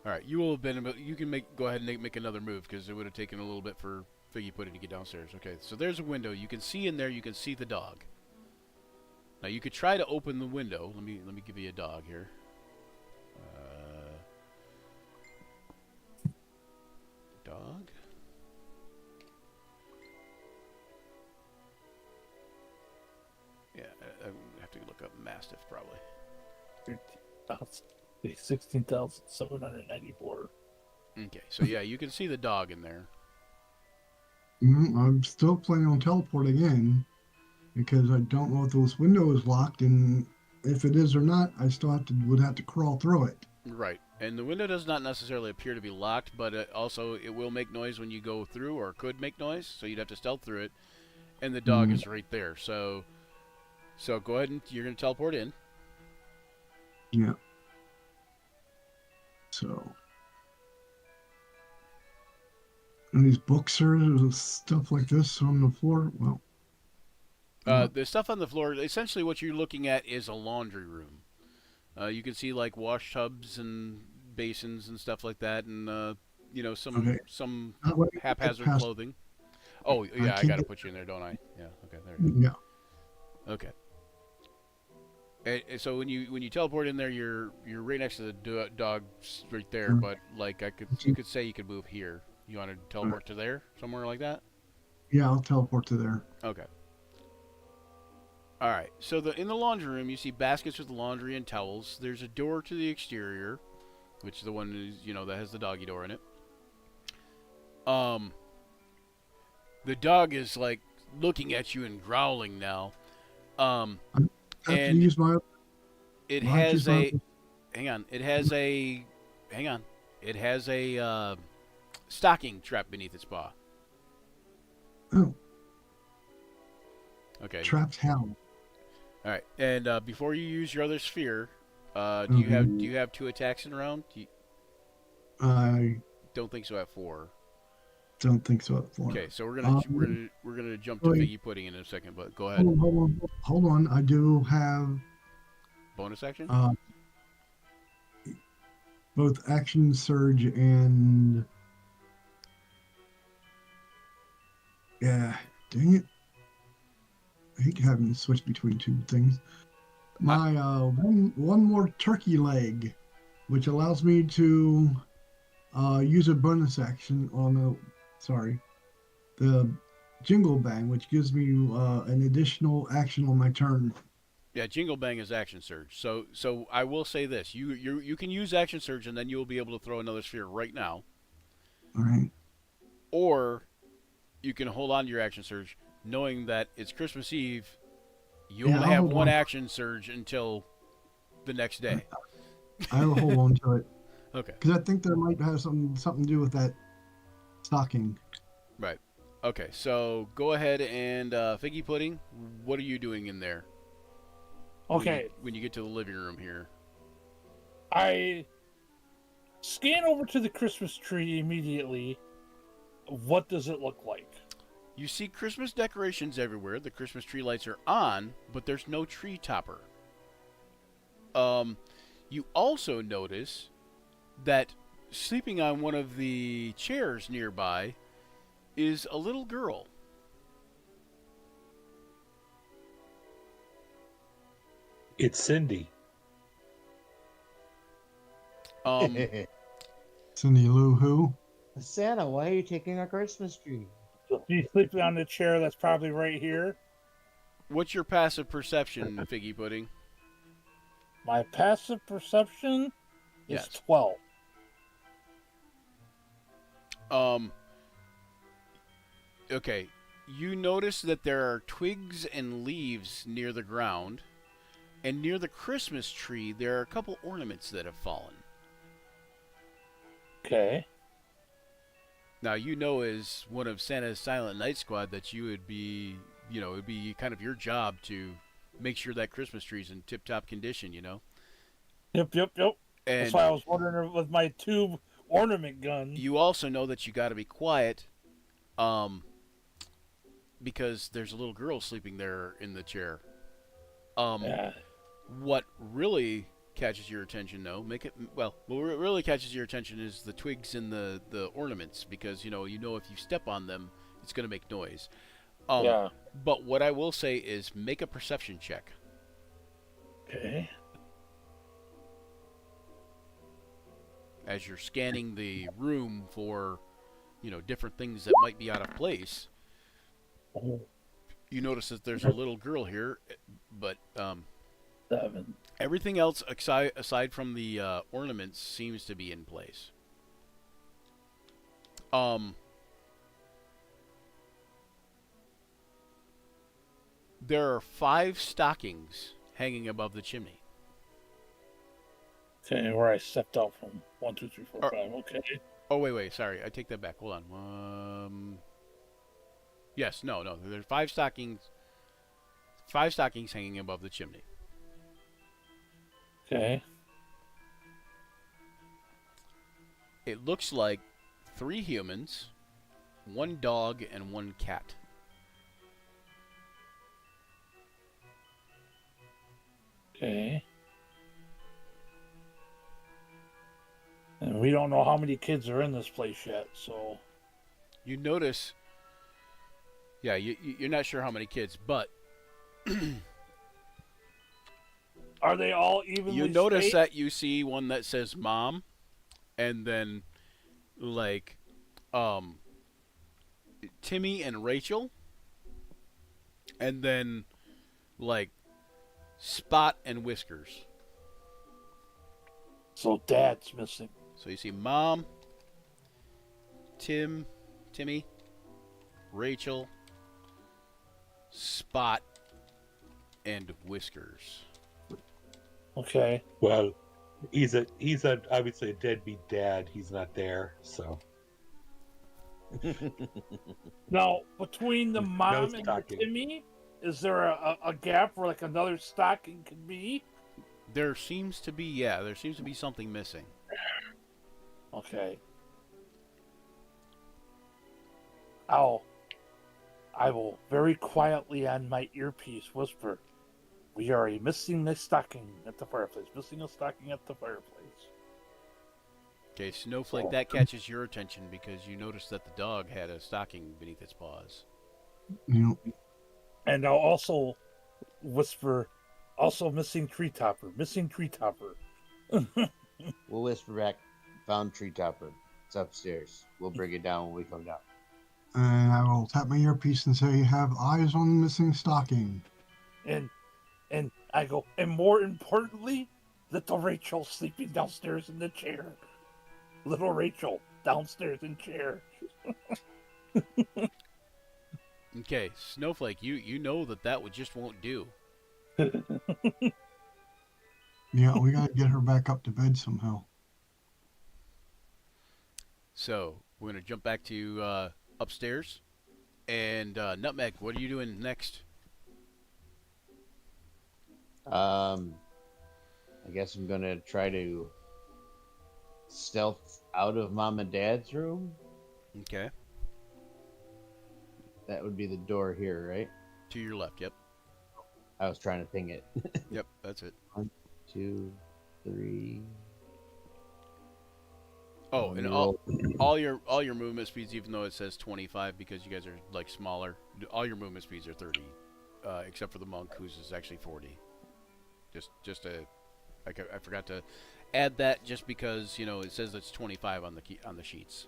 All right. You will have been. You can go ahead and make another move because it would have taken a little bit for Figgy Pudding to get downstairs. Okay. So there's a window. You can see in there. You can see the dog. Now you could try to open the window. Let me give you a dog here. Dog. Yeah, I have to look up Mastiff probably. 16,794. Okay, so yeah, you can see the dog in there. I'm still planning on teleporting in because I don't know if this window is locked, and if it is or not, I still would have to crawl through it. Right, and the window does not necessarily appear to be locked, but it will make noise when you go through, or could make noise, so you'd have to stealth through it. And the dog is right there, so go ahead and you're going to teleport in. Yeah. So, and these books are stuff like this on the floor. Well, The stuff on the floor, essentially what you're looking at is a laundry room. You can see like wash tubs and basins and stuff like that, and some haphazard clothing. Oh yeah, I got to put you in there, don't I? Yeah. Okay. There you go. yeah. Okay. And so when you teleport in there, you're right next to the dog right there. But like you could say you could move here. You want to teleport to there, somewhere like that? Yeah, I'll teleport to there. Okay. All right. So in the laundry room, you see baskets with laundry and towels. There's a door to the exterior, which is the one that has the doggy door in it. The dog is like looking at you and growling now. And use my. it has a. Hang on. It has a. Hang on. It has a stocking trapped beneath its paw. Oh. Okay. Trapped how? All right. And before you use your other sphere, do you have 2 attacks in a round? I Don't think so at 4. don't think so. Okay, so we're gonna jump to wait. Figgy Pudding in a second, but go ahead. Hold on. I do have Bonus action. both action surge and yeah. Dang it! I hate having to switch between two things. My one more turkey leg, which allows me to use a bonus action on the jingle bang, which gives me an additional action on my turn. Yeah, Jingle Bang is action surge. So I will say this: you can use action surge, and then you will be able to throw another sphere right now, All right. or you can hold on to your action surge, knowing that it's Christmas Eve. You Yeah, only I'll have hold one on. action surge until the next day. I will hold on to it Okay. because I think there might have something to do with that stocking. Right. Okay. So go ahead and Figgy Pudding. What are you doing in there? Okay, When you get to the living room here. I scan over to the Christmas tree immediately. What does it look like? You see Christmas decorations everywhere. The Christmas tree lights are on, but there's no tree topper. You also notice that sleeping on one of the chairs nearby is a little girl. It's Cindy. Cindy Lou Who? Santa, why are you taking our Christmas tree? She's sleeping on the chair that's probably right here. What's your passive perception, Figgy Pudding? My passive perception is Yes. 12. Okay. You notice that there are twigs and leaves near the ground, and near the Christmas tree there are a couple ornaments that have fallen. Okay. Now, you know, as one of Santa's Silent Night Squad, that you would be, it'd be kind of your job to make sure that Christmas tree's in tip-top condition, Yep. That's And why I was wondering with my tube ornament gun. you also know that you got to be quiet, because there's a little girl sleeping there in the chair. Yeah. What really catches your attention, though, what really catches your attention is the twigs and the ornaments, because you know if you step on them, it's going to make noise. Yeah. But what I will say is make a perception check. Okay. As you're scanning the room for, different things that might be out of place. Oh, You notice that there's a little girl here, but 7. everything else aside from the ornaments seems to be in place. There are 5 stockings hanging above the chimney. Okay, where I stepped out from. 1, 2, 3, 4, 5. Okay. Oh, wait, sorry. I take that back. Hold on. Yes, no. There's 5 stockings. 5 stockings hanging above the chimney. Okay. It looks like 3 humans, 1 dog, and 1 cat. Okay. And we don't know how many kids are in this place yet, so. You notice, yeah, you're not sure how many kids, but Are they all evenly you notice spaced? that you see one that says mom, and then like Timmy and Rachel, and then like Spot and Whiskers. So Dad's missing. So you see mom, Timmy, Rachel, Spot, and Whiskers. Okay. Well, he's a obviously a deadbeat dad. He's not there, so Now, between the No mom and the stocking. Timmy, is there a gap where like another stocking could be? There seems to be something missing. Okay. I will very quietly on my earpiece whisper, "We are missing a stocking at the fireplace. Missing a stocking at the fireplace." Okay, Snowflake, that catches your attention because you noticed that the dog had a stocking beneath its paws. You know, And I'll also whisper, "Also missing tree topper. Missing tree topper." We'll whisper back, found tree topper. It's upstairs. We'll bring it down when we come down. and I will tap my earpiece and say, "Have eyes on the missing stocking." And I go, and more importantly, little Rachel sleeping downstairs in the chair. Little Rachel downstairs in chair. Okay, Snowflake, you know that just won't do. Yeah, we gotta get her back up to bed somehow. So we're gonna jump back to upstairs, and Nutmeg, what are you doing next? I guess I'm gonna try to stealth out of Mom and Dad's room. Okay, That would be the door here, right? to your left. Yep, I was trying to ping it. yep, that's it. 2, 3. Oh, and all your movement speeds, even though it says 25, because you guys are like smaller, all your movement speeds are 30, except for the monk, whose is actually 40. I forgot to add that just because it says it's 25 on the sheets.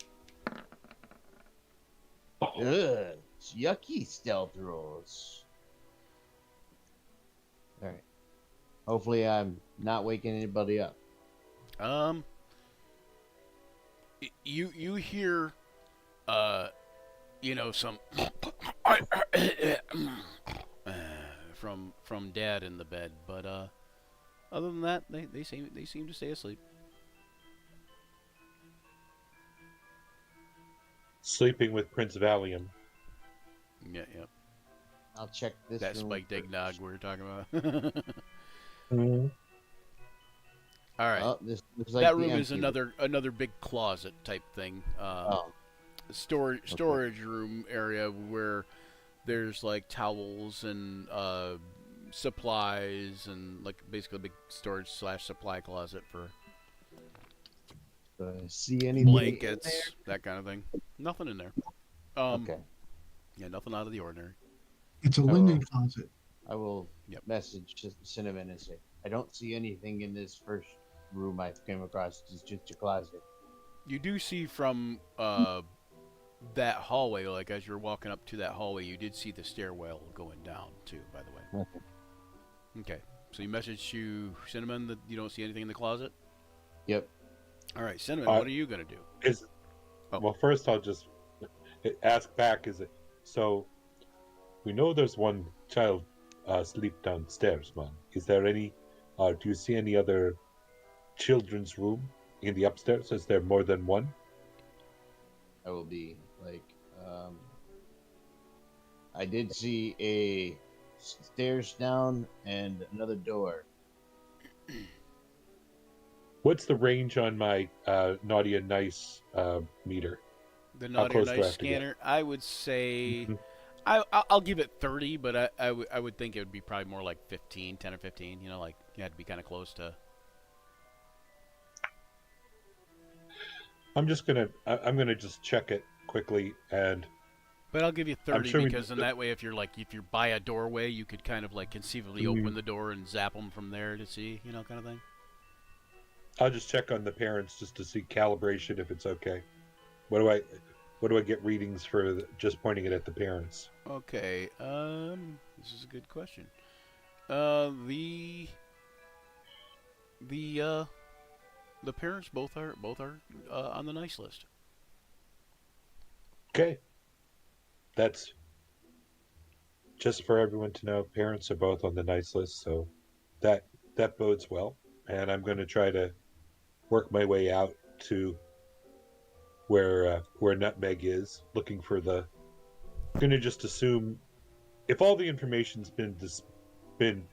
Ugh, yucky stealth rolls. All right. Hopefully, I'm not waking anybody up. You hear, some from Dad in the bed, but other than that, they seem to stay asleep. Sleeping with Prince Valium. Yeah, yeah. I'll check this. That room spiked first. eggnog we were talking about. Mm-hmm. All right. Oh, this looks like That the room is empty another big closet type thing. Oh, Storage room area where there's like towels and supplies and like basically a big storage / supply closet for see any blankets, that kind of thing. Nothing in there. Okay. Yeah, nothing out of the ordinary. It's a linen closet. I will Yep. message Cinnamon and say, I don't see anything in this first room I came across. It's just a closet. You do see from that hallway, like as you're walking up to that hallway, you did see the stairwell going down too, by the way. Okay. So you message to Cinnamon that you don't see anything in the closet? Yep. All right, Cinnamon, what are you going to do? Well, first I'll just ask back, so we know there's one child sleep downstairs, man. Is there any, do you see any other children's room in the upstairs? Is there more than one? I will be like, I did see a stairs down and another door. What's the range on my naughty and nice meter? The How naughty or close do I nice have to get? scanner, I would say, Mhm. I'll give it 30, but I would think it would be probably more like 15, 10 or 15. You know, like you had to be kind of close to. I'm gonna just check it quickly, and But I'll give you 30 sure we because can- in that way, if you're by a doorway, you could kind of like conceivably Mhm. open the door and zap them from there to see, kind of thing. I'll just check on the parents just to see calibration if it's okay. What do I get readings for just pointing it at the parents? Okay, this is a good question. The parents both are on the nice list. Okay. That's just for everyone to know. Parents are both on the nice list, so that bodes well. And I'm going to try to work my way out to where Nutmeg is, looking for the. I'm going to just assume if all the information's been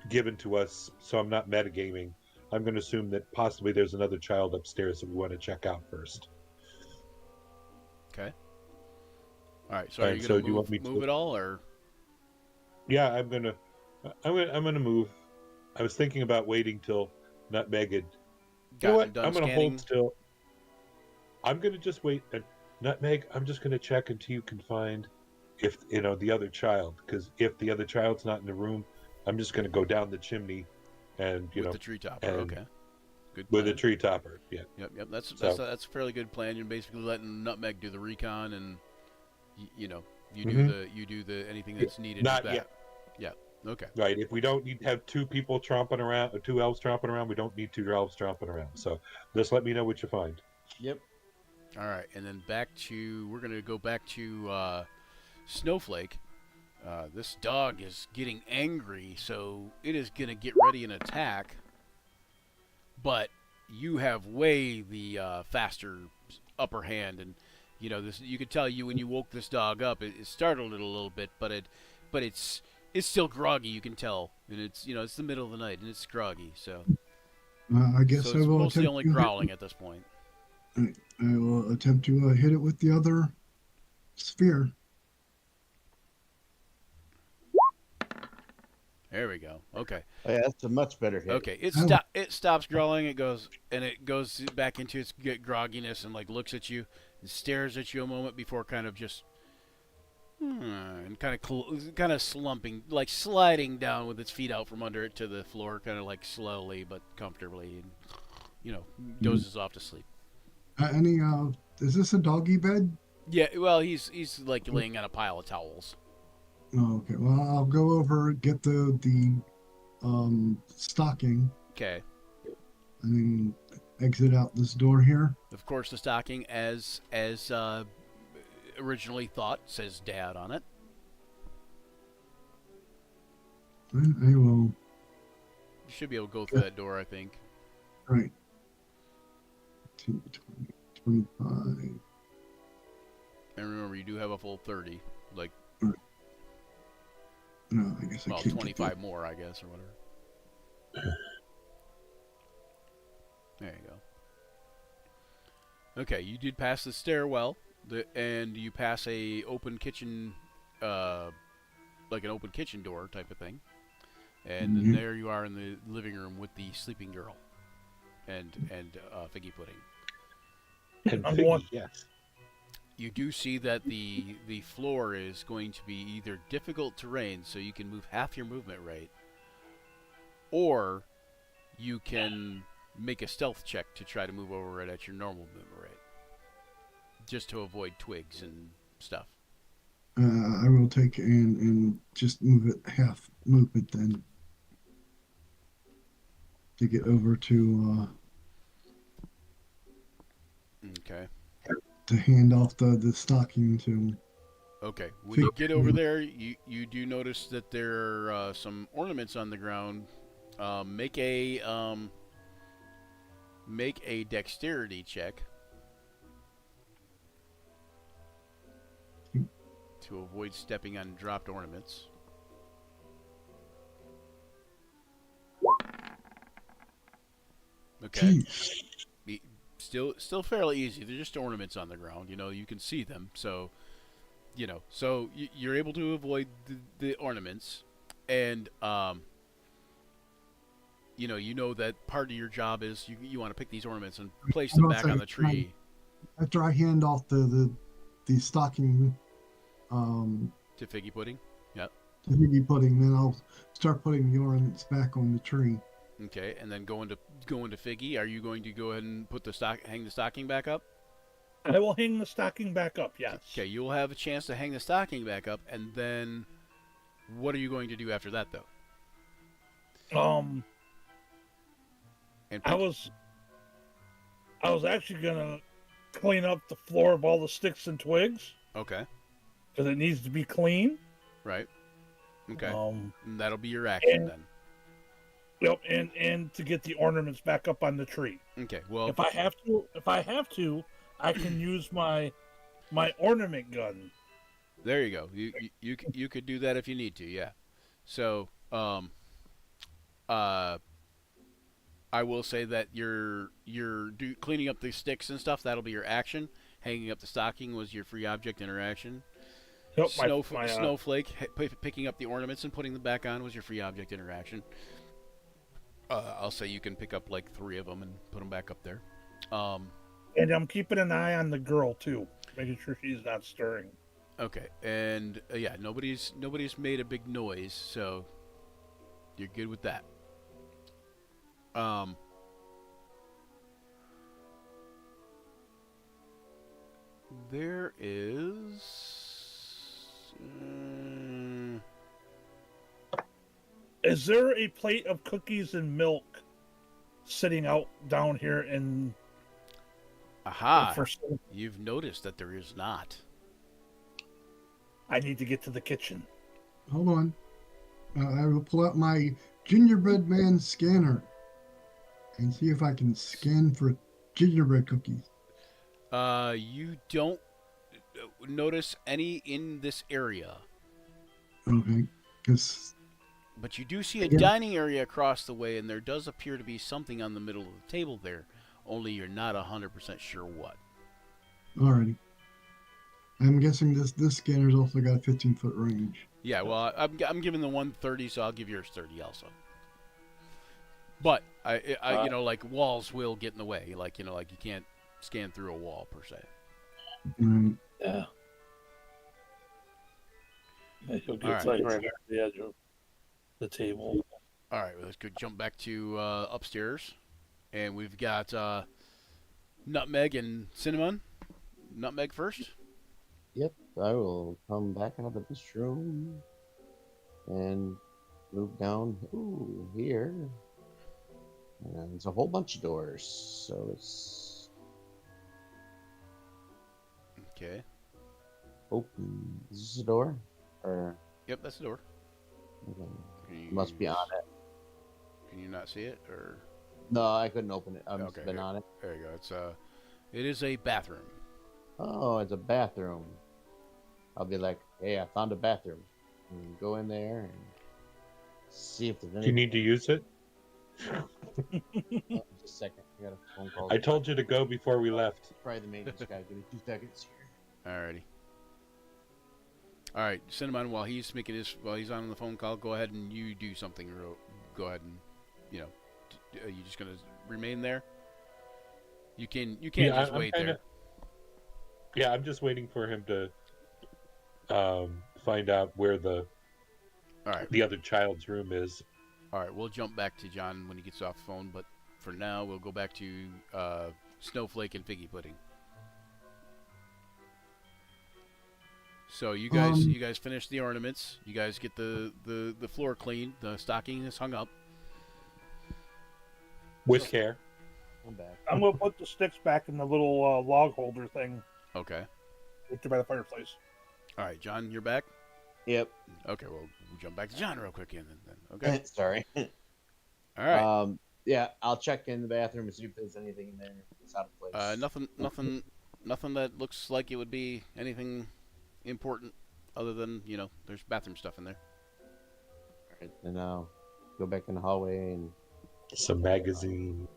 given to us, so I'm not metagaming. I'm going to assume that possibly there's another child upstairs that we want to check out first. Okay. All right. So All are right, you so gonna do you want me move to? it all, or Yeah, I'm gonna move. I was thinking about waiting till Nutmeg had. You know gotten what? done I'm gonna scanning? hold still. I'm gonna just wait. And Nutmeg, I'm just gonna check until you can find if the other child. Because if the other child's not in the room, I'm just gonna go down the chimney, and With the tree topper. and Okay. Good with plan. a tree topper. Yeah. Yep. So. That's a fairly good plan. You're basically letting Nutmeg do the recon, and you know Mhm. you do the anything that's needed with Not that. yet. Yeah. Okay. Right. If we don't need to have two people tromping around, or two elves tromping around, we don't need two elves tromping around. So just let me know what you find. Yep. All right. And then we're gonna go back to Snowflake. This dog is getting angry, so it is gonna get ready and attack. But you have way the faster upper hand, and this. You could tell you when you woke this dog up, it startled it a little bit, but it's still groggy. You can tell, and it's the middle of the night and it's groggy, so I guess so I it's will mostly attempt only to growling at this point. I will attempt to hit it with the other sphere. There we go. Okay. Oh, yeah, that's a much better hit. Okay. Oh. It stops growling. It goes back into its grogginess and like looks at you and stares at you a moment before kind of just and kind of slumping, like sliding down with its feet out from under it to the floor, kind of like slowly but comfortably, and dozes off to sleep. Is this a doggy bed? Yeah, well, he's like laying on a pile of towels. Oh, okay. Well, I'll go over, get the stocking, Okay. and then exit out this door here. Of course, the stocking, as originally thought, says Dad on it. I will. You should be able to go through that door, I think. Right. 10, 20, 25. And remember, you do have a full 30, like No, I guess I well, can't 25 more, I guess, or whatever. There you go. Okay, you did pass the stairwell, and you pass a open kitchen, like an open kitchen door type of thing, and then there you are in the living room with the sleeping girl, and figgy pudding. And I'm Figgy, one- yes. You do see that the floor is going to be either difficult terrain, so you can move half your movement rate, or you can make a stealth check to try to move over it at your normal movement rate, just to avoid twigs and stuff. I will take and just move it half movement then to get over Okay. to hand off the stocking to. Okay. When you get over there, you do notice that there are some ornaments on the ground. Make a dexterity check to avoid stepping on dropped ornaments. Okay. Jeez. Still fairly easy. They're just ornaments on the ground. You can see them. So, so you're able to avoid the ornaments, and you know that part of your job is you want to pick these ornaments and place them back on the tree. After I hand off the stocking To Figgy Pudding. Yep. to Higgy Pudding, then I'll start putting the ornaments back on the tree. Okay, and then go into Figgy. Are you going to go ahead and hang the stocking back up? I will hang the stocking back up, yes. Okay, you will have a chance to hang the stocking back up, and then what are you going to do after that, though? And I was actually gonna clean up the floor of all the sticks and twigs Okay, because it needs to be clean. right. Okay, Um, and that'll be your action then. yep, and to get the ornaments back up on the tree. Okay, well, If I have to, I can use my ornament gun. there you go. You could do that if you need to. Yeah. So I will say that you're cleaning up the sticks and stuff. That'll be your action. Hanging up the stocking was your free object interaction. Yep, my Snowflake picking up the ornaments and putting them back on was your free object interaction. I'll say you can pick up like 3 of them and put them back up there. and I'm keeping an eye on the girl too, making sure she's not stirring. Okay, and yeah, nobody's made a big noise, so you're good with that. There is. Is there a plate of cookies and milk sitting out down here in? Aha! You've noticed that there is not. I need to get to the kitchen. Hold on. I will pull out my gingerbread man scanner and see if I can scan for gingerbread cookies. You don't notice any in this area. Okay. But you do see a dining area across the way, and there does appear to be something on the middle of the table there, only you're not 100% sure what. Alrighty. I'm guessing this scanner's also got a 15-foot range. Yeah, well, I'm giving the one 30, so I'll give yours 30 also. But I you know, like walls will get in the way, like you can't scan through a wall per se. Right. Yeah. He'll get Alright. like right at the edge of the table. All right, well, let's go jump back to upstairs, and we've got Nutmeg and Cinnamon. Nutmeg first. Yep, I will come back out of this room and move down here. And there's a whole bunch of doors, so it's Okay. open. Is this a door? Or Yep, that's the door. it must be on it. Can you not see it, or? No, I couldn't open it. I've Okay, been here. on it. There you go. It is a bathroom. Oh, it's a bathroom. I'll be like, hey, I found a bathroom. And go in there and see if there's Do any. you need to use it? Oh, just a second. I got a phone call. I told you to go before we left. Try the maintenance guy. Give me 2 seconds here. Alrighty. All right, Cinnamon. While he's on the phone call, go ahead and you do something. Go ahead and, are you just gonna remain there? You can't just wait there. Yeah, I'm just waiting for him to find out where the other child's room is. All right, we'll jump back to John when he gets off the phone, but for now, we'll go back to Snowflake and Figgy Pudding. So you guys finish the ornaments. You guys get the floor cleaned. The stocking is hung up. With care. I'm back. I'm gonna put the sticks back in the little log holder thing Okay. right by the fireplace. All right, John, you're back. Yep. Okay, well, we'll jump back to John real quick then. Okay. Sorry. All right. Yeah, I'll check in the bathroom and see if there's anything in there that's out of place. Nothing that looks like it would be anything important other than, there's bathroom stuff in there. All right, then I'll go back in the hallway and Some magazine.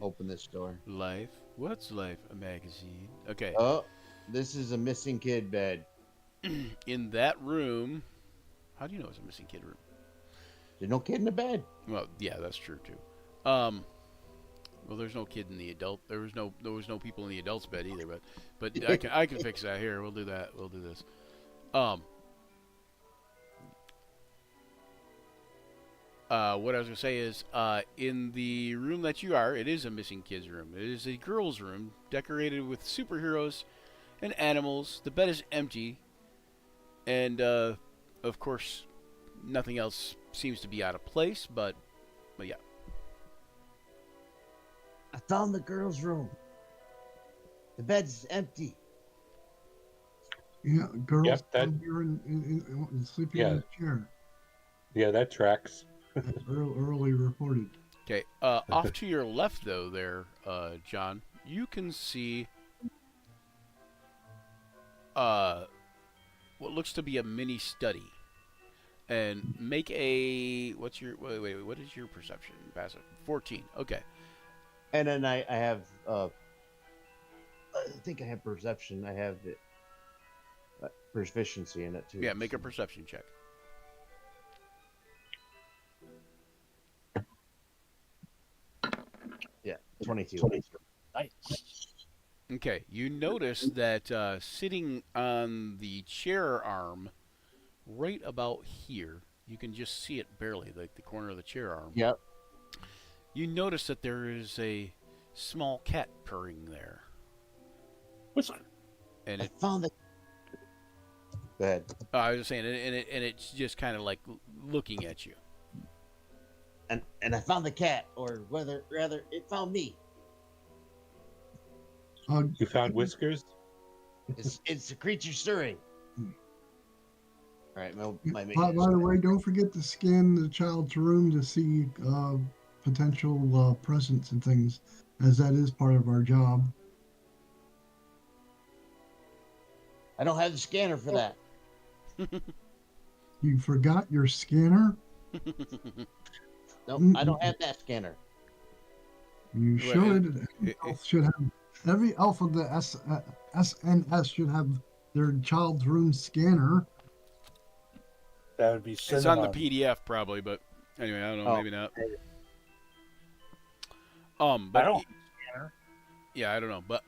open this door. Life? What's life? A magazine. Okay. Oh, this is a missing kid bed. In that room, how do you know it's a missing kid room? There's no kid in the bed. Well, yeah, that's true too. Well, there's no kid in the adult. There was no people in the adult's bed either. But I can fix that here. We'll do that. We'll do this. What I was gonna say is, in the room that you are, it is a missing kids room. It is a girls' room decorated with superheroes and animals. The bed is empty, and of course, nothing else seems to be out of place. But yeah. I found the girls' room. The bed's empty. Yeah, girls Yep, that- down here and sleeping Yeah. in a chair. Yeah, that tracks. That's early reported. Okay. Off to your left, though, there, John, you can see what looks to be a mini study. And make a what is your perception? Passive 14. Okay. And then I have I think I have perception. I have it. proficiency in it too. Yeah, make a perception check. Yeah, 22. Nice. Okay, you notice that sitting on the chair arm, right about here, you can just see it barely, like the corner of the chair arm. Yep. You notice that there is a small cat purring there, Whisker. and I it. found the. Go ahead. I was just saying, and it's just kind of like looking at you. And I found the cat, or rather, it found me. You found Whiskers? It's a creature stirring. All right, my By the way, don't forget to scan the child's room to see potential presents and things, as that is part of our job. I don't have the scanner for that. You forgot your scanner? Nope, I don't have that scanner. You Well, should. Every elf of the SNS should have their child's room scanner. That would be It's on Cinnamon. the PDF probably, but anyway, I don't know, Oh. maybe not. I don't. Yeah, I don't know, but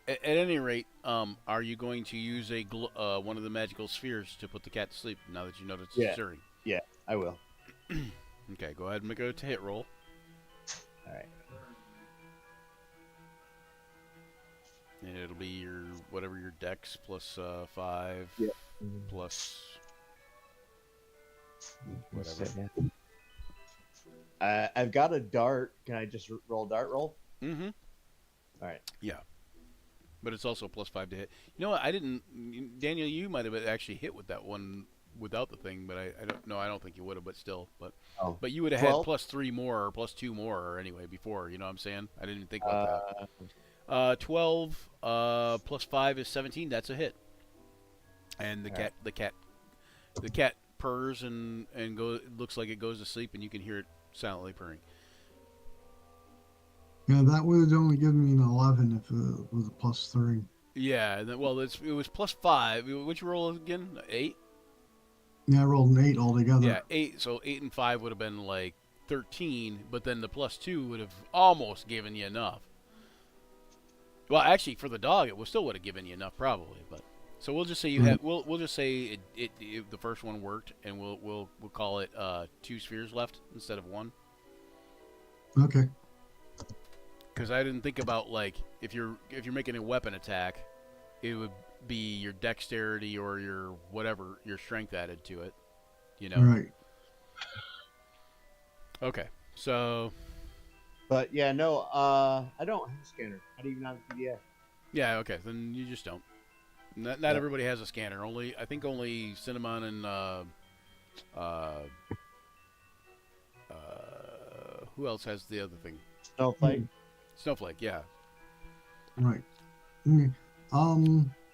at any rate, are you going to use one of the magical spheres to put the cat to sleep now that you know it's Yeah. stirring? I will. Okay, go ahead and make a hit roll. All right. And it'll be your whatever your dex plus 5 Yeah. plus Let's whatever. see. I've got a dart. Can I just roll dart roll? Mm-hmm. All right. Yeah. But it's also plus 5 to hit. You know what? I didn't. Daniel, you might have actually hit with that one without the thing, but I don't know. I don't think you would have, but still. But you would have had 12? plus 3 more or plus 2 more or anyway before. You know what I'm saying? I didn't even think about that. 12 plus 5 is 17. That's a hit. And the cat purrs and looks like it goes to sleep, and you can hear it silently purring. Yeah, that would have only given me an 11 if it was a plus 3. Yeah. Well, it was plus 5. Which roll again? 8. Yeah, I rolled an 8 altogether. Yeah, 8. So 8 and 5 would have been like 13, but then the plus 2 would have almost given you enough. Well, actually, for the dog, it still would have given you enough, probably. But so we'll just say you have. We'll just say it the first one worked, and we'll call it 2 spheres left instead of 1. Okay. Because I didn't think about like if you're making a weapon attack, it would be your dexterity or your whatever your strength added to it. You know. Right. Okay. So. But yeah, no. I don't have a scanner. I don't even have a PDF. Yeah, okay, then you just don't. Not everybody has a scanner. I think only Cinnamon and who else has the other thing? Snowflake. Snowflake, yeah. Right. Okay.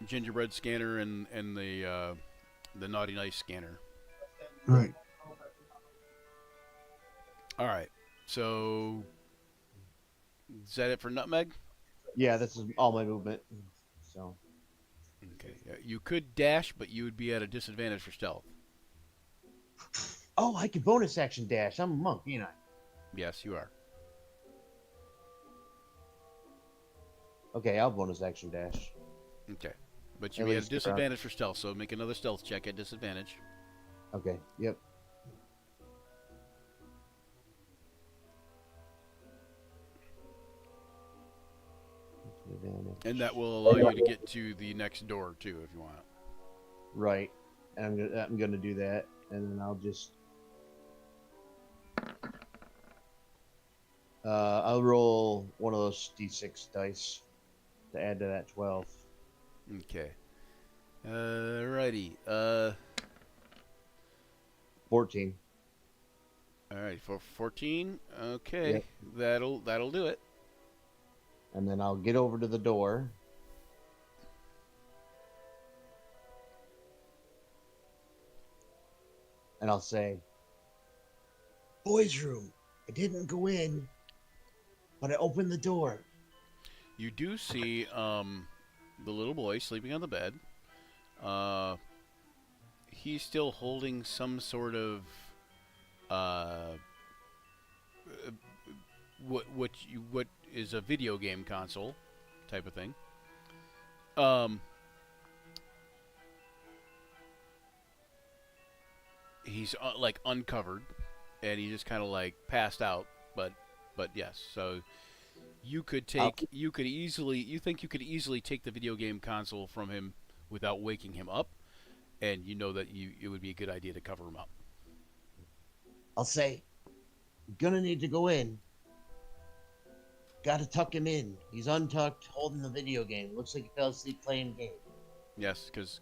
Gingerbread scanner and the Naughty Nice scanner. Right. All right. So is that it for Nutmeg? Yeah, this is all my movement. So Okay. You could dash, but you would be at a disadvantage for stealth. I can bonus action dash. I'm a monk, ain't I? Yes, you are. Okay, I'll bonus action dash. Okay. But At you'd be at a least around. disadvantage for stealth, so make another stealth check at disadvantage. Okay. Yep. And that will allow you to get to the next door too, if you want. Right. And I'm gonna do that, and then I'll just I'll roll one of those d6 dice to add to that 12. Okay. Righty. 14. All right, for 14. Okay, Yep. that'll do it. And then I'll get over to the door. And I'll say, boys' room. I didn't go in, but I opened the door. You do see the little boy sleeping on the bed. He's still holding some sort of uh, what is a video game console type of thing. He's like uncovered, and he just kind of like passed out. But yes, so you could take you could easily you think you could easily take the video game console from him without waking him up, and you know that it would be a good idea to cover him up. I'll say, gonna need to go in. Gotta tuck him in. He's untucked, holding the video game. Looks like he fell asleep playing game. Yes, because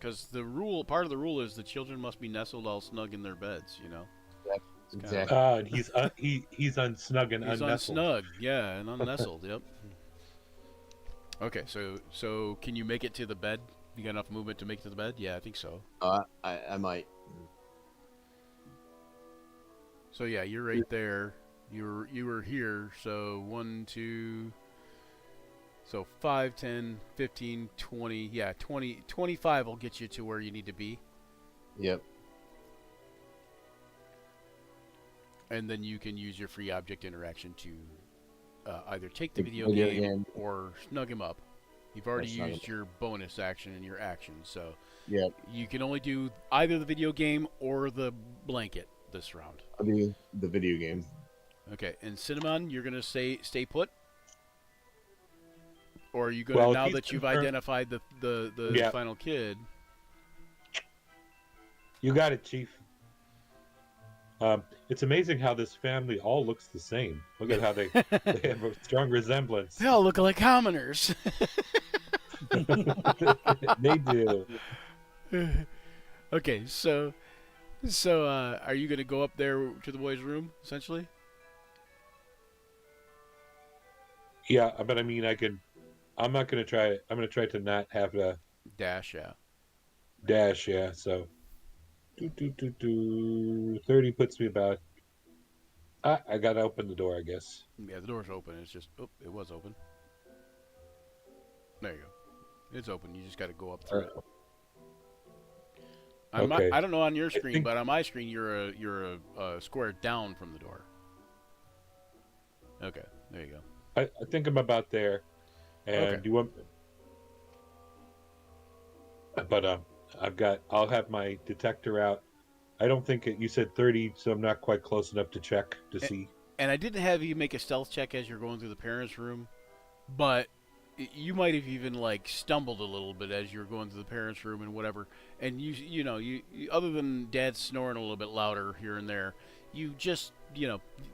part of the rule is the children must be nestled all snug in their beds. You know. It's Exactly. And he's unsnug and He's unnestled. unsnug, yeah, and unnestled. Yep. Okay, so can you make it to the bed? You got enough movement to make it to the bed? Yeah, I think so. I might. So yeah, you're right there. You were here. So 1, 2. So 5, 10, 15, 20. Yeah, 20, 25 will get you to where you need to be. Yep. And then you can use your free object interaction to either take the video Video game game. or snug him up. You've already snug used your bonus action and your action, so Yep. you can only do either the video game or the blanket this round. I'll do the video game. Okay, and Cinnamon, you're gonna stay put, or are you gonna Well, now he's that you've confirmed- identified the Yeah. final kid? You got it, Chief. It's amazing how this family all looks the same. Look at how they have a strong resemblance. They all look like commoners. They do. Okay, so are you gonna go up there to the boys' room essentially? Yeah, but I mean, I'm not gonna try it. I'm gonna try to not have to Dash, yeah. dash. Yeah, so 30 puts me about. I gotta open the door, I guess. Yeah, the door's open. It's just it was open. There you go. It's open. You just got to go up through it. Okay. I don't know on your screen, think- but on my screen you're a square down from the door. Okay, there you go. I think I'm about there. And Okay. do you want? But I'll have my detector out. I don't think you said 30, so I'm not quite close enough to check to see. And I didn't have you make a stealth check as you're going through the parents' room, but you might have even like stumbled a little bit as you're going through the parents' room and whatever. And you know other than Dad snoring a little bit louder here and there, you just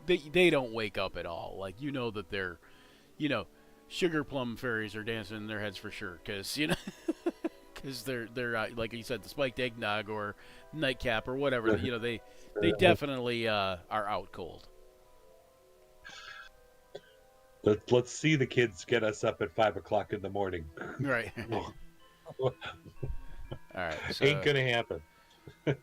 they don't wake up at all. Like that they're sugar plum fairies are dancing in their heads for sure, because because they're like you said, the spiked eggnog or nightcap or whatever. They definitely are out cold. Let's see the kids get us up at 5 o'clock in the morning. Right. All right. So, Ain't gonna happen. all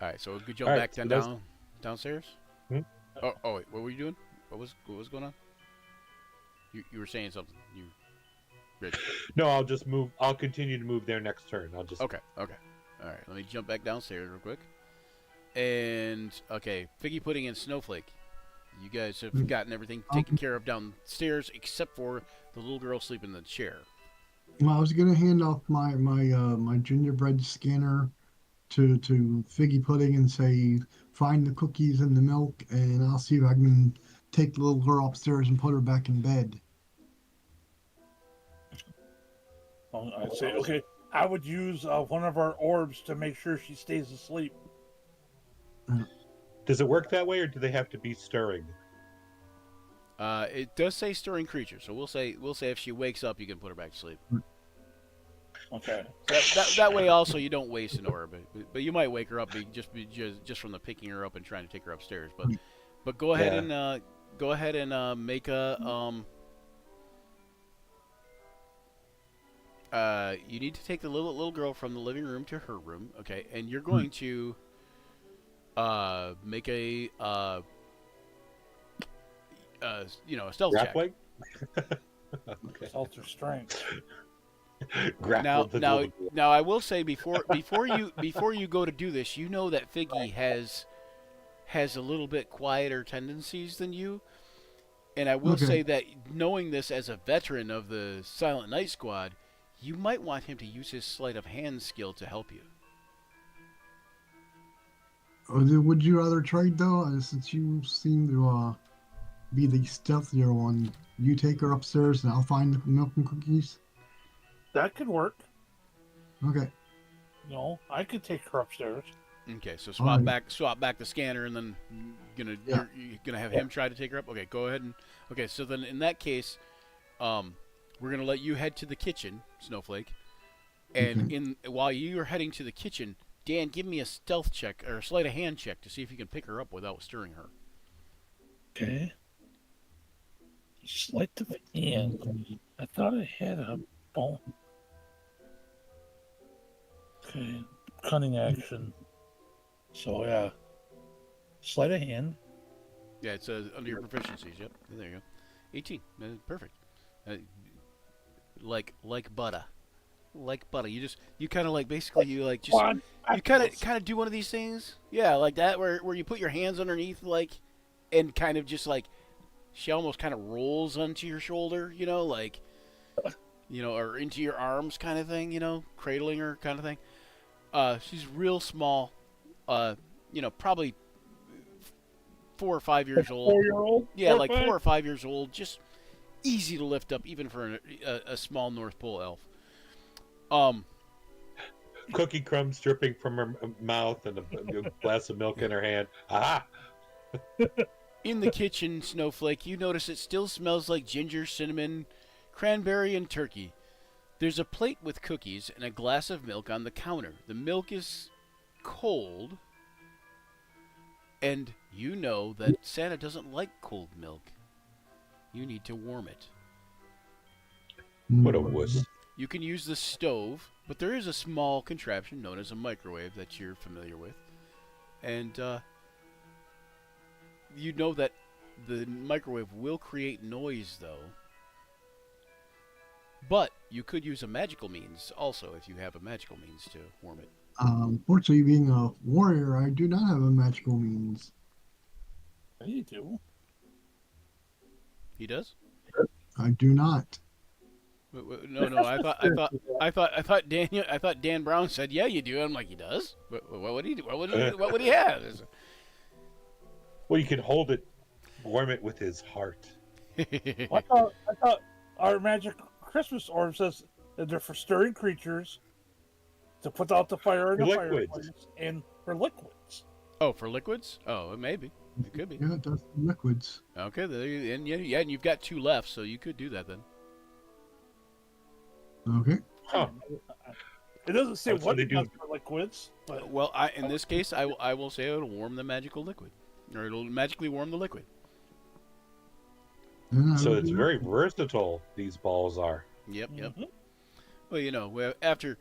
right. So we could jump All right, back so downstairs. Hmm? Oh wait. What were you doing? What was going on? You were saying something. Rich. No, I'll just move. I'll continue to move there next turn. I'll just. Okay. All right. Let me jump back downstairs real quick. And okay, Figgy Pudding and Snowflake, you guys have gotten everything taken care of downstairs except for the little girl sleeping in the chair. Well, I was gonna hand off my gingerbread scanner to Figgy Pudding and say, find the cookies and the milk, and I'll see if I can take the little girl upstairs and put her back in bed. I'd say, okay, I would use one of our orbs to make sure she stays asleep. Does it work that way, or do they have to be stirring? It does say stirring creature, so we'll say if she wakes up, you can put her back to sleep. Okay. That way also you don't waste an orb, but you might wake her up just from the picking her up and trying to take her upstairs. But go ahead and make a you need to take the little girl from the living room to her room, okay? And you're going to make a a stealth check. Grappling? Okay. Alter strength. Grappled the dwarf. Now I will say before you go to do this, you know that Figgy has a little bit quieter tendencies than you, and I will Okay. say that knowing this as a veteran of the Silent Night Squad, you might want him to use his sleight of hand skill to help you. Would you rather trade though? Since you seem to be the stealthier one, you take her upstairs and I'll find the milk and cookies. That could work. Okay. I could take her upstairs. Okay, so Alright. swap back the scanner, and then you're gonna have him try to take her up. Okay, go ahead and okay. So then in that case, we're gonna let you head to the kitchen, Snowflake, and Okay. while you are heading to the kitchen, Dan, give me a stealth check or a sleight of hand check to see if you can pick her up without stirring her. Okay. Sleight of hand. I thought I had a bone. Okay. Cunning action. So yeah. Sleight of hand. Yeah, it's under your proficiencies. Yep, there you go. 18. Perfect. Like butter. Like butter. You kind of like basically you like just Come on. you kind of do one of these things. Yeah, like that where you put your hands underneath like and kind of just like she almost kind of rolls onto your shoulder, like or into your arms kind of thing, cradling her kind of thing. She's real small. Probably 4 or 5 years old. 4-year-old? Yeah, like 4 or 5 years old. Just easy to lift up, even for a small North Pole elf. Cookie crumbs dripping from her mouth and a glass of milk in her hand. Aha! In the kitchen, Snowflake, you notice it still smells like ginger, cinnamon, cranberry, and turkey. There's a plate with cookies and a glass of milk on the counter. The milk is cold, and you know that Santa doesn't like cold milk. You need to warm it. What a wuss. You can use the stove, but there is a small contraption known as a microwave that you're familiar with. And you know that the microwave will create noise, though. But you could use a magical means also if you have a magical means to warm it. Fortunately, being a warrior, I do not have a magical means. Yeah, you do. He does? I do not. No. I thought Dan Brown said, "Yeah, you do." I'm like, he does. What would he do? What would he have? Well, you can hold it, warm it with his heart. I thought our magic Christmas orb says that they're for stirring creatures, to put out the fire in the Liquids. fireplace, and for liquids. Oh, for liquids? Oh, maybe. It could be. Yeah, it does liquids. Okay, and you've got 2 left, so you could do that then. Okay. Huh. It doesn't say That's what what they it do. does for liquids, but Well, in this case, I will say it'll warm the magical liquid, or it'll magically warm the liquid. Then I So will it's do very that. versatile, these balls are. Yep. Mhm. Well, after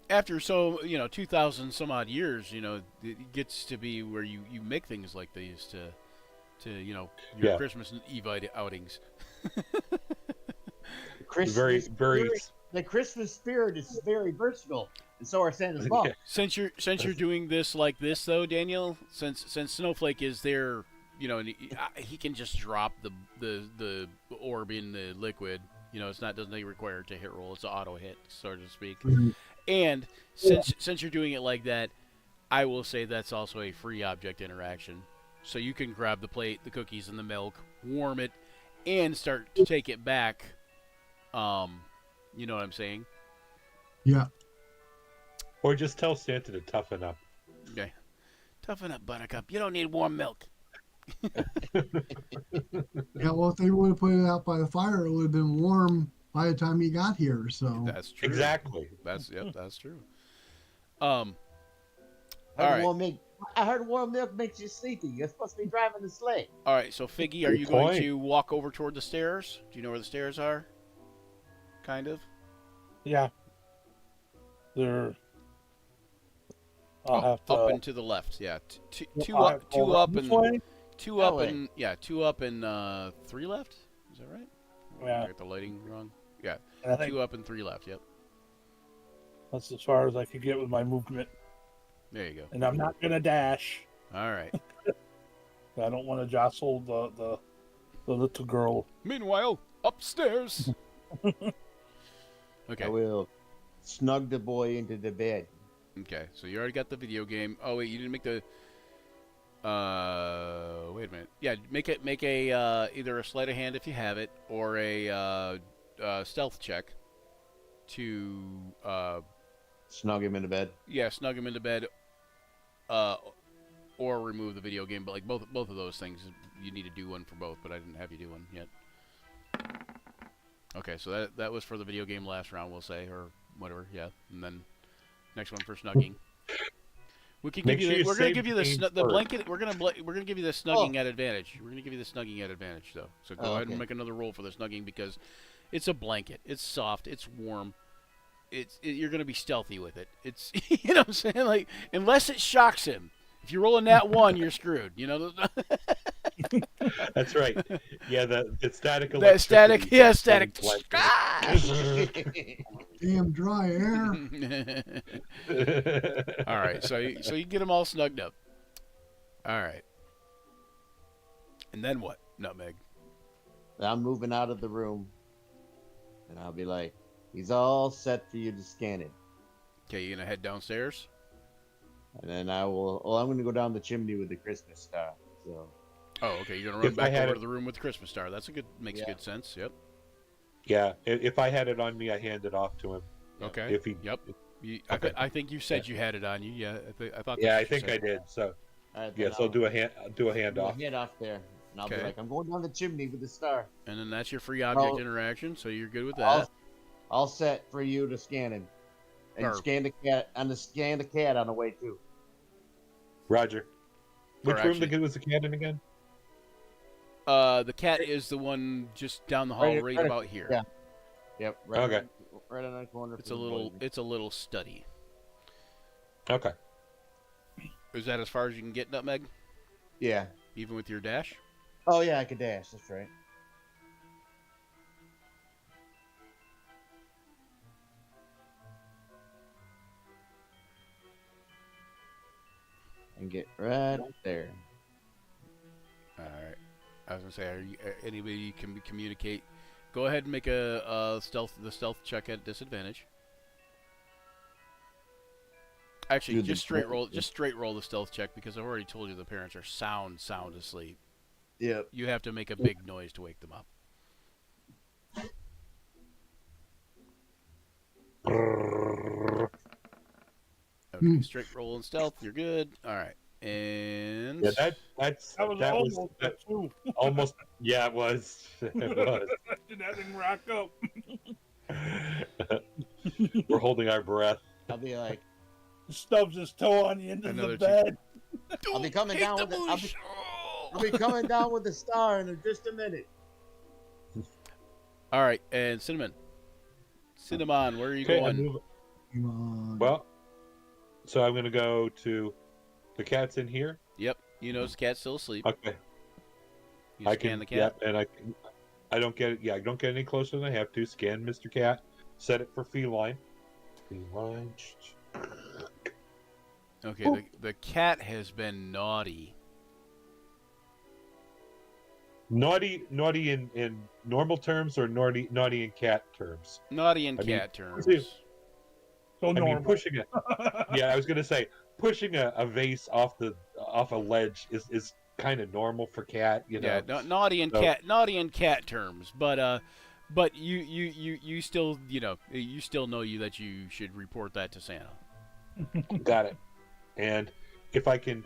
2,000 some odd years, it gets to be where you make things like these to your Yeah. Christmas Eve outings. Very, very. The Christmas spirit is very versatile, and so are Santa's balls. Yeah. Since you're doing this like this though, Daniel, since Snowflake is there, and he can just drop the orb in the liquid. It's not doesn't require it to hit roll. It's an auto hit, so to speak. Mhm. And since you're doing it like that, I will say that's also a free object interaction. So you can grab the plate, the cookies, and the milk, warm it, and start to take it back. You know what I'm saying? Yeah. Or just tell Santa to toughen up. Okay. Toughen up, Buttercup. You don't need warm milk. Yeah, well, if they would have put it out by the fire, it would have been warm by the time he got here. So That's true. Exactly. That's true. I All right. I heard warm milk makes you sleepy. You're supposed to be driving the sleigh. All right. So Figgy, are Good you going point. to walk over toward the stairs? Do you know where the stairs are? Kind of. yeah, they're. I'll have to. Up and to the left. Yeah. Two I'll up. have to Two go up this and way. two That up way. and yeah. 2 up and 3 left. Is that right? Yeah. I got the lighting wrong. Yeah. And I think 2 up and 3 left. Yep. That's as far as I could get with my movement. There you go. And I'm not gonna dash. All right. I don't want to jostle the little girl. Meanwhile, upstairs. Okay. I will snug the boy into the bed. Okay. So you already got the video game. Oh wait, you didn't make the. Wait a minute. Yeah, make a either a sleight of hand if you have it, or a stealth check to Snug him into bed. yeah, snug him into bed, or remove the video game. But like both of those things, you need to do one for both. But I didn't have you do one yet. Okay, so that was for the video game last round, we'll say, or whatever. Yeah, and then next one for snugging. We can give you. We're gonna give you the blanket. We're gonna give you the snugging at advantage. We're gonna give you the snugging at advantage, though. So go ahead and make another roll for the snugging because it's a blanket. It's soft. It's warm. You're gonna be stealthy with it. It's you know what I'm saying, like unless it shocks him. If you roll a nat 1, you're screwed. You know. That's right. Yeah, the static. That static. Yeah, static. Damn dry air. All right, so you get them all snugged up. All right, and then what, Nutmeg? I'm moving out of the room, and I'll be like, he's all set for you to scan it. Okay, you gonna head downstairs? And then I will. Well, I'm going to go down the chimney with the Christmas star. So. Oh, okay. You're gonna run back over to the room with the Christmas star. That's makes good sense. Yep. Yeah, if I had it on me, I hand it off to him. Okay. If he. Yep. Okay. I think you said you had it on you. Yeah. I thought. Yeah, I think I did. So. All right, Yeah, so I'll do a hand off. Hand off there, and I'll be Okay. like, I'm going down the chimney with the star. And then that's your free object interaction, so you're good with that. All set for you to scan him, and Or- scan the cat, and scan the cat on the way too. Roger. Which room actually- was the cat in again? The cat is the one just down the hall, right about here. Yeah. Yep. Right Okay. Right on that corner. It's a little study. Okay. Is that as far as you can get, Nutmeg? Yeah. Even with your dash? Oh yeah, I could dash. That's right. And get right up there. All right. I was gonna say, anybody you can communicate? Go ahead and make the stealth check at disadvantage. Actually, just straight roll the stealth check because I've already told you the parents are sound asleep. Yep. You have to make a big noise to wake them up. Okay, straight roll and stealth. You're good. All right, and Yeah, that was almost a 2. almost. Yeah, it was. It was. That didn't rock up. We're holding our breath. I'll be like, Stubs his toe on the end of Another the two. bed. I'll be coming down with the it. I'll be coming down with the star in just a minute. All right, and Cinnamon, where are you Okay, going? Come on. Well, so I'm gonna go to the cat's in here. Yep, you notice the cat's still asleep. Okay. You scan the cat. Yep, and I don't get it. Yeah, I don't get any closer than I have to. Scan Mr. Cat. Set it for feline. Feline. Okay, the cat has been naughty. Naughty in normal terms or naughty in cat terms? Naughty in I mean, cat terms. So I normal. mean, pushing it. Yeah, I was gonna say pushing a vase off a ledge is kind of normal for cat. You know. Yeah, naughty in cat terms, but you still you still know that you should report that to Santa. Got it. And if I can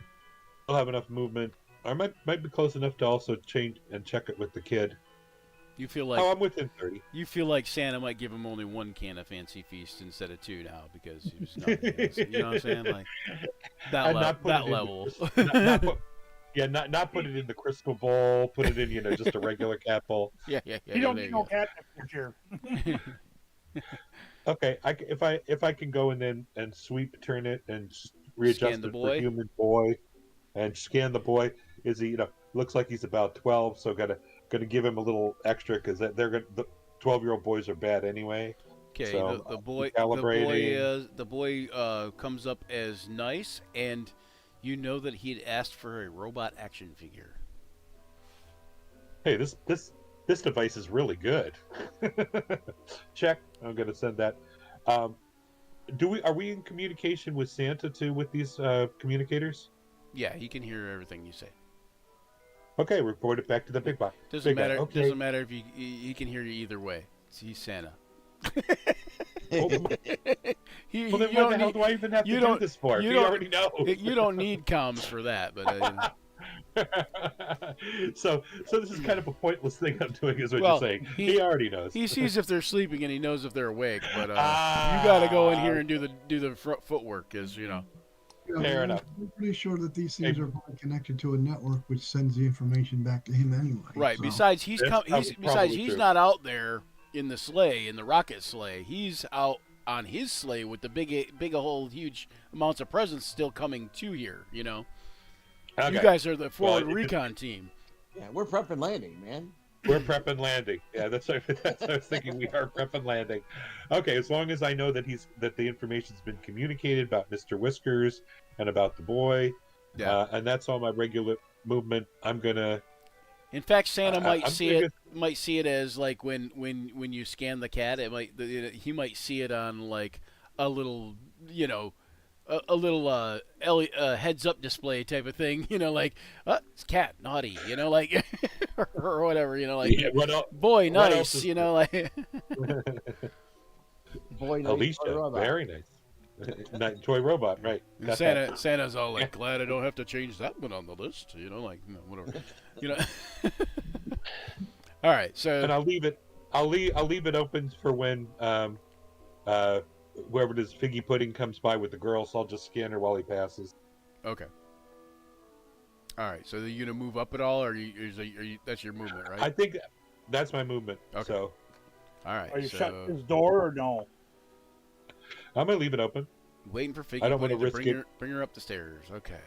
still have enough movement, I might be close enough to also change and check it with the kid. You feel like I'm within 30. You feel like Santa might give him only 1 can of Fancy Feast instead of 2 now because he was naughty. You know what I'm saying? Like that level. Not put it in the crystal bowl. Put it in just a regular cat bowl. Yeah. You don't there need you no go. cat picture. Okay, if I can go in and sweep, turn it, and readjust Scan the it boy. for human boy, and scan the boy. Is he looks like he's about 12, so gonna give him a little extra because the 12-year-old boys are bad anyway. Okay, So the boy calibrating. the boy comes up as nice, and you know that he'd asked for a robot action figure. Hey, this device is really good. Check. I'm gonna send that. Um, are we in communication with Santa too with these communicators? Yeah, he can hear everything you say. Okay, report it back to the big guy. Doesn't Big guy. matter. Okay. Doesn't matter if he can hear you either way. He's Santa. Well, He, well, then you what don't the hell need, do I even have you to do don't- this for? you He don't- already knows. you don't need comms for that, but So this is kind of a pointless thing I'm doing, is what Well, you're saying. he- He already knows. he sees if they're sleeping and he knows if they're awake. But you Ah, got to go in here and do the footwork, as you know. Yeah, Fair I'm enough. pretty sure that these things Hey. are probably connected to a network which sends the information back to him anyway. Right. so- Besides, That's probably he's true. not out there in the sleigh, in the rocket sleigh. He's out on his sleigh with the big old huge amounts of presents still coming to here. You know, Okay. you guys are the forward Well, recon team. Yeah, we're prep and landing, man. We're prep and landing. Yeah, that's what I was thinking. We are prep and landing. Okay, as long as I know that the information's been communicated about Mr. Whiskers and about the boy, Yeah. and that's all my regular movement. I'm gonna. In fact, Santa might I'm see thinking- it. Might see it as like when you scan the cat. He might see it on like a little, you know, a little heads up display type of thing. You know, like it's cat naughty. You know, like or whatever. You know, like Yeah, what else? boy what nice. else is- You know, like Boy, no, Alicia, very nice. Toy robot, right? Got that. Santa's all like, glad I don't have to change that one on the list. You know, like whatever. You know. All right, so And I'll leave it open for when whoever this figgy pudding comes by with the girl, so I'll just scan her while he passes. okay. All right, so are you gonna move up at all, or are you that's your movement, right? I think that's my movement. Okay. So All right, Are you so shutting his door or no? I'm gonna leave it open. waiting for Figgy I don't wanna Pudding to risk it. bring her up the stairs. Okay.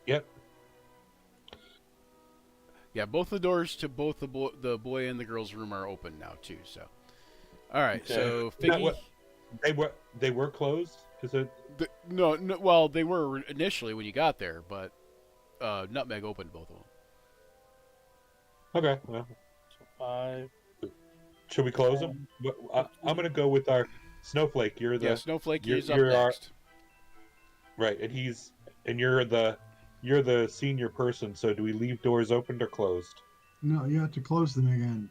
Yep. Yeah, both the doors to both the boy and the girl's room are open now too. So, all right, Okay. so Now, Figgy. what- They were closed. Is it? No, well, they were initially when you got there, but Nutmeg opened both of them. Okay. Well, 5. should we close them? I'm gonna go with our Snowflake. You're the Yeah, Snowflake is up you're our- next. right, and you're the senior person. So do we leave doors open or closed? No, you have to close them again.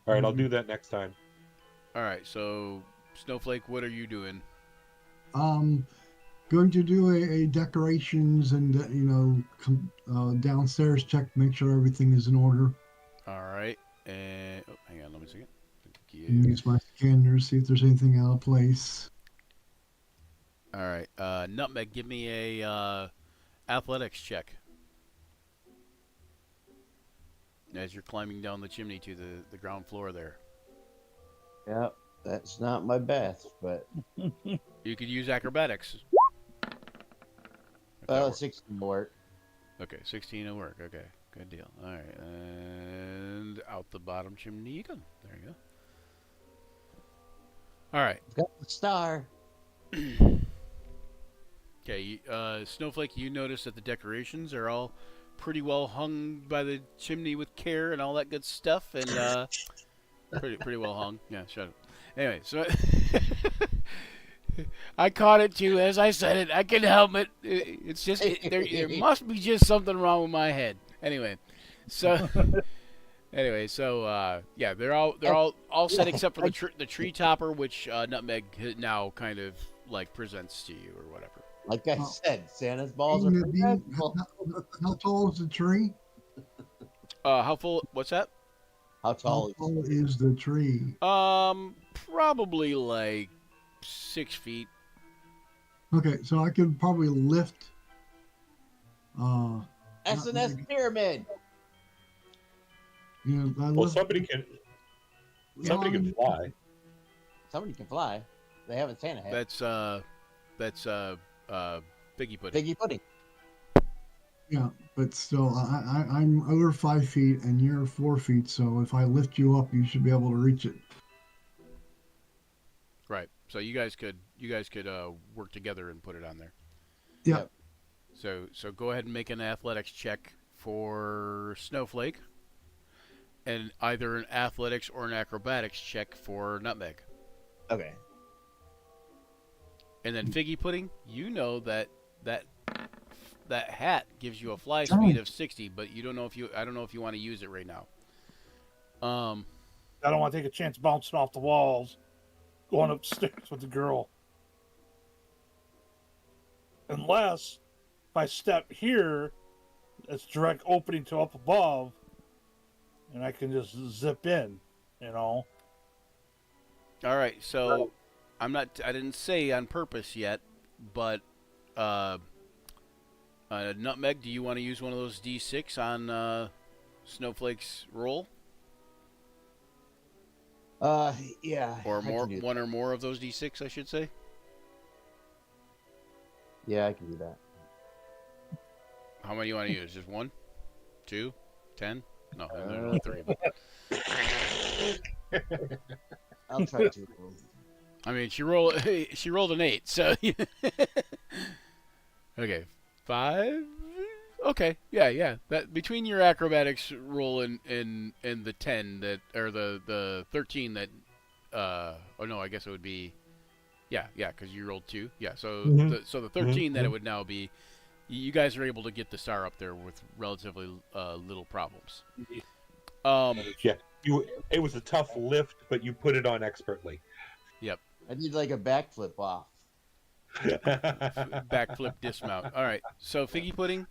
All right, I'll do that next time. All right, so Snowflake, what are you doing? Going to do a decorations and downstairs check, make sure everything is in order. All right, and hang on, let me see it. Thank And you. use my scanner, see if there's anything out of place. All right, Nutmeg, give me a athletics check as you're climbing down the chimney to the ground floor there. Yep, that's not my best, but You could use acrobatics. If that well, works. 16 will work. Okay, 16 will work. Okay, good deal. All right, and out the bottom chimney you go. There you go. All right. Got the star. Okay, Snowflake, you notice that the decorations are all pretty well hung by the chimney with care and all that good stuff, and pretty well hung. Yeah, shut up. Anyway, so I caught it too as I said it. I can help it. It's just there must be just something wrong with my head. Anyway, so yeah, they're all set except for the tree topper, which Nutmeg now kind of like presents to you or whatever. Like I said, Santa's balls are Being that professional. how tall is the tree? How full? What's that? How How tall is tall is the tree? Probably like 6 feet. Okay, so I could probably lift. S&S Pyramid? You know, I Well, lift, somebody can fly. Somebody can fly. They have a Santa hat. That's Biggie Pudding. Piggy pudding. Yeah, but still, I'm over 5 feet and you're 4 feet. So if I lift you up, you should be able to reach it. So you guys could work together and put it on there. Yeah. Yep. So go ahead and make an athletics check for Snowflake, and either an athletics or an acrobatics check for Nutmeg. Okay. And then Figgy Pudding, you know that hat gives you a fly speed of 60, but I don't know if you want to use it right now. I don't want to take a chance bouncing off the walls, going upstairs with the girl. Unless if I step here, it's direct opening to up above, and I can just zip in, you know. All right, so I didn't say on purpose yet, but Nutmeg, do you want to use one of those D6 on Snowflake's roll? Yeah. Or I can more, do one or more of those D6, I should say. Yeah, I can do that. How many you want to use? Just 1, 2, 10? No, there's only 3. But I'll try to. I mean, she rolled an 8, so okay, 5. Okay, yeah. That between your acrobatics roll and the 10 that, or the 13 that, oh no, I guess it would be, yeah, because you rolled 2, yeah. So the 13 that it would now be, you guys are able to get the star up there with relatively little problems. Yeah, it was a tough lift, but you put it on expertly. Yep. I did like a backflip off. Backflip dismount. All right. So Figgy Pudding,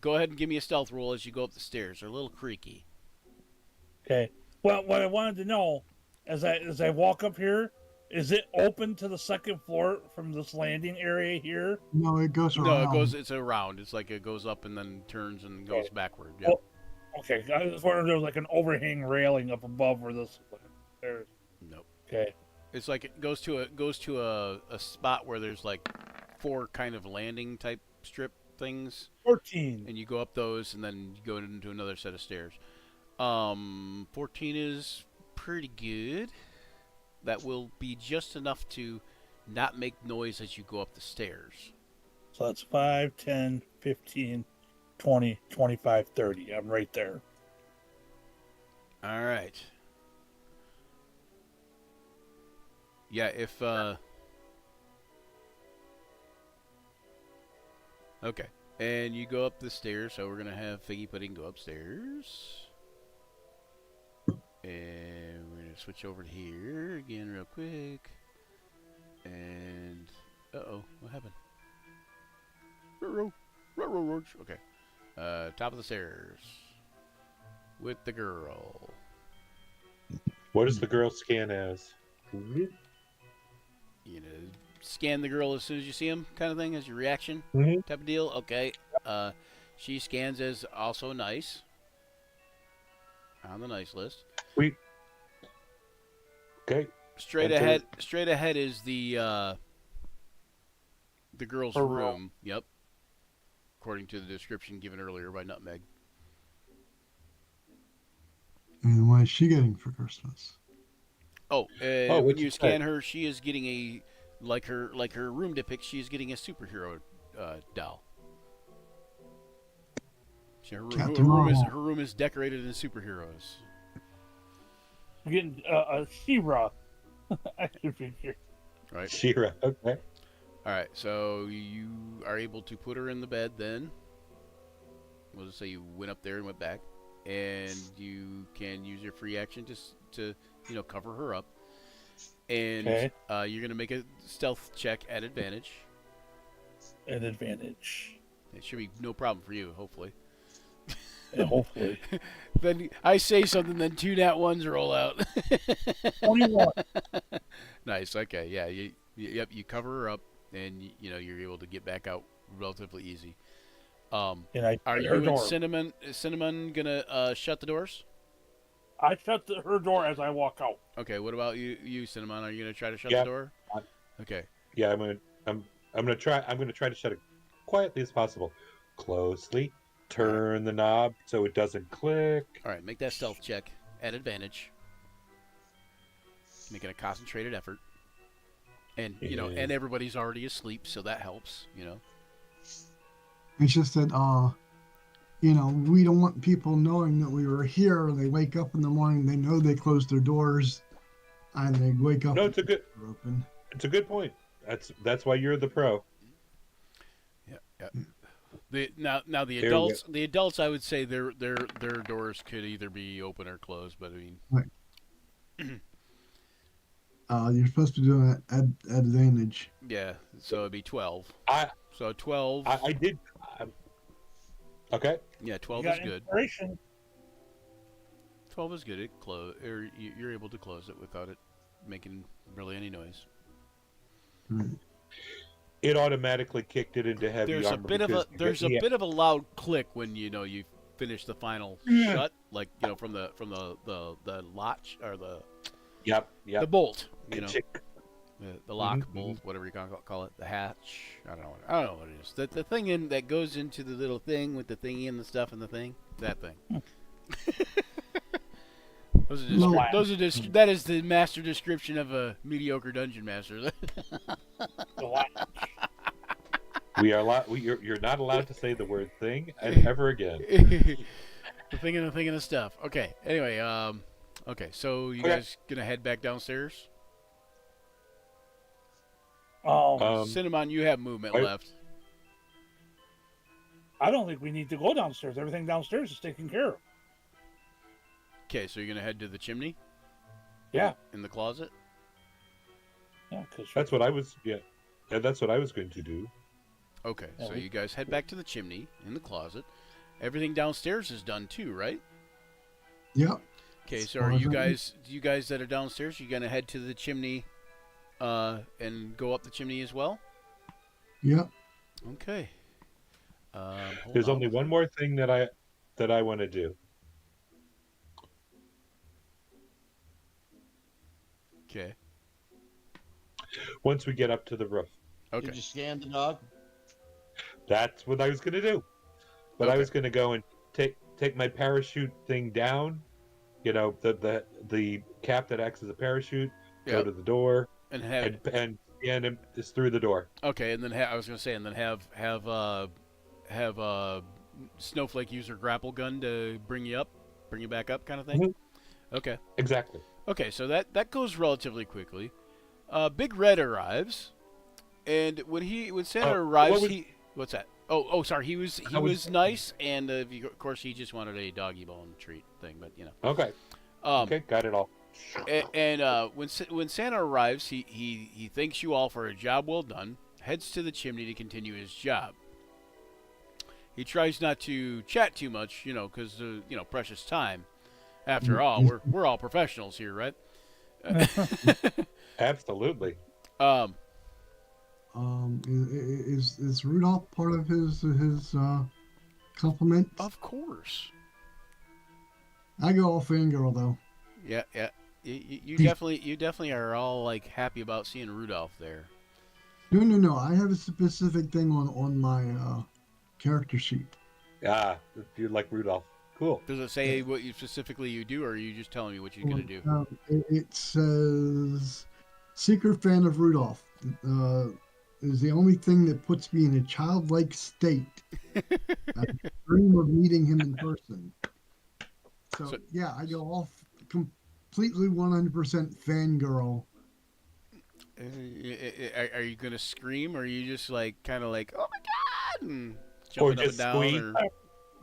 go ahead and give me a stealth roll as you go up the stairs. They're a little creaky. Okay. Well, what I wanted to know, as I walk up here, is it open to the second floor from this landing area here? No, it goes around. No, it's around. It's like it goes up and then turns and goes backward. Yep. Oh, okay. I was wondering if there was like an overhang railing up above where this there's. Nope. Okay. It's like it goes to a spot where there's like 4 kind of landing type strip things, 14. and you go up those and then you go into another set of stairs. 14 is pretty good. That will be just enough to not make noise as you go up the stairs. So that's 5, 10, 15, 20, 25, 30. I'm right there. All right. Yeah, if okay, and you go up the stairs, so we're gonna have Figgy Pudding go upstairs, and we're gonna switch over to here again real quick, and what happened? Okay, top of the stairs with the girl. What does the girl scan as? You know, scan the girl as soon as you see him, kind of thing, as your reaction type of deal. Okay. She scans as also nice on the nice list. Okay. Straight ahead is the girl's Her room. Yep. According to the description given earlier by Nutmeg. And what is she getting for Christmas? Oh, when what'd you you scan say? her, she is getting a like her room depicts. She is getting a superhero doll. Captain Marvel. Her room is decorated in superheroes. I'm getting a She-Ra action figure. Right. Shira. Okay. All right. So you are able to put her in the bed. Then we'll just say you went up there and went back, and you can use your free action to cover her up. And you're gonna make a stealth check at advantage. An advantage. It should be no problem for you, hopefully. Yeah, hopefully. Then I say something, then 2 nat 1s roll out. 21. Nice. Okay. Yeah. You cover her up, and you're able to get back out relatively easy. And I Are shut you her and door. Cinnamon gonna shut the doors? I shut her door as I walk out. Okay. What about you, Cinnamon? Are you gonna try to shut Yeah. the door? Okay. Yeah, I'm gonna try to shut it quietly as possible. Closely. Turn the knob so it doesn't click. All right. Make that stealth check at advantage. Making a concentrated effort. And Yeah. and everybody's already asleep, so that helps. It's just that we don't want people knowing that we were here. They wake up in the morning, they know they closed their doors, and they wake up No, and they're open. it's a good point. That's why you're the pro. Yeah, yeah. Now the Here we adults I would say their doors could either be open or closed, but I mean You're supposed to do it at advantage. yeah, so it'd be 12. I So 12 I did. Okay. yeah, You 12 got is good. inspiration. 12 is good. It close or you're able to close it without it making really any noise. Right. It automatically kicked it into heavy There's a armor. bit of a because- there's a bit of a loud click when you finish the final shut, like from the latch or the Yep. bolt, Chick. the lock Mhm, bolt, whatever you call it, the hatch. I don't know what it is. The thing that goes into the little thing with the thingy and the stuff and the thing. That thing. That is the master description of a mediocre dungeon master. The latch. You're not allowed to say the word thing ever again. the thing and the stuff. Okay. Anyway, okay. So you guys gonna head back downstairs? Cinnamon, you have movement left. I don't think we need to go downstairs. Everything downstairs is taken care of. Okay, so you're gonna head to the chimney Yeah. in the closet. Yeah, because That's what I was. Yeah, that's what I was going to do. Okay, Yeah, so we- you guys head back to the chimney in the closet. Everything downstairs is done too, right? Yep. Okay, As so far are as you I- guys that are downstairs, you gonna head to the chimney, and go up the chimney as well? Yep. Okay. Hold There's on. only one more thing that I want to do. Okay. Once we get up to the roof, Okay. Did you scan the dog? that's what I was going to do. But I Okay. was going to go and take my parachute thing down. The cap that acts as a parachute. Go Yep. to the door And have and scan him is through the door. okay, and then I was gonna say, and then have Snowflake use her grapple gun to bring you back up, kind of thing. Mhm. Okay. Exactly. Okay, so that goes relatively quickly. Big Red arrives, and when Santa arrives, what's that? Oh, sorry. He was nice, and of course he just wanted a doggy bone treat thing, but Okay. Okay. Got it all. And when Santa arrives, he thanks you all for a job well done. Heads to the chimney to continue his job. He tries not to chat too much, because precious time. After all, we're all professionals here, right? Absolutely. Is Rudolph part of his compliment? Of course. I go all fangirl though. Yeah. You definitely are all like happy about seeing Rudolph there. No. I have a specific thing on my character sheet. Ah, you like Rudolph. Cool. Does it say what you specifically do, or are you just telling me what you're gonna do? It says, "Secret fan of Rudolph is the only thing that puts me in a childlike state. I dream of meeting him in person." So yeah, I go off completely 100% fangirl. Are you gonna scream, or are you just like kind of like, oh my god, and Or jumping up and just down? squeak. Or...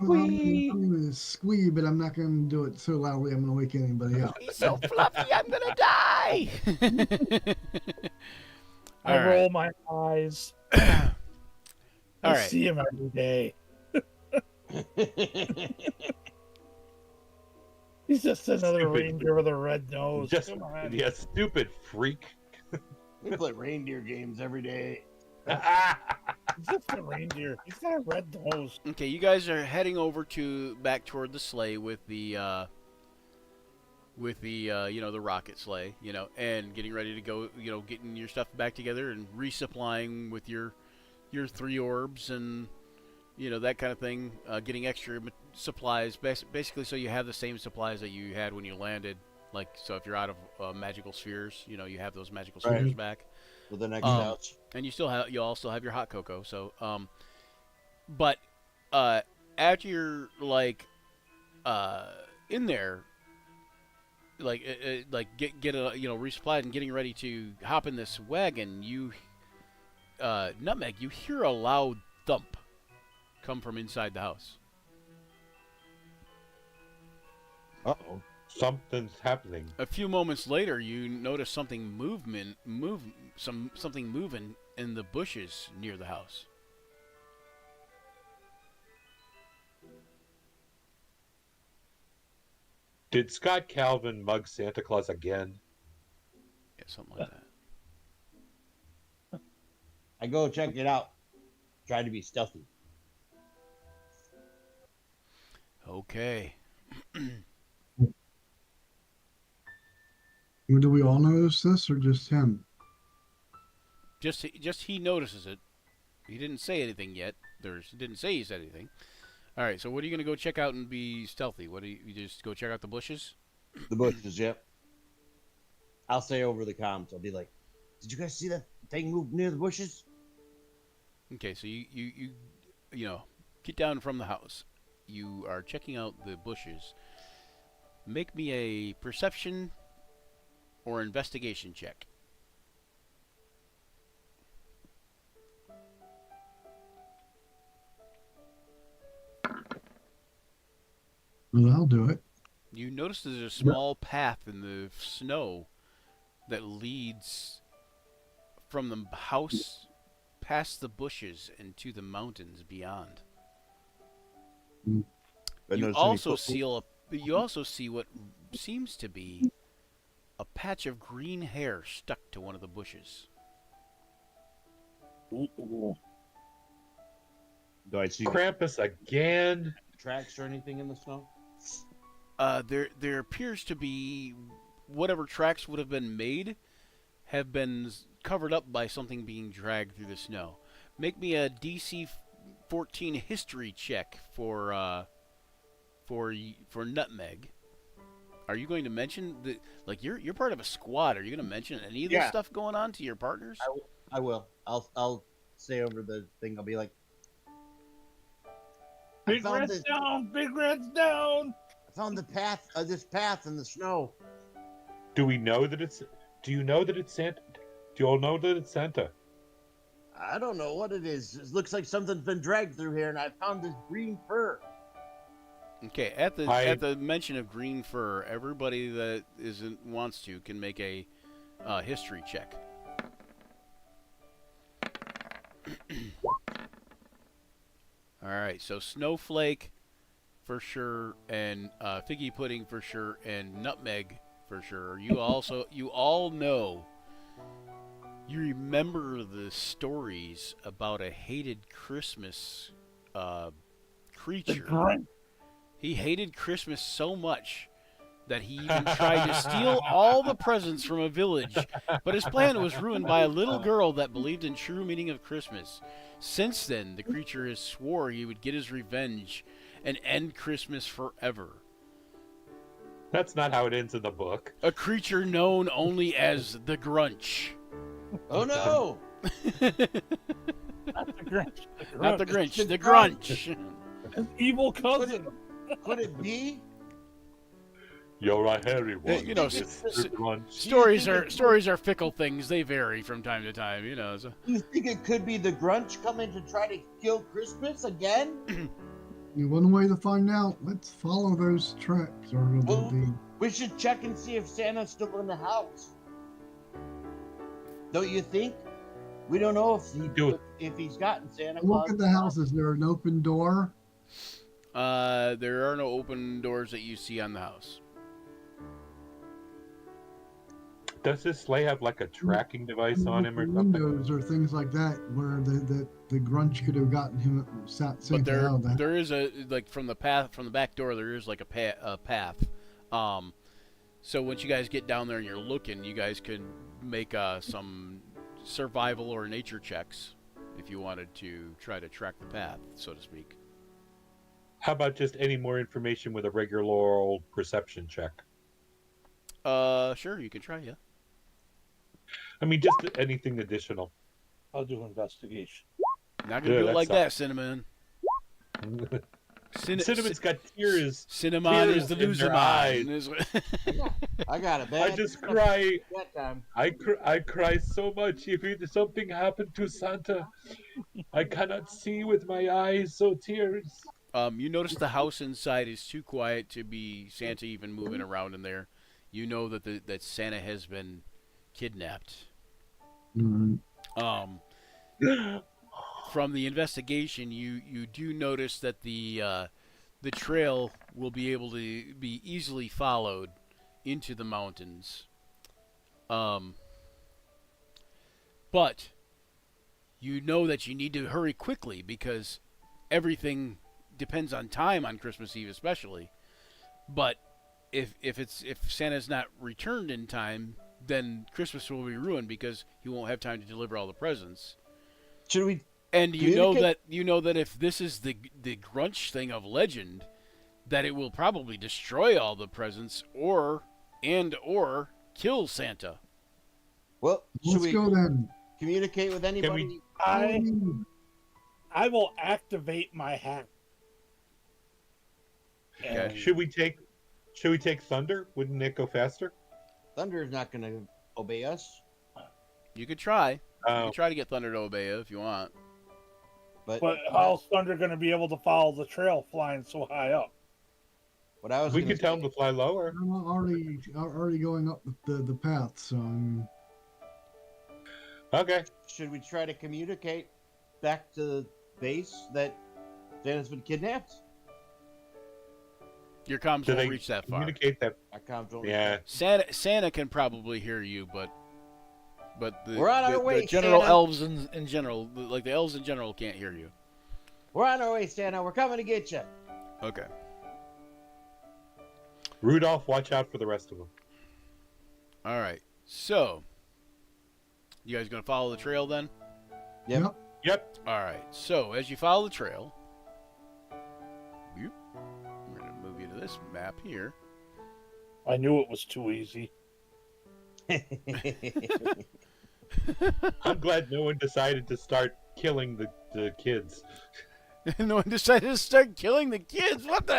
I'm going to squee, but I'm not going to do it so loudly I'm going to wake anybody up. He's so fluffy, I'm gonna die. I All roll my eyes. All I right. see him every day. He's just another Stupid. reindeer with a red nose. Just Come on. yeah, stupid freak. We play reindeer games every day. He's just a reindeer. He's got a red nose. Okay, you guys are heading over back toward the sleigh with the the rocket sleigh, and getting ready to go, getting your stuff back together and resupplying with your 3 orbs and that kind of thing, getting extra supplies, basically so you have the same supplies that you had when you landed. Like, so if you're out of magical spheres, you have those magical spheres back. For the next Um, house. and you also have your hot cocoa. So but after you're like in there, like get a resupplied and getting ready to hop in this wagon, you Nutmeg, you hear a loud thump come from inside the house. Uh-oh. Something's happening. A few moments later, you notice something something moving in the bushes near the house. Did Scott Calvin mug Santa Claus again? Yeah, something like that. I go check it out. Try to be stealthy. Okay. Do we all notice this or just him? Just he notices it. He didn't say anything yet. He didn't say he said anything. All right. So what are you gonna go check out and be stealthy? What do you just go check out the bushes? The bushes, yep. I'll say over the comms. I'll be like, "Did you guys see that thing move near the bushes?" Okay. So you get down from the house. You are checking out the bushes. Make me a perception or investigation check. Well, I'll do it. You notice there's a small path in the snow that leads from the house past the bushes into the mountains beyond. You also see what seems to be a patch of green hair stuck to one of the bushes. Ooh. Do I see Krampus again? tracks or anything in the snow? There appears to be whatever tracks would have been made have been covered up by something being dragged through the snow. Make me a DC 14 history check for Nutmeg. Are you going to mention you're part of a squad? Are you going to mention any of this Yeah. stuff going on to your partners? I will. I'll say over the thing. I'll be like, Big found reds this- down! Big reds down! I found the path. This path in the snow. Do we know that it's? Do you know that it's Santa? Do you all know that it's Santa? I don't know what it is. It looks like something's been dragged through here, and I found this green fur. Okay, at the mention of green fur, everybody that wants to can make a history check. All right, so snowflake for sure, and figgy pudding for sure, and nutmeg for sure. You all know. You remember the stories about a hated Christmas creature. He hated Christmas so much that he even tried to steal all the presents from a village, but his plan was ruined by a little girl that believed in true meaning of Christmas. Since then, the creature has swore he would get his revenge and end Christmas forever. That's not how it ends in the book. A creature known only as the Grunch. Oh no! Not the Grinch. Not the Grinch, the Grunch. His evil cousin. Could it be? You're a hairy one. You know, Mr. Grunch. Stories are fickle things. They vary from time to time, you know. So. You think it could be the Grunch coming to try to kill Christmas again? One way to find out, let's follow those tracks. Or Well, the we should check and see if Santa's still in the house. Don't you think? We don't know if he's gotten Santa Claus. look at the house. Is there an open door? There are no open doors that you see on the house. Does this sleigh have like a tracking device on him or something? Windows or things like that, where the Grunch could have gotten him But Santa out of that. there is from the back door there is like a path. So once you guys get down there and you're looking, you guys could make some survival or nature checks if you wanted to try to track the path, so to speak. How about just any more information with a regular old perception check? Sure, you can try, yeah. I mean, just anything additional. I'll do investigation. Not gonna Yeah, do it that like sucks. that, Cinnamon. Cinnamon's got tears. Cinnamon is the tears in loser their eyes. mine. I got it, I man. just cry. That time. I cry so much. If something happened to Santa, I cannot see with my eyes. So tears. You notice the house inside is too quiet to be Santa even moving around in there. You know that Santa has been kidnapped. Alright. From the investigation, you do notice that the trail will be able to be easily followed into the mountains. But you know that you need to hurry quickly because everything depends on time on Christmas Eve, especially. But if Santa's not returned in time, then Christmas will be ruined because he won't have time to deliver all the presents. Should we? And you know Communicate- that if this is the Grunch thing of legend, that it will probably destroy all the presents or kill Santa. Well, should Let's we go then. communicate with anybody? I will activate my hat. Okay. Should we take Thunder? Wouldn't it go faster? Thunder is not going to obey us, You could try. You Oh, could try to get Thunder to obey you if you want. but how's Thunder going to be able to follow the trail flying so high up? what I was we gonna could tell him say- to fly lower. I'm already going up the path, so Okay. Should we try to communicate back to base that Santa's been kidnapped? Your comms Do won't they reach that far. communicate that? Our comms don't- Yeah. Santa can probably hear you, but the We're on our the way, general Santa. elves in general, like the elves in general, can't hear you. We're on our way, Santa. We're coming to get you. Okay. Rudolph, watch out for the rest of them. All right. So, you guys gonna follow the trail then? Yep. Yep. All right. So as you follow the trail, we're gonna move you to this map here. I knew it was too easy. I'm glad no one decided to start killing the kids. No one decided to start killing the kids. What the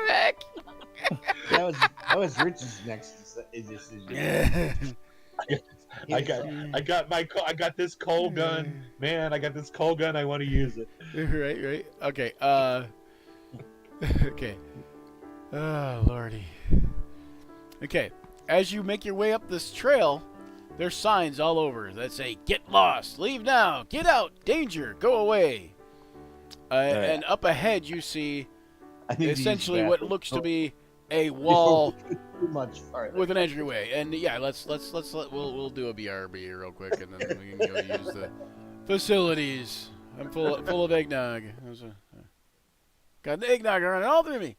heck? that was Rich's next decision. I got this coal gun, man. I got this coal gun. I want to use it. Right. Okay. Okay. Oh, lordy. Okay. As you make your way up this trail, there's signs all over that say, "Get lost! Leave now! Get out! Danger! Go away!" And up ahead, you see I need to use essentially that. what looks to be a wall Too much. All right. with an entryway. And yeah, we'll do a BRB real quick, and then we can go use the facilities. I'm full of eggnog. Got the eggnog running all through me.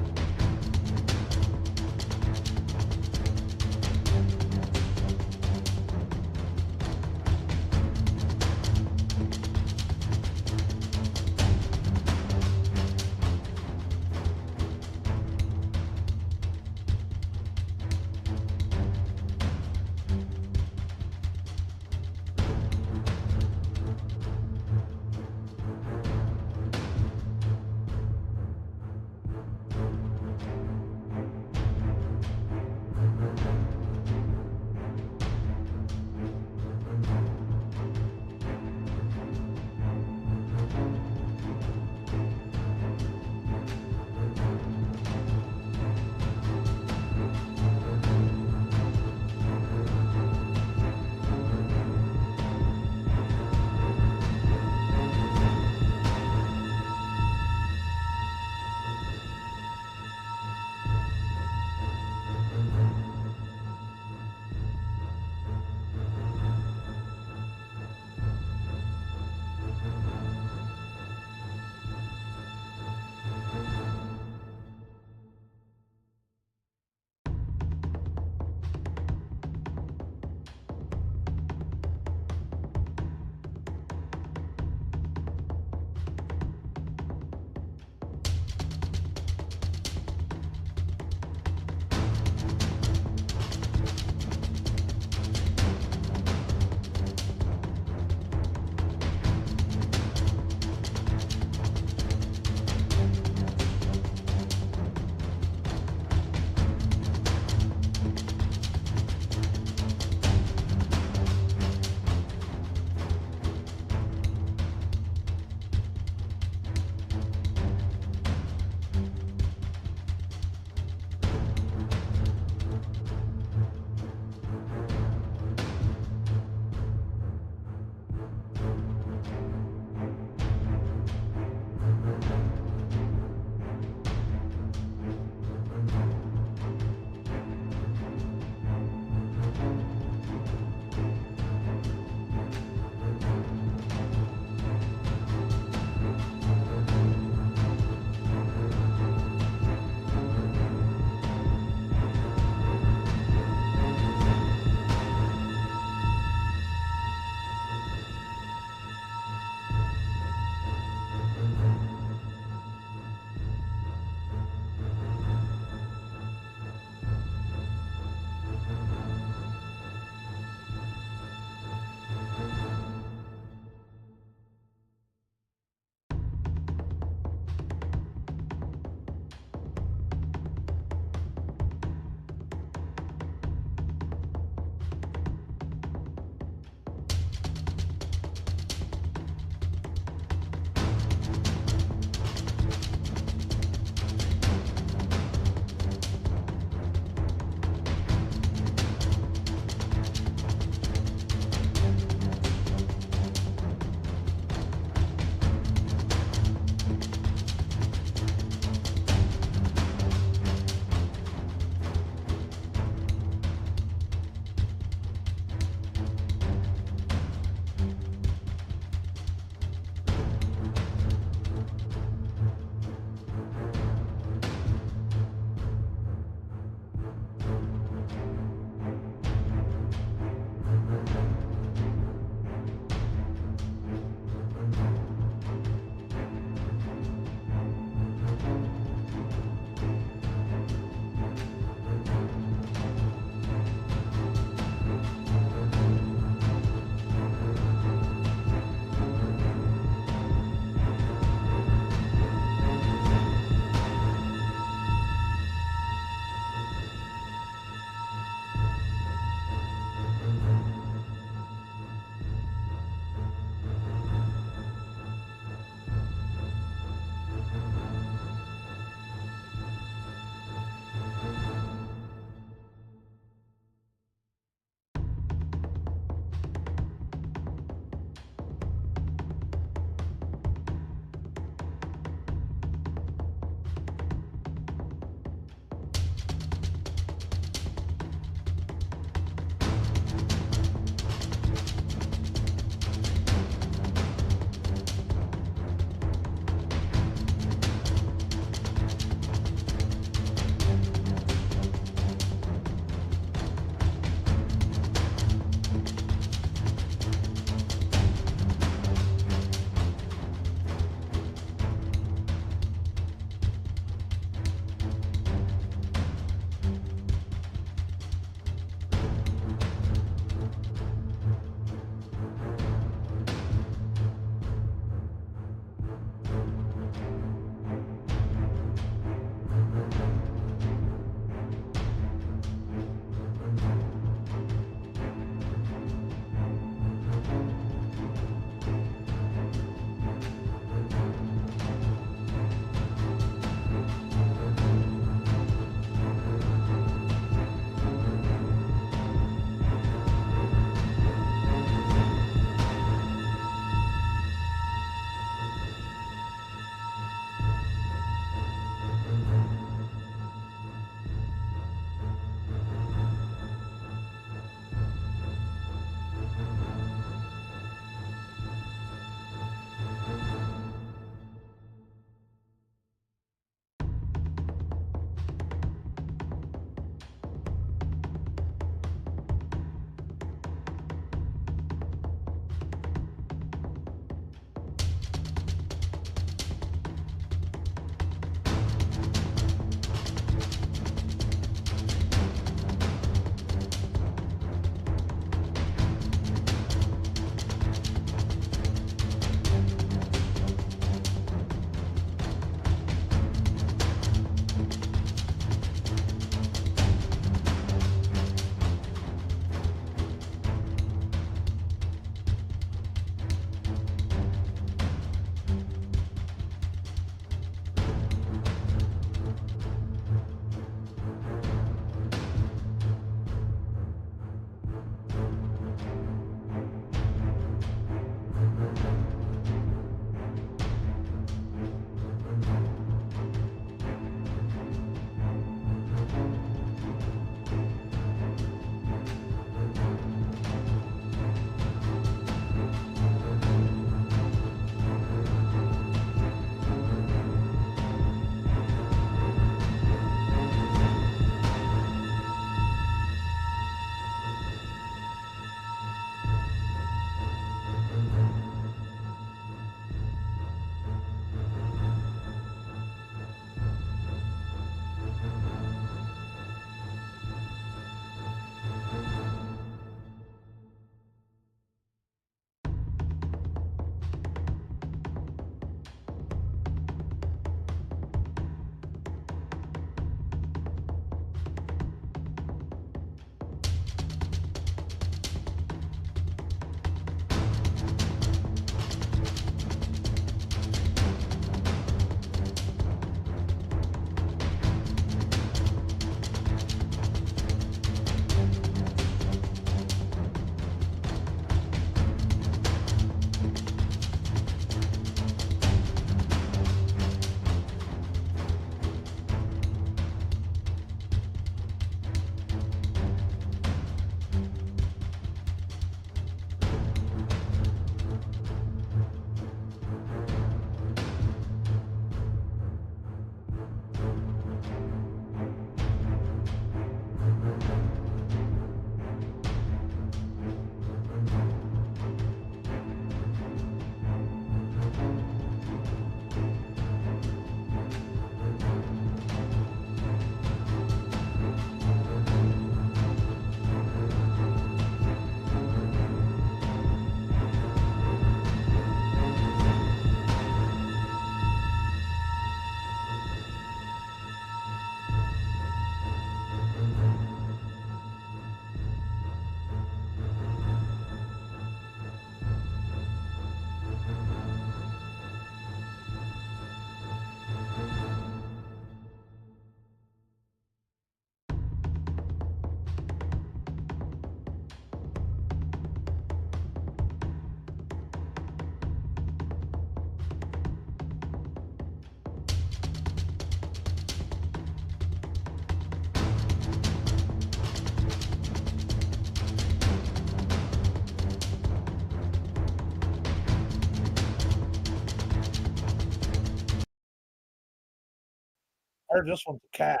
heard this one's a cat.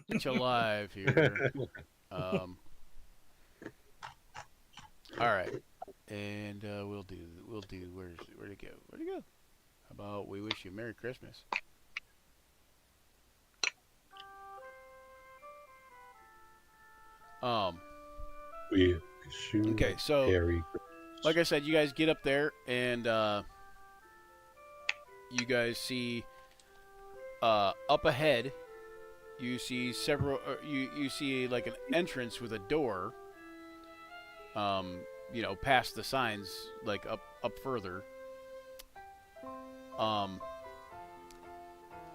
It's alive here. All right, and we'll do. Where'd it go? Where'd it go? How about we wish you Merry Christmas? We shoot. Okay, so Harry. like I said, you guys get up there and you guys see up ahead. You see several. You see like an entrance with a door. Past the signs, like up further.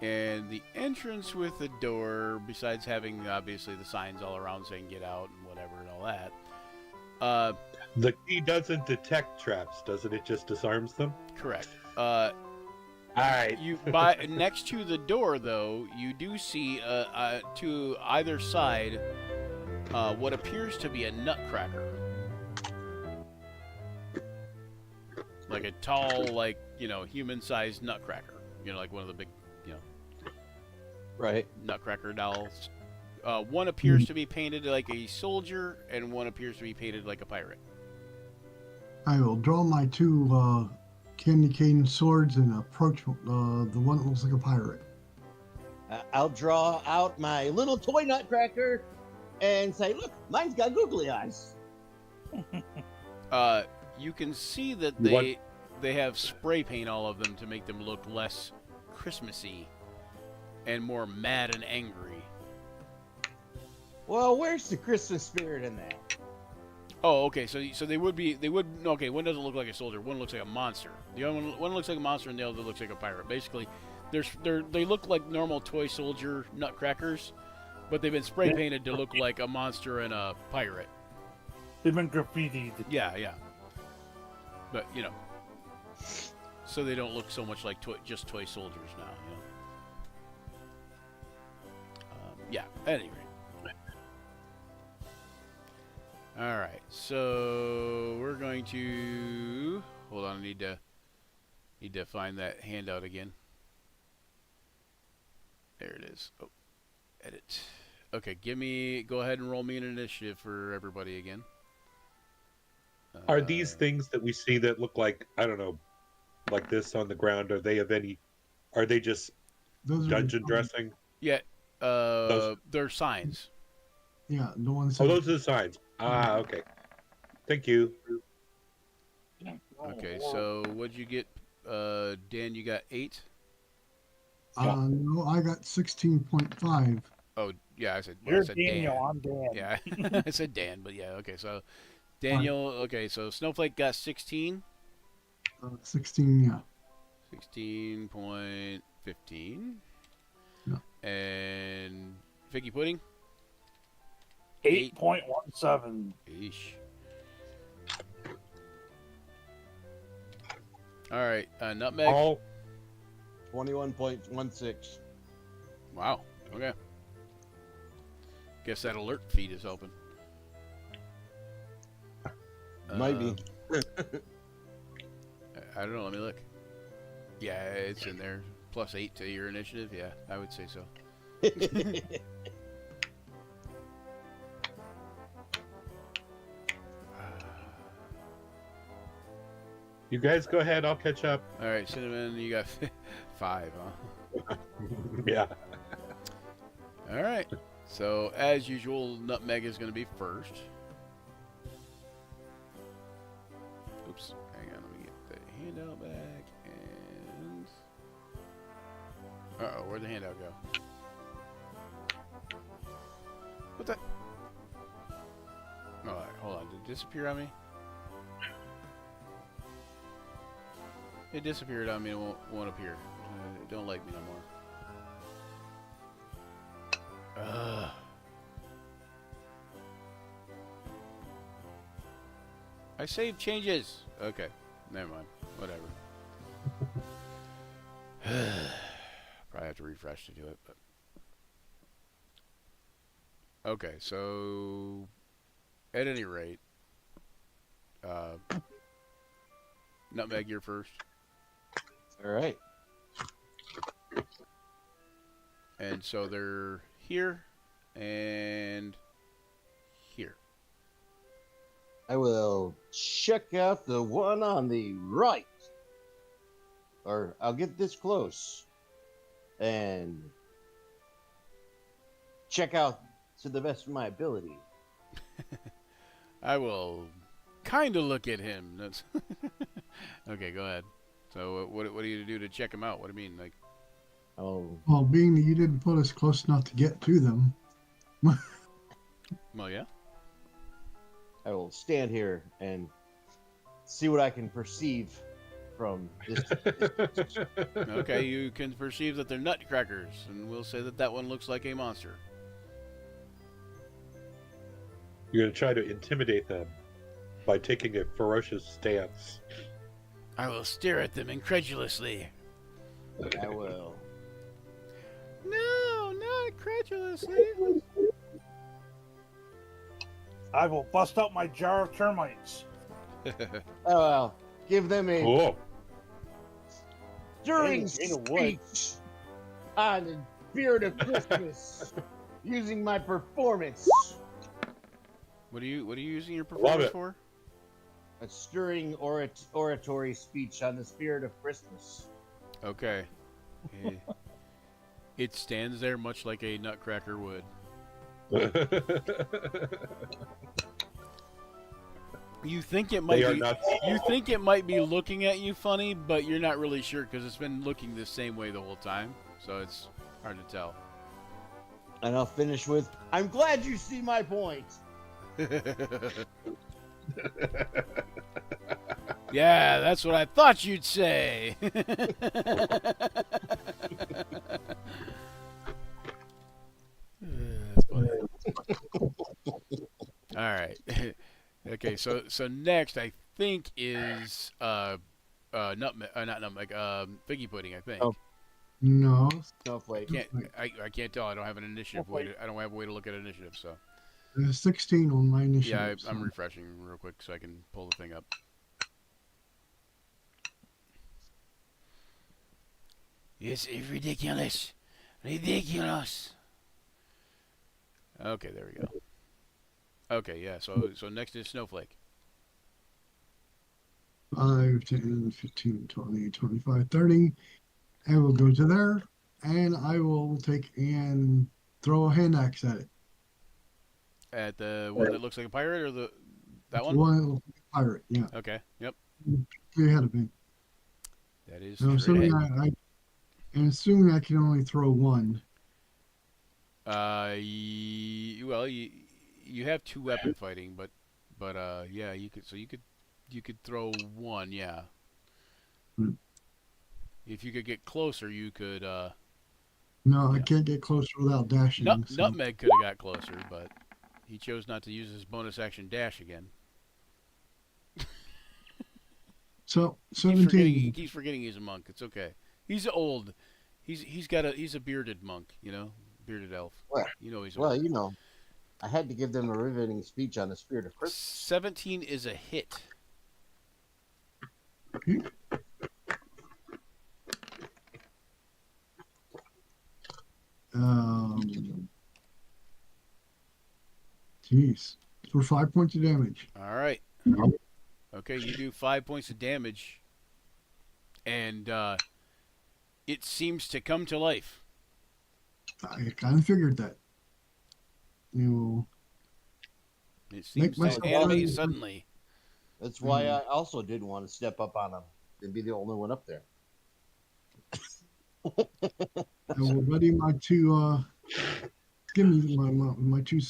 And the entrance with the door, besides having obviously the signs all around saying "get out" and whatever and all that. The key doesn't detect traps, doesn't it? Just disarms them. Correct. All right. Next to the door, though, you do see to either side what appears to be a nutcracker, like a tall, human-sized nutcracker. Like one of the big, Right. nutcracker dolls. One appears to be painted like a soldier, and one appears to be painted like a pirate. I will draw my two candy cane swords and approach the one that looks like a pirate. I'll draw out my little toy nutcracker and say, look, mine's got googly eyes. You can see that What? they have spray paint all of them to make them look less Christmassy and more mad and angry. Well, where's the Christmas spirit in that? Oh, okay. So they would. Okay, one doesn't look like a soldier. One looks like a monster. The other one looks like a monster, and the other looks like a pirate. Basically, they look like normal toy soldier nutcrackers, but they've been spray painted to look like a monster and a pirate. They've been graffitied. Yeah. But so they don't look so much like just toy soldiers now. Yeah. Anyway. All right. So we're going to hold on. I need to find that handout again. There it is. Oh, edit. Okay. Go ahead and roll me an initiative for everybody again. Are these things that we see that look like, I don't know, like this on the ground? Are they just Those are dungeon dressing? Yeah. They're signs. Yeah, the ones. Oh, those are the signs. Ah, okay. Thank you. Okay. So what'd you get, Dan? You got 8. No, I got 16.5. Oh, yeah. I said You're Dan. Daniel, I'm Dan. Yeah, I said Dan, but yeah. Okay. So Daniel. Okay. So Snowflake got 16. 16, yeah. 16.15. Yeah. And Figgy Pudding? 8.17. Eesh. Alright, Nutmeg. Oh, 21.16. Wow, okay. Guess that alert feed is open. Might be. I don't know, let me look. Yeah, it's in there. Plus 8 to your initiative? Yeah, I would say so. you guys go ahead. I'll catch up. Alright, Cinnamon, you got 5, huh? Yeah. Alright, so as usual, Nutmeg is going to be first. Oops, hang on, let me get the handout back, and... Uh-oh, where'd the handout go? What the... Alright, hold on, did it disappear on me? It disappeared on me and won't appear. It don't like me no more. Ugh. I saved changes. Okay, never mind. Whatever. Probably have to refresh to do it, but okay. So, at any rate, Nutmeg, you're first. All right. And so they're here and here. I will check out the one on the right. Or I'll get this close and check out to the best of my ability. I will kind of look at him. That's okay, go ahead. So what do you do to check him out? What do you mean? Like, Oh, Well, being that you didn't put us close enough to get to them, well, yeah. I will stand here and see what I can perceive from this. Okay, you can perceive that they're nutcrackers, and we'll say that that one looks like a monster. You're going to try to intimidate them by taking a ferocious stance. I will stare at them incredulously. I will. No, not incredulously. I will bust out my jar of termites. Oh, well, give them a Cool. stirring Ain't a wood. speech on the spirit of Christmas using my performance. What are you using your Love performance it. for? A stirring oratory speech on the spirit of Christmas. Okay. It stands there much like a nutcracker would. You think it might They are be nuts. you think it might be looking at you funny, but you're not really sure because it's been looking the same way the whole time. So it's hard to tell. And I'll finish with, I'm glad you see my point. Yeah, that's what I thought you'd say. That's funny. All right. Okay, so next I think is nutmeg, not nutmeg, figgy pudding. I think. Oh. no. Snowflake. I can't tell. I don't have an initiative way. I don't have a way to look at initiative. So There's 16 on my initiative. yeah, I'm so- refreshing real quick so I can pull the thing up. It's ridiculous. Ridiculous. Okay, there we go. Okay, yeah, so next is Snowflake. 5, 10, 15, 20, 25, 30. I will go to there and I will take and throw a hand axe at it. At the one that looks like a pirate or that one? One pirate, yeah. Okay, yep. You're ahead of me. That is And assuming straight. and assuming I can only throw one. Well, you have two weapon fighting, but yeah, you could throw one, yeah. Hmm. If you could get closer, you could No, I Yeah. can't get closer without dashing. so- Nutmeg could have got closer, but he chose not to use his bonus action dash again. So He 17. keeps forgetting he's a monk. It's okay. He's old. He's a bearded monk, bearded elf. Well, You know he's Well, old. you know, I had to give them a riveting speech on the spirit of Christmas. 17 is a hit. Jeez. For 5 points of damage. All right. Okay, you do 5 points of damage, and it seems to come to life. I kind of figured that. You It seems to myself animate run- suddenly. That's why I also didn't want to step up on them and be the only one up there. I will ready my two. Give me my two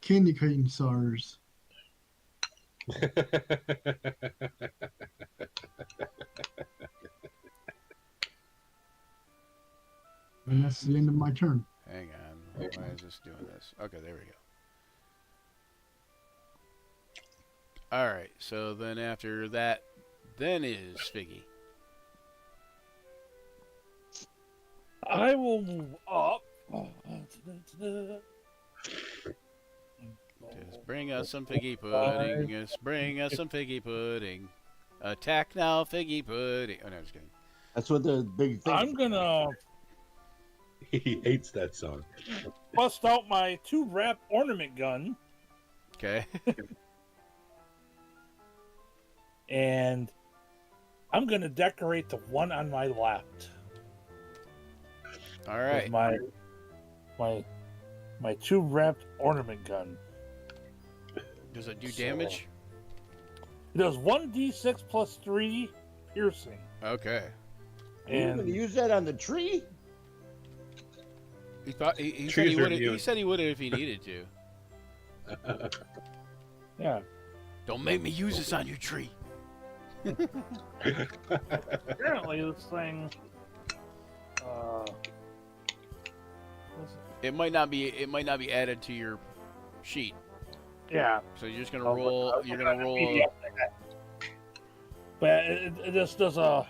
candy cane stars. And that's the end of my turn. Hang on. Why is this doing this? Okay, there we go. All right. So then after that, then is Figgy. I will move up. Just bring us some figgy pudding. Just bring us some figgy pudding. Attack now, figgy pudding. Oh no, just kidding. That's what the big thing. I'm gonna He hates that song. Bust out my 2-wrap ornament gun, Okay. and I'm gonna decorate the one on my left. All With right. my 2-wrapped ornament gun. Does it do So- damage? It does 1d6 plus 3 piercing. Okay. Are you going to And use that on the tree? He thought he said Trees he are would. He immune. said he would if he needed to. yeah, Don't make me use this on your tree. apparently this thing. It might not be. It might not be added to your sheet. Yeah, So you're just gonna roll. You're gonna roll. but it just does a.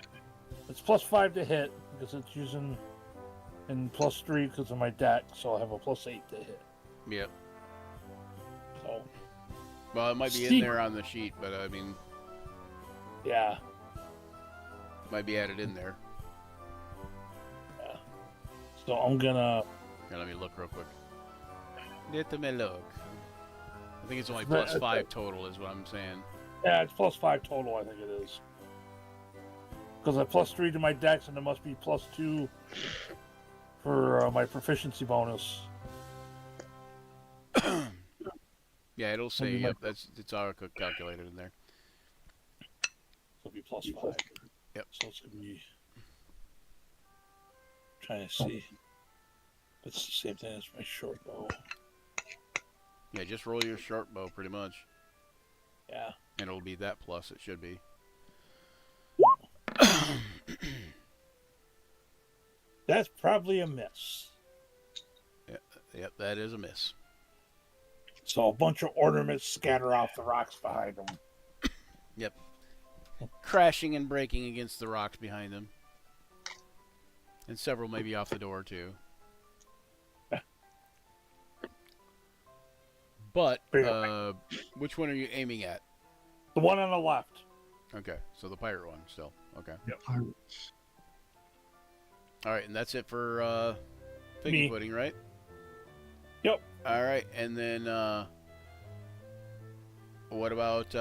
It's plus 5 to hit because it's using, and plus 3 because of my deck, so I have a plus 8 to hit. Yep. So Well, it might be in Steve- there on the sheet, but I mean, yeah, might be added in there. so I'm gonna. Here, let me look real quick. Let me look. I think it's only But- plus 5 total, is what I'm saying. Yeah, it's plus 5 total. I think it is. Because I plus 3 to my dex, and it must be plus 2 for my proficiency bonus. Yeah, it'll say. Maybe my- Yep, it's all calculated in there. So it'll be plus 5. Yep. So it's gonna be. Trying to see. It's the same thing as my short bow. Yeah, just roll your short bow, pretty much, Yeah. and it'll be that plus. It should be. That's probably a miss. Yep, that is a miss. So a bunch of ornaments scatter off the rocks behind them. Yep. Crashing and breaking against the rocks behind them. And several maybe off the door, too. But, which one are you aiming at? The one on the left. Okay, so the pirate one still. Okay. Pirates. Alright, and that's it for figgy Me. pudding, right? Yep. Alright, and then what about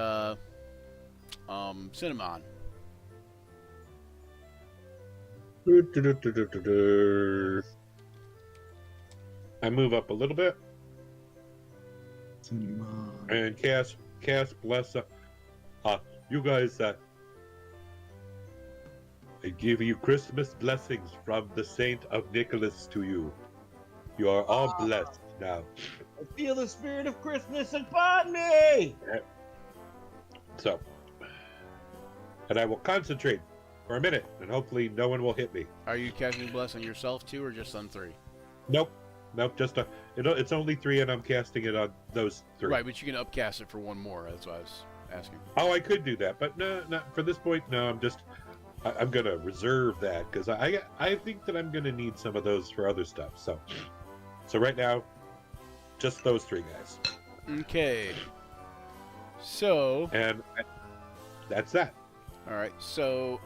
cinnamon? I move up a little bit Cinema. and cast bless. You guys, I give you Christmas blessings from the Saint of Nicholas to you. You are all blessed now. I feel the spirit of Christmas upon me! So, and I will concentrate for a minute, and hopefully no one will hit me. Are you casting bless on yourself too, or just on 3? Nope, just it's only 3, and I'm casting it on those 3. Right, but you can upcast it for 1 more. That's what I was asking. Oh, I could do that, but no, not for this point. No, I'm gonna reserve that because I think that I'm gonna need some of those for other stuff. So right now, just those 3 guys, Okay. So, and that's that. all right. So,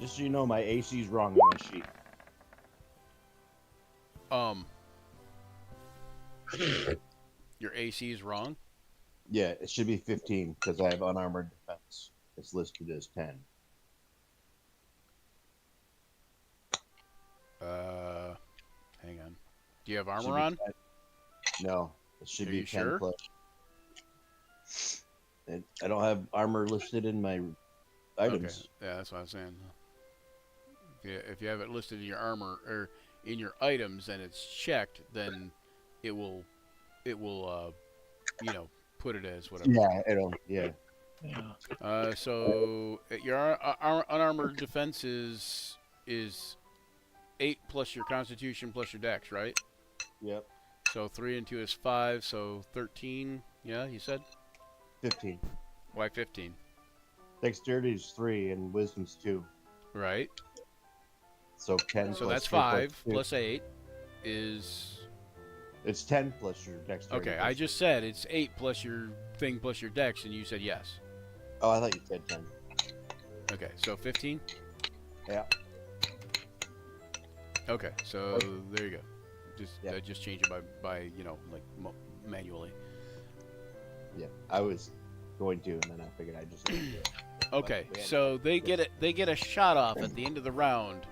Just so you know, my AC's wrong on my sheet. your AC is wrong. Yeah, it should be 15 because I have unarmored defense. It's listed as 10. Hang on. Do you have Should armor be on? 10. No, it should Are be you 10 sure? plus. I don't have armor listed in my items. Okay. Yeah, that's what I was saying. If you have it listed in your armor or in your items and it's checked, then it will put it as whatever. Yeah, it'll. Yeah. Yeah. So your unarmored defense is 8 plus your Constitution plus your Dex, right? Yep. So 3 and 2 is 5, so 13. Yeah, you said. 15. Why 15? Dexterity is 3 and wisdom's 2. Right. So 10. So plus that's 3 plus 5 2. plus 8 is. It's 10 plus your dexterity. Okay, plus- I just said it's 8 plus your thing plus your Dex, and you said yes. Oh, I thought you said 10. Okay, so 15. Yeah. Okay, so there you go. Just Yep. just change it by like manually. Yeah, I was going to, and then I figured I'd just. Okay, we had- so they get a shot off at the end of the round.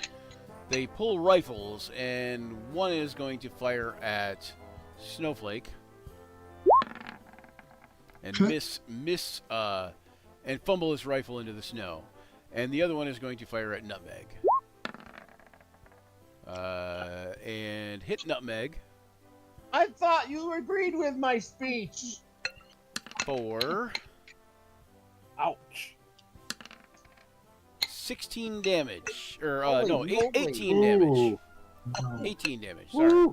They pull rifles, and one is going to fire at Snowflake and miss and fumble his rifle into the snow, and the other one is going to fire at Nutmeg and hit Nutmeg I thought you agreed with my speech. for Ouch. 16 damage, or Holy no, moly. 18 damage. Wow. 18 damage. Sorry.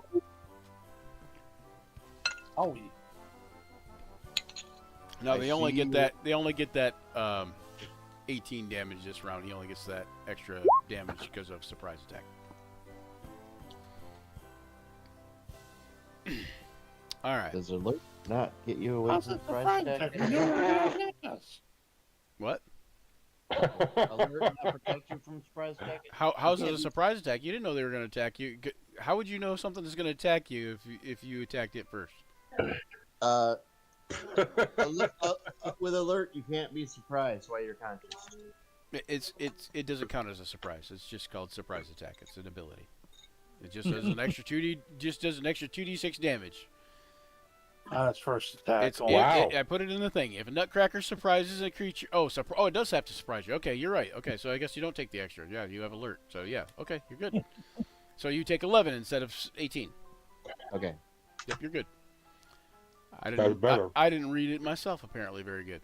Oh, No, I they only see get you. that. They only get that 18 damage this round. He only gets that extra damage because of surprise attack. All right. Does alert not get you away how's from it surprise surprise attack? attack? You know what it does. What? Alert not protect you from surprise attack? How's it a surprise attack? You didn't know they were going to attack you. How would you know something is going to attack you if you attacked it first? With alert, you can't be surprised while you're conscious. It doesn't count as a surprise. It's just called surprise attack. It's an ability. It just does an extra 2d6 damage. That's first attack. It's Oh, Wow. I put it in the thing. If a Nutcracker surprises a creature, it does have to surprise you. Okay, you're right. Okay, so I guess you don't take the extra. Yeah, you have alert. So yeah, okay, you're good. So you take 11 instead of 18. Okay. Yep, you're good. That's better. I didn't read it myself. Apparently, very good.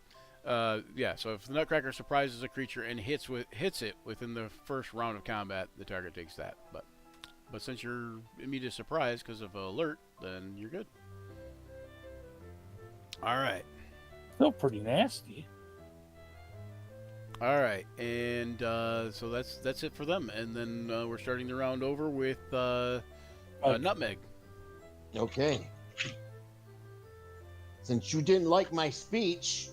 Yeah. So if the Nutcracker surprises a creature and hits it within the first round of combat, the target takes that. But since you're immune to surprise because of alert, then you're good. All right. still pretty nasty. All right, and so that's it for them, and then we're starting the round over with Nutmeg. Okay. Since you didn't like my speech,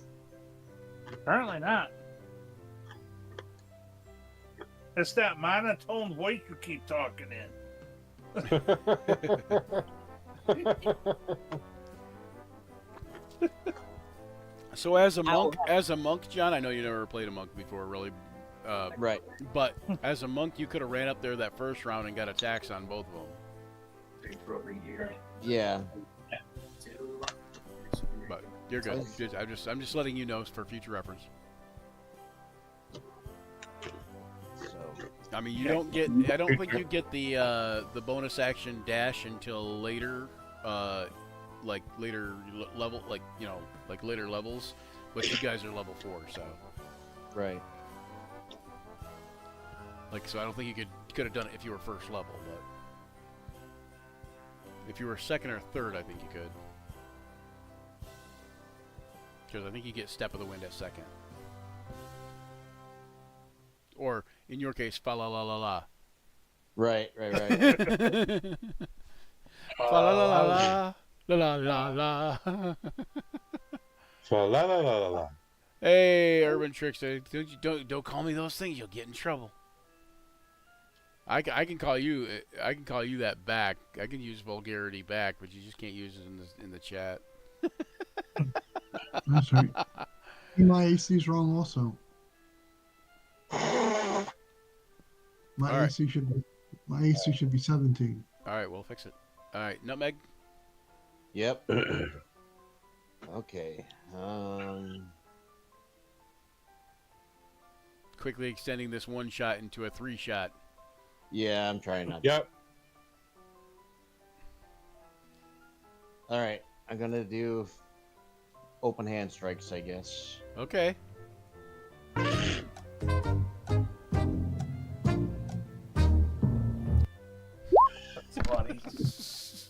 Apparently not. It's that monotone voice you keep talking in. So as a monk, John, I know you never played a monk before, really, right? but as a monk, you could have ran up there that first round and got attacks on both of them. Yeah. But you're good. I'm just letting you know for future reference. So I mean, you don't get. I don't think you get the bonus action dash until later, like later level, like like later levels. But you guys are level 4, so right. so I don't think you could have done it if you were first level, but if you were second or third, I think you could. Because I think you get Step of the Wind at second. Or, in your case, fa la la la la. Right. Fa la la la la. La la la la. So la la la la la. Hey, Urban Trickster, don't call me those things. You'll get in trouble. I can call you that back. I can use vulgarity back, but you just can't use it in the chat. That's right. My AC's wrong also. My All right. AC should be 17. All right, we'll fix it. All right, Nutmeg. Yep. Okay. Quickly extending this 1 shot into a 3 shot. Yeah, I'm trying not. Yep. All right, I'm gonna do open hand strikes, I guess. Okay. That's funny.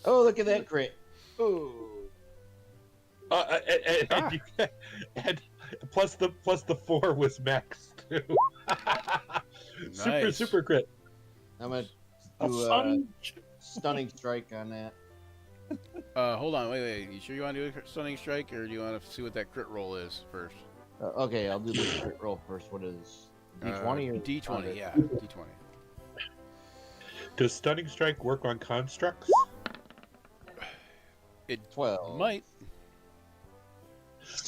Oh, look at that crit. Ooh. And plus the 4 was max too. Nice. Super crit. I'm gonna A do a funny. stunning strike on that. Hold on, wait. You sure you want to do a stunning strike, or do you want to see what that crit roll is first? Okay, I'll do the crit roll first. What is D20 or D20? under? Yeah, D20. Does Stunning Strike work on constructs? It 12. might.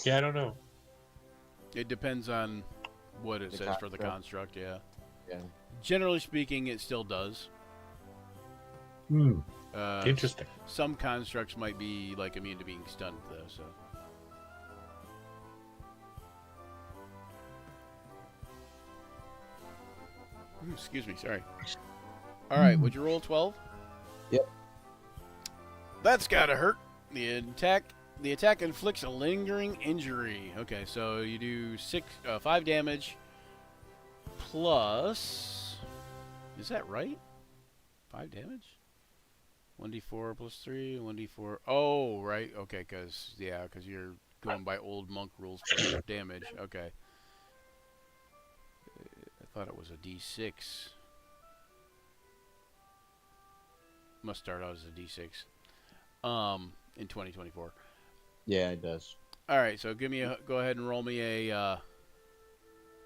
Yeah, I don't know. It depends on what it The says for the construct. construct, yeah. Yeah. Generally speaking, it still does. Hmm. Uh, Interesting. Some constructs might be like immune to being stunned, though. So. Excuse me. Sorry. All right. Would you roll 12? Yep. That's gotta hurt. The attack inflicts a lingering injury. Okay, so you do 5 damage plus. Is that right? 5 damage. 1d4 plus 3, 1d4. Oh, right. Okay, because you're going by old monk rules for damage. Okay. I thought it was a d6. Must start out as a d6. In 2024. Yeah, it does. All right, so go ahead and roll me a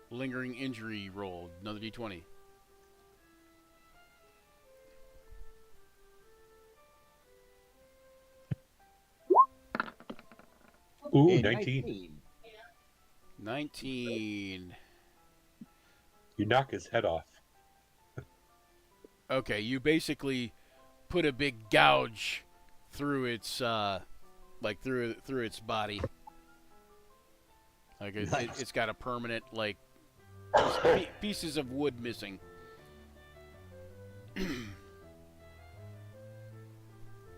lingering injury roll. Another d20. Ooh, Hey, 19. 19. You knock his head off. Okay, you basically put a big gouge through its through its body. Like Nice. it's got a permanent pieces of wood missing.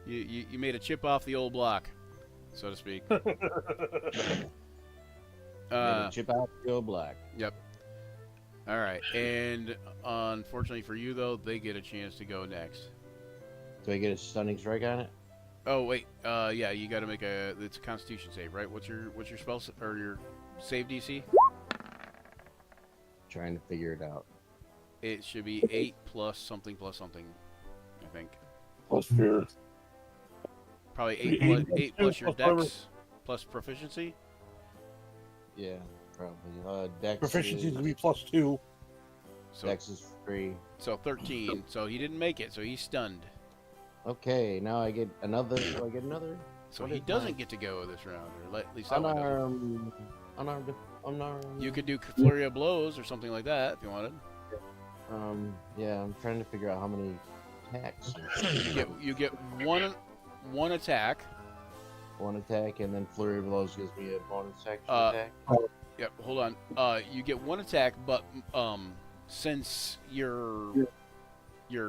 You made a chip off the old block, so to speak. Chip out, go black. Yep. All right, and unfortunately for you though, they get a chance to go next. Do I get a stunning strike on it? Oh wait, yeah, you got to make it's a Constitution save, right? What's your spell or your save DC? Trying to figure it out. It should be 8 plus something, I think. Plus fear. Probably 8 plus your dex plus proficiency. Yeah, probably. Dex Proficiency is, to be +2. So Dex is 3. so 13. So he didn't make it. So he's stunned. Okay, now I get another. Do I get another? So What he is doesn't mine? get to go this round, or at least that one doesn't. Unarmed. You could do flurry of blows or something like that if you wanted. Yeah, I'm trying to figure out how many attacks. You get one attack. One attack, and then flurry of blows gives me a bonus action attack. Yep. Hold on. You get one attack, but since your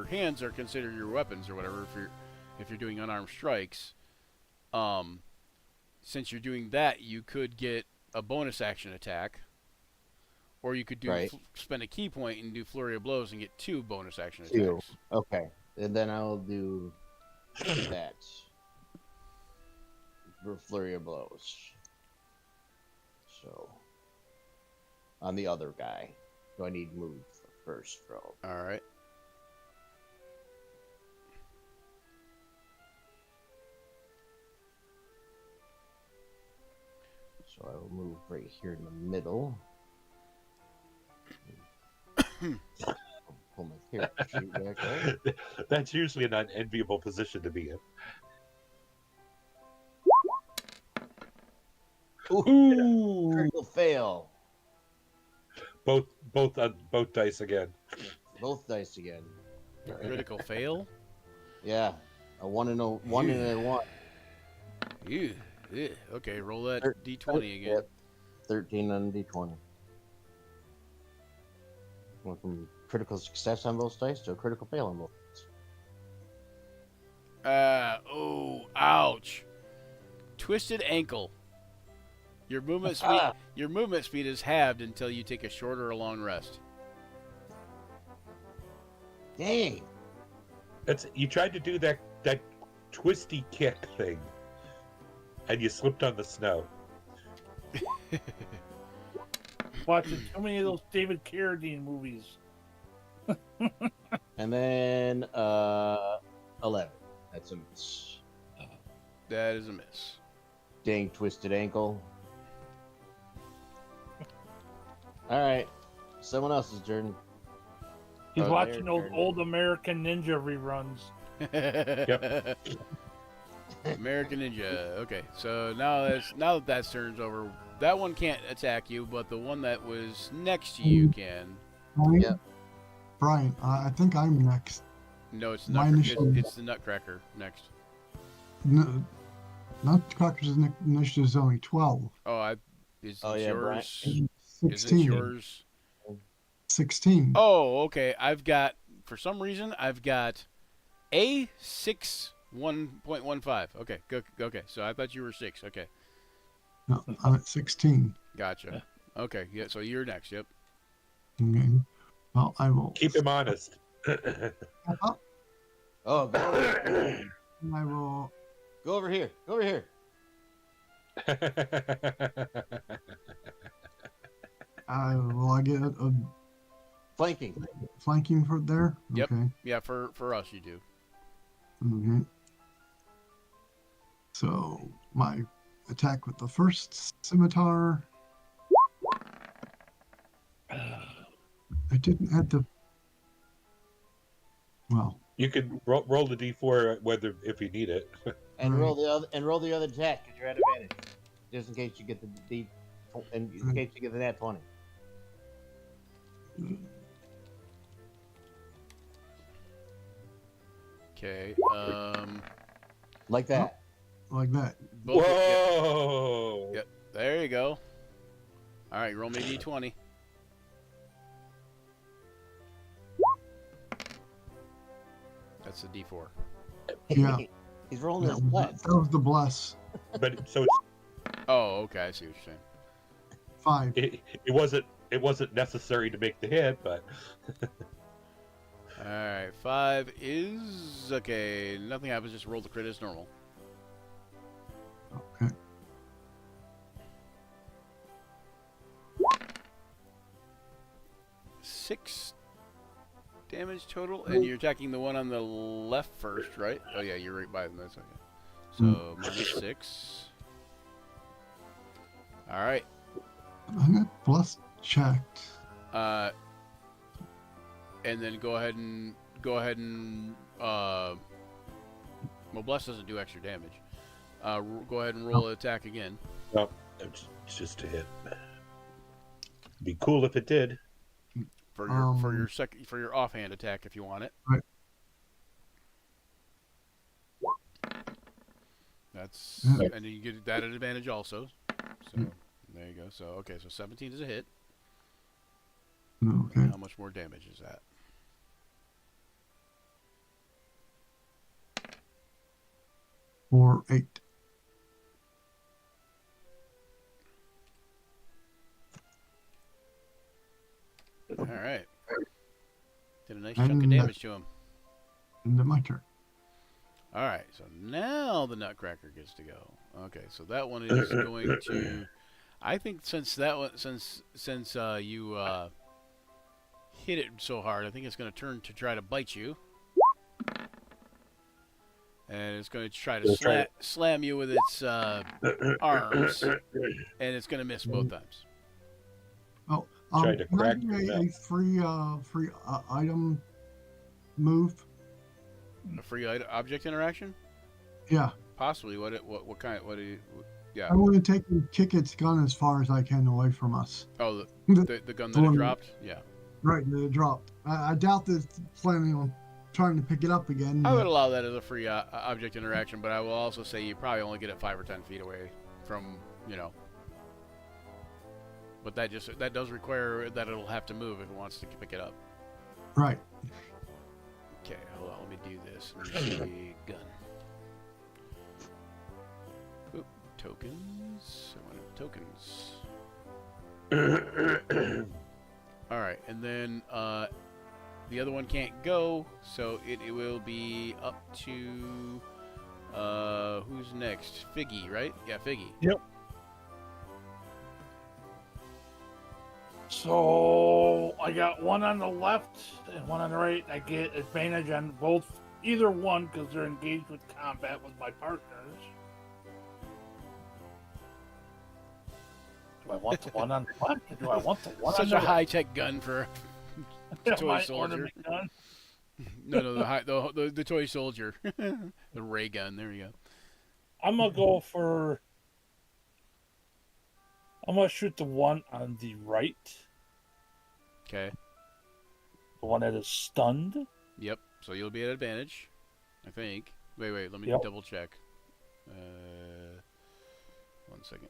hands are considered your weapons or whatever, if you're doing unarmed strikes, since you're doing that, you could get a bonus action attack, or you could do Right. spend a key point and do flurry of blows and get 2 bonus action Two. attacks. Okay, and then I'll do that for flurry of blows. So, on the other guy, do I need to move first, bro? All right. So I will move right here in the middle. Pull my character sheet back up. That's usually an unenviable position to be in. Ooh! Critical fail. Both dice again. Both dice again. Critical fail. Yeah, a 1 and a 1 and a 1. Ew. Yeah. Okay, roll that Thir- d20 again. Yep. 13 on d20. Went from critical success on both dice to a critical fail on both dice. Oh, ouch. Twisted ankle. Your movement speed is halved until you take a short or a long rest. Dang. You tried to do that twisty kick thing, and you slipped on the snow. Watching too many of those David Carradine movies. And then 11. That's a miss. That is a miss. Dang twisted ankle. All right, someone else's turn. He's Oh, watching their those turn. old American Ninja reruns. American Ninja. Okay, so now that that's turns over, that one can't attack you, but the one that was next to you can. Brian, Yep. Brian, I think I'm next. No, it's My nut. It's, initial- it's the Nutcracker next. No, Nutcracker's initiative is only 12. Oh, is Oh, it yeah, Brian. yours? Is it 16. yours? 16. Oh, okay. For some reason, I've got A6 1.15. Okay, go. Okay, so I thought you were 6. Okay, No, I'm at 16. gotcha. Okay, yeah. So you're next. Yep. Okay. Well, I will. Keep him honest. Up, Oh, go over, and I will. go over here. Go over here. Will I get a Flanking. flanking for there? Yep. Okay. Yeah, for us you do. Okay. So my attack with the first scimitar. I didn't add the. Well, You can roll the d4 whether if you need it. And Right. roll the other attack because you're at advantage. Just in case you get the D, in case you get the nat 20. Okay. Like that. like that. Both. Yep, Whoa! Yep. There you go. All right, roll me d20. That's a d4. Yeah. He's rolling his That blood. was the bless. But so it's, Oh, okay. I see what you're saying. 5. it wasn't necessary to make the hit, but All right, 5 is okay. Nothing happens. Just roll the crit as normal. Okay. Six damage total, and you're attacking the one on the left first, right? Oh yeah, you're right by them. That's okay. So minus 6. All right. I got bless checked. And then go ahead and well, bless doesn't do extra damage. Go ahead and roll an attack again. no, it's just a hit. Be cool if it did. For your offhand attack if you want it. Right. That's Yeah. and you get that at advantage also. So there you go. So okay, so 17 is a hit. Okay. How much more damage is that? For 8. All right. Did a nice chunk of And, damage to him. Into my turn. All right, so now the Nutcracker gets to go. Okay, so that one is going to. I think since that one, since you hit it so hard, I think it's going to turn to try to bite you, and it's going to try to slam you with its arms, and it's going to miss both times. Oh, Tried to can I crack do your a neck. free item move? A free object interaction? Yeah. Possibly. What kind? What do you? Yeah. I want to take and kick its gun as far as I can away from us. Oh, The- the gun the that it one- dropped. Yeah. Right, it dropped. I doubt that it's planning on trying to pick it up again. I would but- allow that as a free object interaction, but I will also say you probably only get it 5 or 10 feet away from, you know. But that does require that it'll have to move if it wants to pick it up. Right. Okay, hold on, let me do this. Let me see, gun. Oop, tokens. I wanted tokens. All right, and then the other one can't go, so it will be up to who's next? Figgy, right? Yeah, Figgy. Yep. So I got one on the left and one on the right. I get advantage on both, either one, because they're engaged with combat with my partners. Do I want the one on the left or do I want the one Such on the a right? high-tech gun for The toy My soldier. ornament gun. No, the toy soldier. The ray gun. There you go. I'm gonna go for. I'm gonna shoot the one on the right, Okay. the one that is stunned. Yep. So you'll be at advantage, I think. Wait. Let me Yep. double check. 1 second.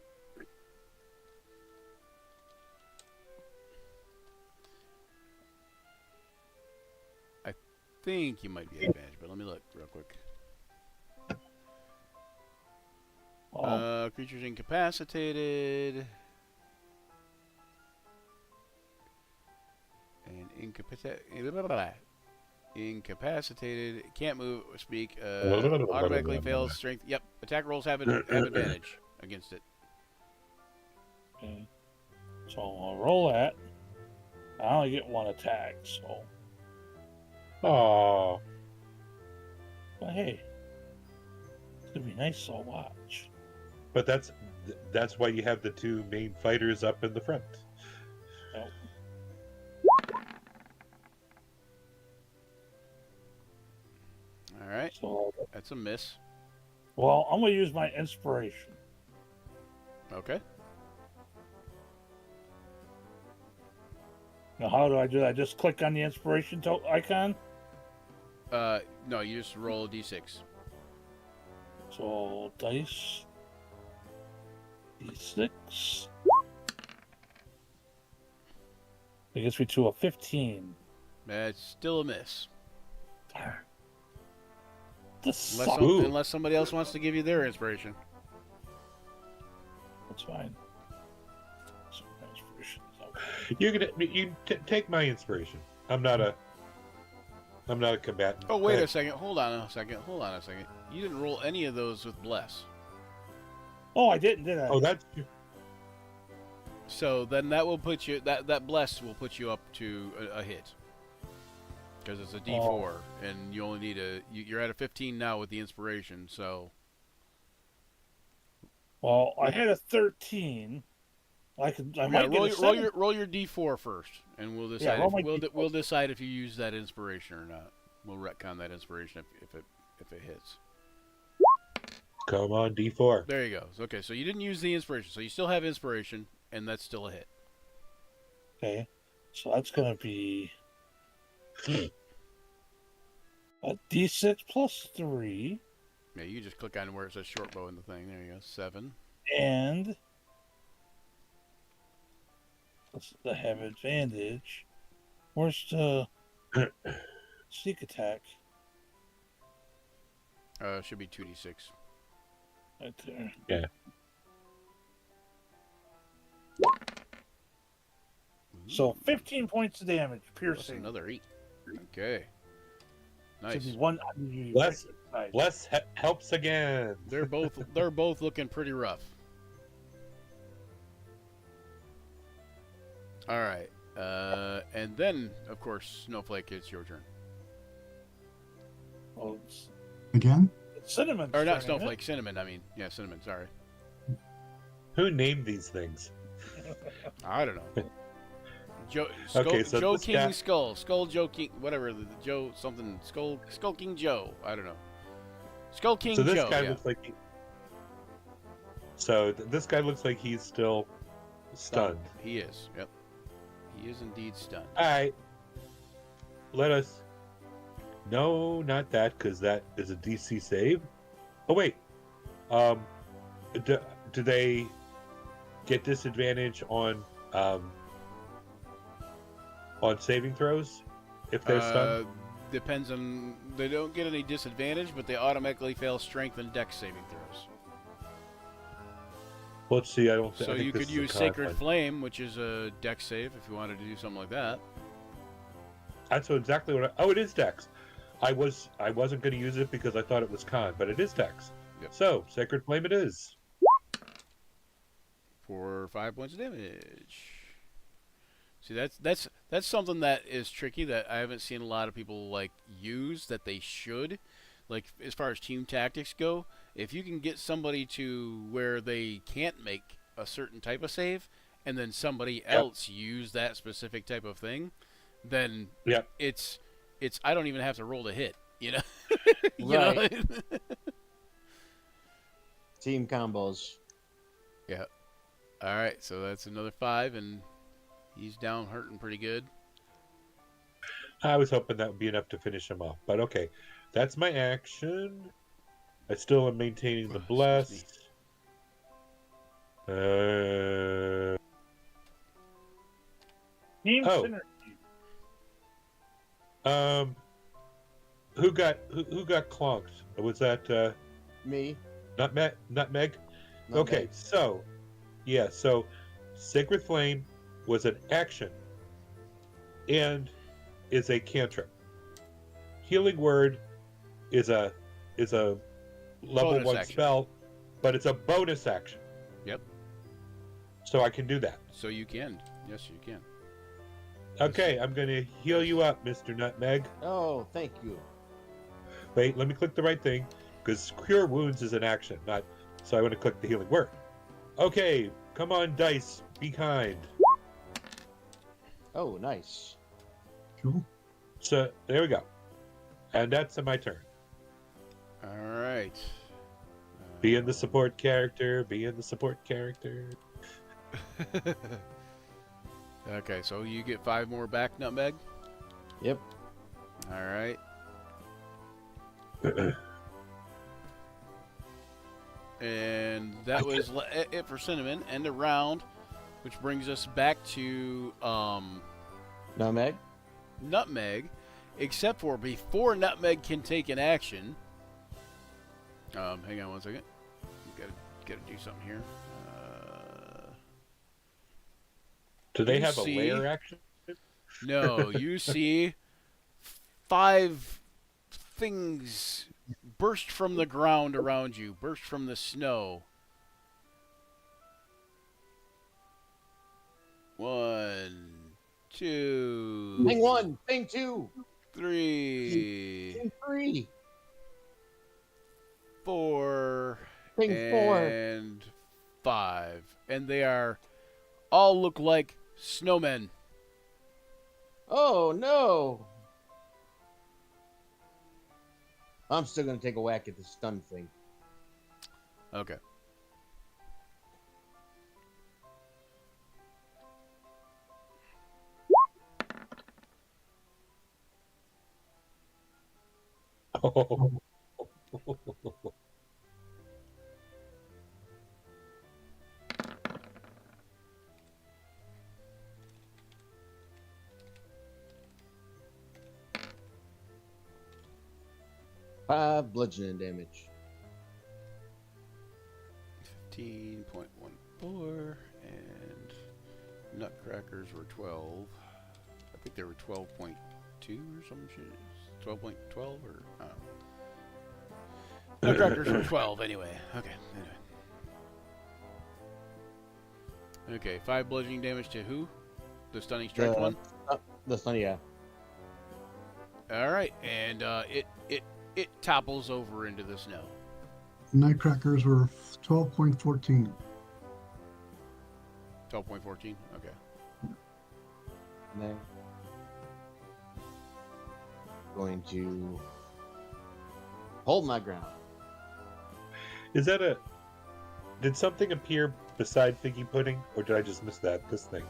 I think you might be at advantage, but let me look real quick. Creatures incapacitated. And incapacitated. Can't move or speak. Automatically fails strength. Yep. Attack rolls have advantage against it. Okay. So I'll roll that. I only get one attack, so. Oh, But hey, it's gonna be nice to watch. but that's why you have the two main fighters up in the front. Yep. All right. So, That's a miss. well, I'm gonna use my inspiration. Okay. Now, how do I do that? Just click on the inspiration icon. No, you just roll a d6. So dice, d6. It gets me to a 15. That's still a miss. Darn. This Unless, sucks. unless somebody else wants to give you their inspiration. That's fine. So my inspiration is okay. You take my inspiration. I'm not a combatant. Oh, wait Hey, a second. Hold on a second. You didn't roll any of those with bless. Oh, I didn't, did I? Oh, that's So then that will put you that bless will put you up to a hit. Because it's a D4 and you only need you're at a 15 now with the inspiration, so Well, I had a 13. I might get a 7. roll your D4 first, and we'll decide. roll my We'll decide if you use that inspiration or not. We'll retcon that inspiration if it hits. come on D4. There you go. Okay, so you didn't use the inspiration, so you still have inspiration, and that's still a hit. Okay, so that's gonna be a D6 plus 3, Yeah, you just click on where it says short bow in the thing. There you go. 7. and I have advantage. Where's the sneak attack? Should be 2d6. Right there. Yeah. So 15 points of damage, That's piercing. another 8. Okay. Should Nice. be one. Bless helps again. They're both looking pretty rough. All right. And then of course, Snowflake, it's your turn. Well, it's Again? Cinnamon. Or not Snowflake, Cinnamon. I mean, yeah, Cinnamon. Sorry. Who named these things? I don't know. Joe Okay, so Joe this King guy- Skull Joe King, whatever, the Joe something Skull King Joe. I don't know. Skull King So this Joe. guy Yeah. looks like. This guy looks like he's still stunned. He is. Yep. He is indeed stunned. All right. Let us. No, not that, because that is a DC save. Oh wait. Do they get disadvantage on saving throws if they're stunned? Depends on. They don't get any disadvantage, but they automatically fail strength and dex saving throws. Let's see. I don't. So I think you this could is a use con Sacred one. Flame, which is a dex save, if you wanted to do something like that. That's exactly what. Oh, it is Dex. I wasn't going to use it because I thought it was con, but it is Dex. Yep. So Sacred Flame it is. For 5 points of damage. See, that's something that is tricky that I haven't seen a lot of people like use that they should. Like as far as team tactics go, if you can get somebody to where they can't make a certain type of save, and then somebody else use that specific type of thing, then Yep. it's I don't even have to roll to hit. You know. Right. know? Team combos. Yeah. All right. So that's another 5, and he's down hurting pretty good. I was hoping that would be enough to finish him off, but okay. That's my action. I still am maintaining the Excuse bless. Team Oh. synergy. Who got clonked? Was that Me. Nutmeg? Nutmeg. Okay, so Sacred Flame was an action and is a cantrip. Healing Word is a level Bonus 1 action. spell, but it's a bonus action. Yep. So I can do that. So you can. Yes, you can. Okay, I'm gonna heal you up, Mr. Nutmeg. Oh, thank you. Wait, let me click the right thing, because Cure Wounds is an action, not. So I want to click the Healing Word. Okay, come on, dice, be kind. Oh, nice. Cool. So there we go, and that's my turn. All right. Being the support character, being the support character. Okay, so you get 5 more back, Nutmeg. Yep. All right. And that was it for Cinnamon. End of round, which brings us back to Nutmeg. Nutmeg, except for before Nutmeg can take an action. Hang on 1 second. Gotta do something here. Do they You have see- a layer action? No, you see 5 things burst from the ground around you, burst from the snow. 1, 2, Thing 1. Thing 2. 3, Thing 3. 4, Thing 4. and 5. And they all look like snowmen. Oh, no. I'm still going to take a whack at the stun thing. Okay. Oh. Five bludgeoning damage. 15.14, and nutcrackers were 12. I think they were 12.2 or some shit. 12.12 or I don't know. Nutcrackers were 12 anyway. Okay. Anyway. Okay, 5 bludgeoning damage to who? The stunning strike one. The stun, yeah. All right, and it topples over into the snow. Nightcrackers were 12.14. 12.14. Okay. No. Going to hold my ground. Is that a? Did something appear beside Figgy Pudding, or did I just miss that? This thing.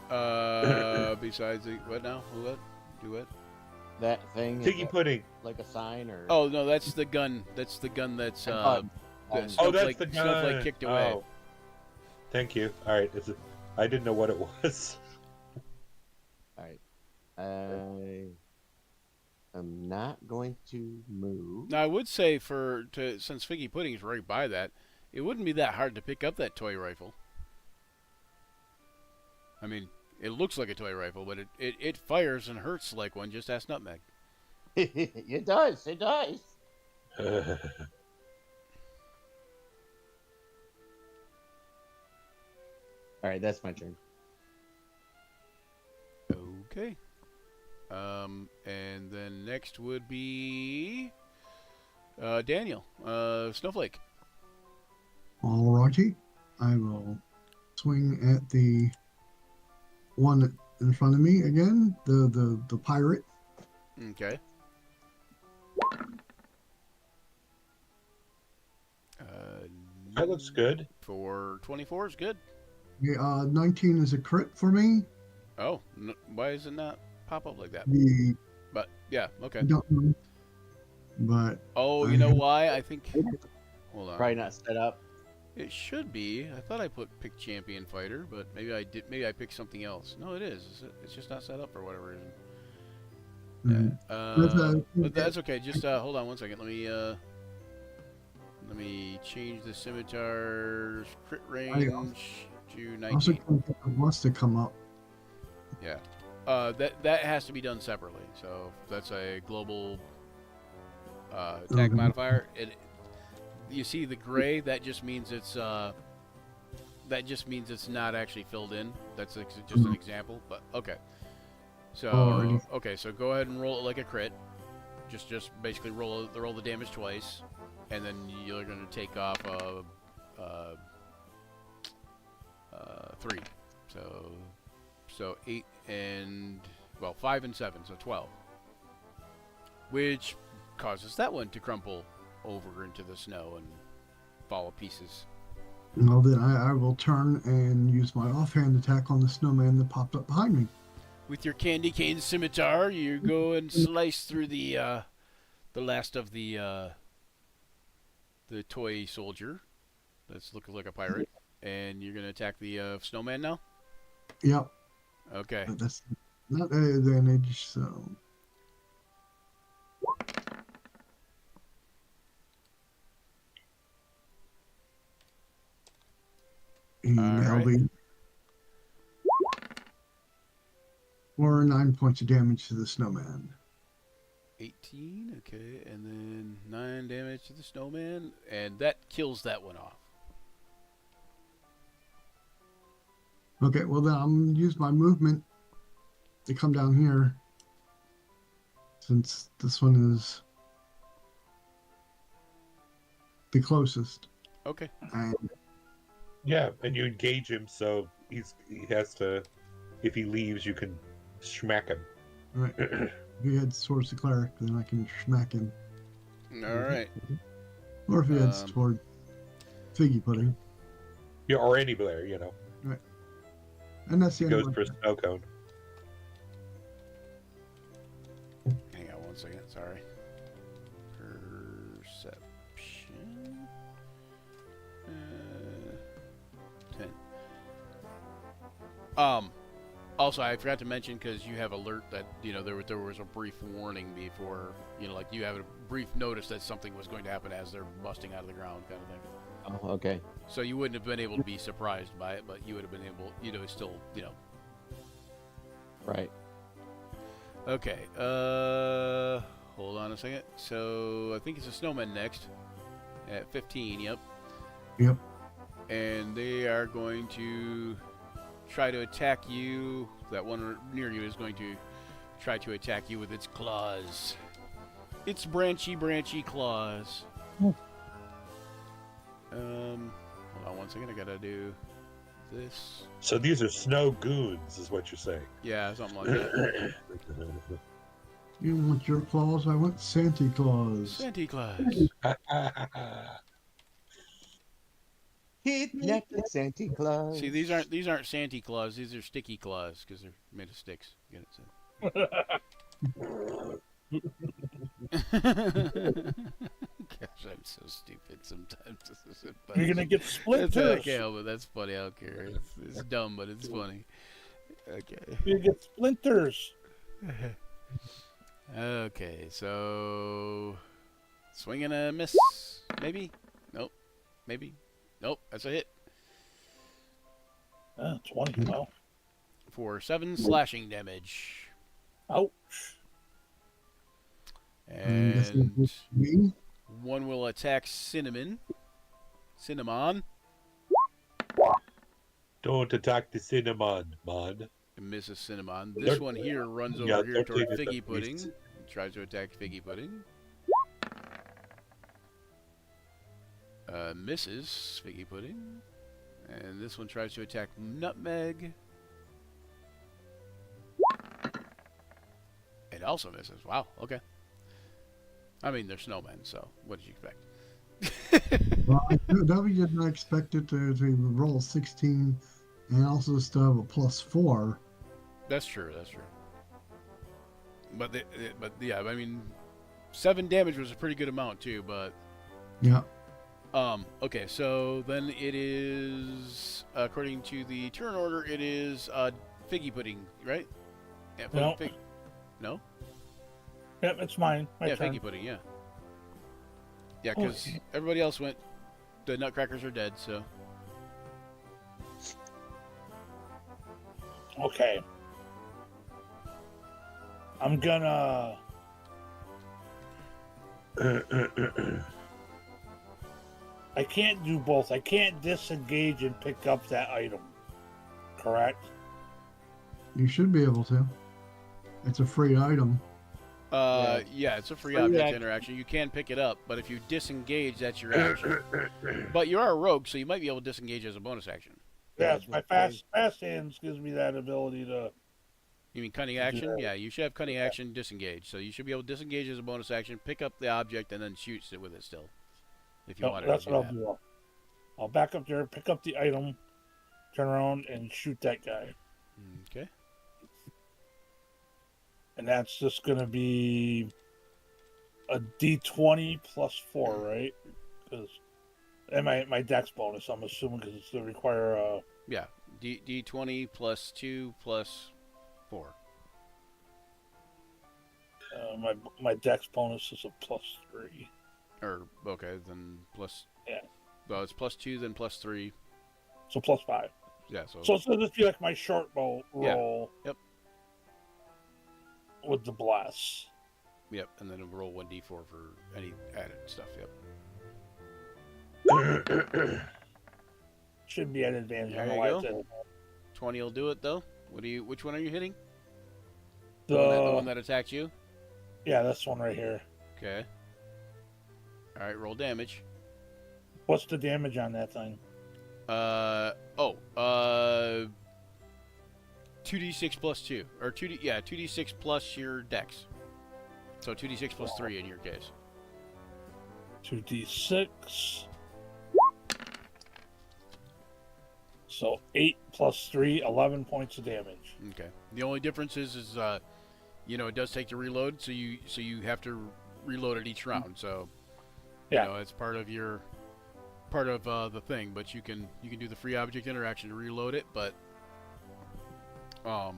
Besides the what now? What? Do what? That thing. is Figgy that Pudding. like a sign or? Oh no, that's the gun. That's the gun that's that Oh, Snowflake, Oh, that's the gun. Snowflake kicked away. Oh. Thank you. All right. I didn't know what it was. All right. I am not going to move. Now I would say since Figgy Pudding's right by that, it wouldn't be that hard to pick up that toy rifle. I mean, it looks like a toy rifle, but it fires and hurts like one. Just ask Nutmeg. It does. It does. All right, that's my turn. Okay. And then next would be Daniel. Snowflake. Alrighty. I will swing at the one that in front of me again. The pirate. Okay. That looks good. For 24 is good. Yeah, 19 is a crit for me. Oh, why does it not pop up like that? The But yeah, okay. I don't know, but Oh, I you know have- why? I think. Hold on. Probably not set up. It should be. I thought I picked champion fighter, but maybe I did. Maybe I picked something else. No, it is. It's just not set up for whatever reason. Mhm. But that's okay. Just hold on one second. Let me change the scimitar's crit range to also 19. can't get the wants to come up. Yeah. That has to be done separately. So if that's a global attack Mhm. modifier. You see the gray? That just means it's not actually filled in. That's just an example. But okay. So Alrighty. okay, so go ahead and roll it like a crit. Just basically roll the damage twice, and then you're gonna take off 3. So 8 and 5 and 7, so 12, which causes that one to crumple over into the snow and fall to pieces. Well, then I will turn and use my offhand attack on the snowman that popped up behind me. With your candy cane scimitar, you go and slice through the last of the toy soldier that's looking like a pirate, and you're gonna attack the snowman now. Yep, Okay. but that's not an advantage, so. That'll Alright. be or 9 points of damage to the snowman. 18, okay, and then 9 damage to the snowman, and that kills that one off. Okay, well then I'm gonna use my movement to come down here, since this one is the closest. Okay. And Yeah, and you engage him, so he has to. If he leaves, you can smack him. right, if he heads towards the cleric, then I can smack him. Alright. Or if he heads Um, toward Figgy Pudding. Yeah, or anywhere, you know. And that's the He end goes of for a snow cone. Hang on one second, sorry. Perception. 10. Also, I forgot to mention, because you have alert that, there was a brief warning before, like you have a brief notice that something was going to happen as they're busting out of the ground kind of thing. Oh, okay. So you wouldn't have been able to be surprised by it, but you would have been able, still, Right. Okay, hold on a second. So, I think it's a snowman next. At 15, yep. Yep. And they are going to try to attack you. That one near you is going to try to attack you with its claws. Its branchy claws. Hold on one second, I gotta do this. So these are snow goons, is what you're saying. Yeah, something like that. You want your claws? I want Santa Claus. Santa Claus. Hit neck to Santa Claus. See, these aren't Santa Claus. These are sticky claws because they're made of sticks. Get it? Gosh, I'm so stupid sometimes. You're gonna get I splinters. can't help it. That's funny. I don't care. It's dumb, but it's funny. Okay. You're gonna get splinters. Okay, so swing and a miss, maybe. Nope. Maybe. Nope. That's a hit 20. Well, for 7 slashing damage. ouch. And Me? one will attack Cinnamon. Don't attack the cinnamon, man. And misses Cinnamon. This one here runs over Yeah, here don't toward take it Figgy up, Pudding. please. Tries to attack Figgy Pudding. Misses Figgy Pudding. And this one tries to attack Nutmeg. also misses. Wow. Okay. I mean, they're snowmen, so what did you expect? Well, W did not expect it to roll 16 and also still have a +4. That's true. That's true. But yeah, I mean, 7 damage was a pretty good amount too. But Yeah. okay, so then it is according to the turn order, it is figgy pudding, right? Yeah, No. No. Yep, it's mine. My Yeah, turn. figgy pudding. Yeah. Yeah, because Okay. everybody else went. The nutcrackers are dead, so. Okay. I'm gonna. I can't do both. I can't disengage and pick up that item. Correct? You should be able to. It's a free item. Yeah, it's a free Free object action. interaction. You can pick it up, but if you disengage, that's your action. But you are a rogue, so you might be able to disengage as a bonus action. Yes, Yeah, my fast hands gives me that ability to. You mean cunning action? Yeah, you should have cunning action, disengage. So you should be able to disengage as a bonus action, pick up the object, and then shoot it with it still. If you No, wanted that's to what do I'll that. do. I'll back up there, pick up the item, turn around, and shoot that guy. Okay. And that's just gonna be a D20 plus 4, right? Because and my dex bonus, I'm assuming, because it's to require Yeah, D20 plus 2 plus 4. my dex bonus is a +3. Or, okay, then plus... Yeah. Well, it's plus 2, then plus 3. So +5. Yeah, so... So it's gonna just be like my short bow Yeah. roll. Yep. With the bless. Yep, and then roll 1d4 for any added stuff, yep. Should be at advantage. I There don't you know why go. it's 20 will do it, though. Which one are you hitting? the The one that attacked you? yeah, this one right here. Okay. Alright, roll damage. What's the damage on that thing? 2d6 plus 2. Or 2d6 plus your dex. So 2d6 plus 3 in your case. 2d6. So 8 plus 3, 11 points of damage. Okay. The only difference is it does take to reload, so you have to reload it each round. So Yeah. it's part of the thing, but you can do the free object interaction to reload it, but or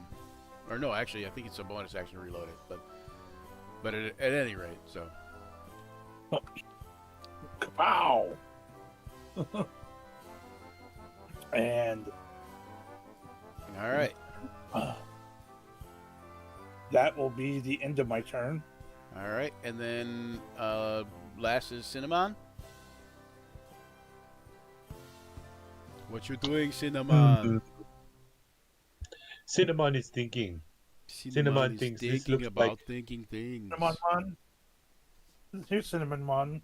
no, actually I think it's a bonus action to reload it, but at any rate, so Kapow! And all right. that will be the end of my turn. All right, and then last is Cinnamon. What you doing, Cinnamon? Cinnamon is thinking. Cinnamon is thinks this thinking looks about like- thinking things. Cinnamon Mon. Here's Cinnamon Mon.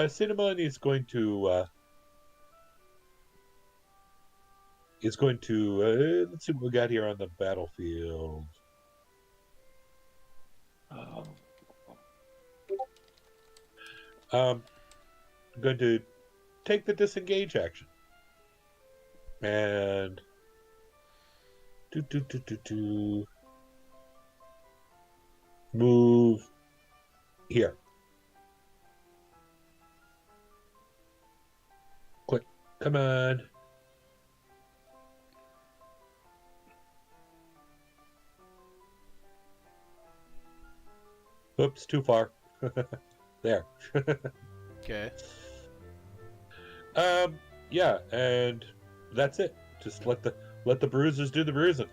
Cinnamon is going to let's see what we got here on the battlefield. I'm going to take the disengage action and move here. Quick, come on. Oops, too far. There. Okay. Yeah, and that's it. Just let the bruisers do the bruising.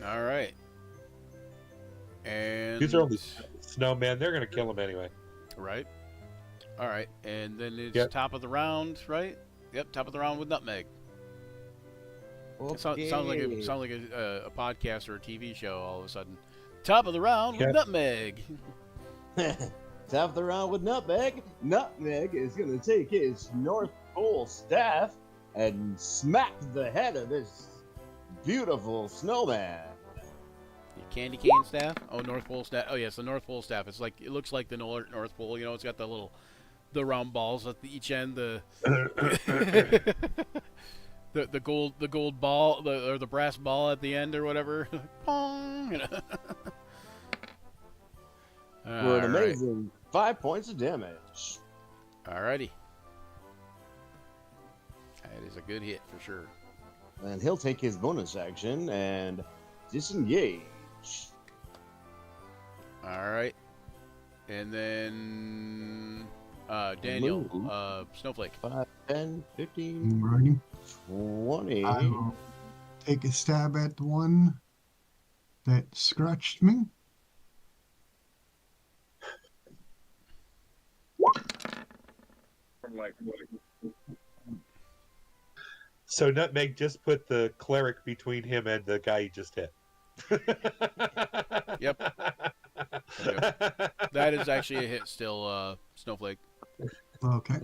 All right. And These are only snowmen. They're gonna kill them anyway. right. All right, and then it's Yep. top of the round, right? Yep, top of the round with Nutmeg. It sounds like a podcast or a TV show all of a sudden. Top of the round Yep. with Nutmeg. Top of the round with Nutmeg. Nutmeg is going to take his North Pole staff and smack the head of this beautiful snowman. Candy cane staff? Oh, North Pole staff. Oh, yes, the North Pole staff. It looks like the North Pole. You know, it's got the round balls at each end. The the gold ball, or the brass ball at the end, or whatever. Pong. You know. For an amazing 5 points of damage. Alrighty. That is a good hit for sure. And he'll take his bonus action and disengage. Alright. And then Daniel, Snowflake. 5, 10, 15, Alrighty. 20. I will take a stab at the one that scratched me. So Nutmeg just put the cleric between him and the guy he just hit. Yep. That is actually a hit still, Snowflake. Okay.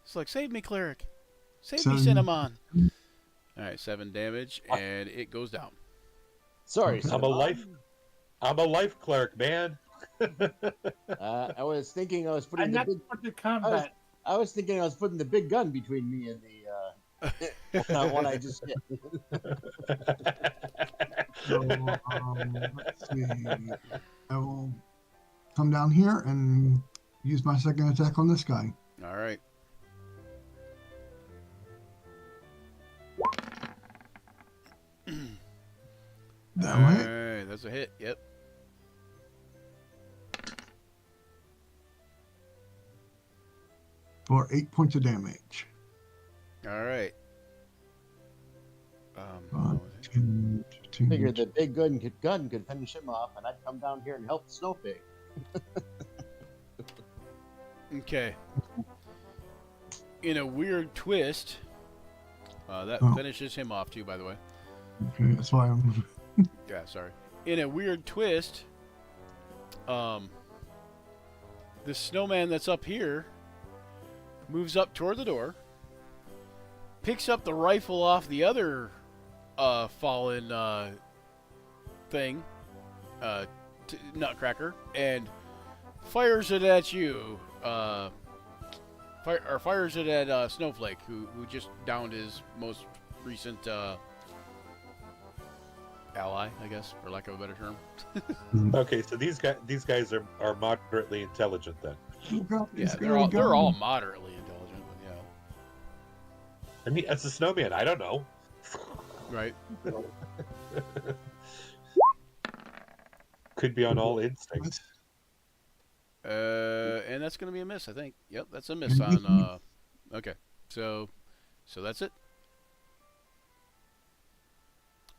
It's like, save me, cleric. Save me, Seven. Cinnamon. Alright, 7 damage, and it goes down. Sorry, Okay. I'm a life cleric, man. I was thinking I was putting I'm the not big. for the combat. I was thinking I was putting the big gun between me and the one I just hit. So, let's see. I will come down here and use my second attack on this guy. Alright. That will hit Alright, that's a hit, yep. for 8 points of damage. Alright. 5, 10, 15. Figured the big gun could finish him off, and I'd come down here and help the Snowflake. Okay. In a weird twist, that Oh. finishes him off too, by the way. Okay, that's why I'm. Yeah, sorry. In a weird twist, the snowman that's up here moves up toward the door, picks up the rifle off the other fallen thing, Nutcracker, and fires it at you. Fires it at Snowflake, who just downed his most recent ally, I guess, for lack of a better term. Okay, so these guys are moderately intelligent then. Yeah, they're all moderately intelligent, but yeah. I mean, as a snowman, I don't know. Right. Could be on all instincts. And that's gonna be a miss, I think. Yep, that's a miss on. Okay, so that's it.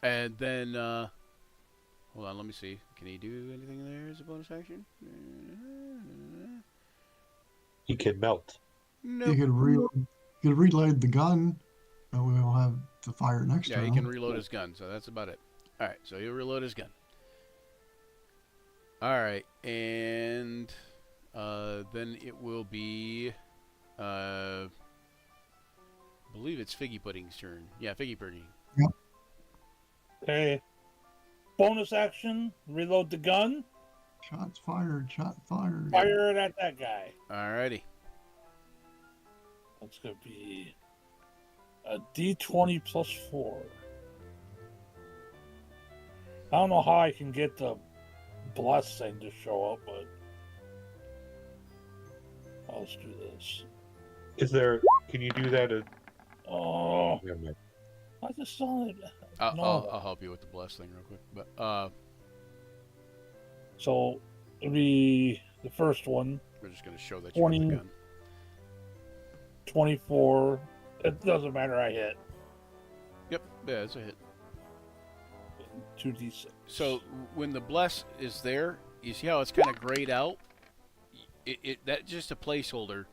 And then, hold on, let me see. Can he do anything there as a bonus action? He can melt. Nope. You could reload the gun, and we'll have to fire next Yeah, round. he can reload his gun, so that's about it. All right, so he'll reload his gun. All right, and then it will be, I believe it's Figgy Pudding's turn. Yeah, Figgy Pudding. Okay. Bonus action, reload the gun, Shots fired. Shot fired. fire it at that guy. Alrighty. That's going to be a D20 plus 4. I don't know how I can get the bless thing to show up, but let's do this. Is there? Can you do that? Oh, Never mind. I just saw it. I'll help you with the bless thing real quick. But So it'll be the first one, we're just gonna show that you have 20. the gun. 24. It doesn't matter, I hit. Yep, yeah, it's a hit. 2d6. So when the bless is there, you see how it's kind of grayed out. That's just a placeholder,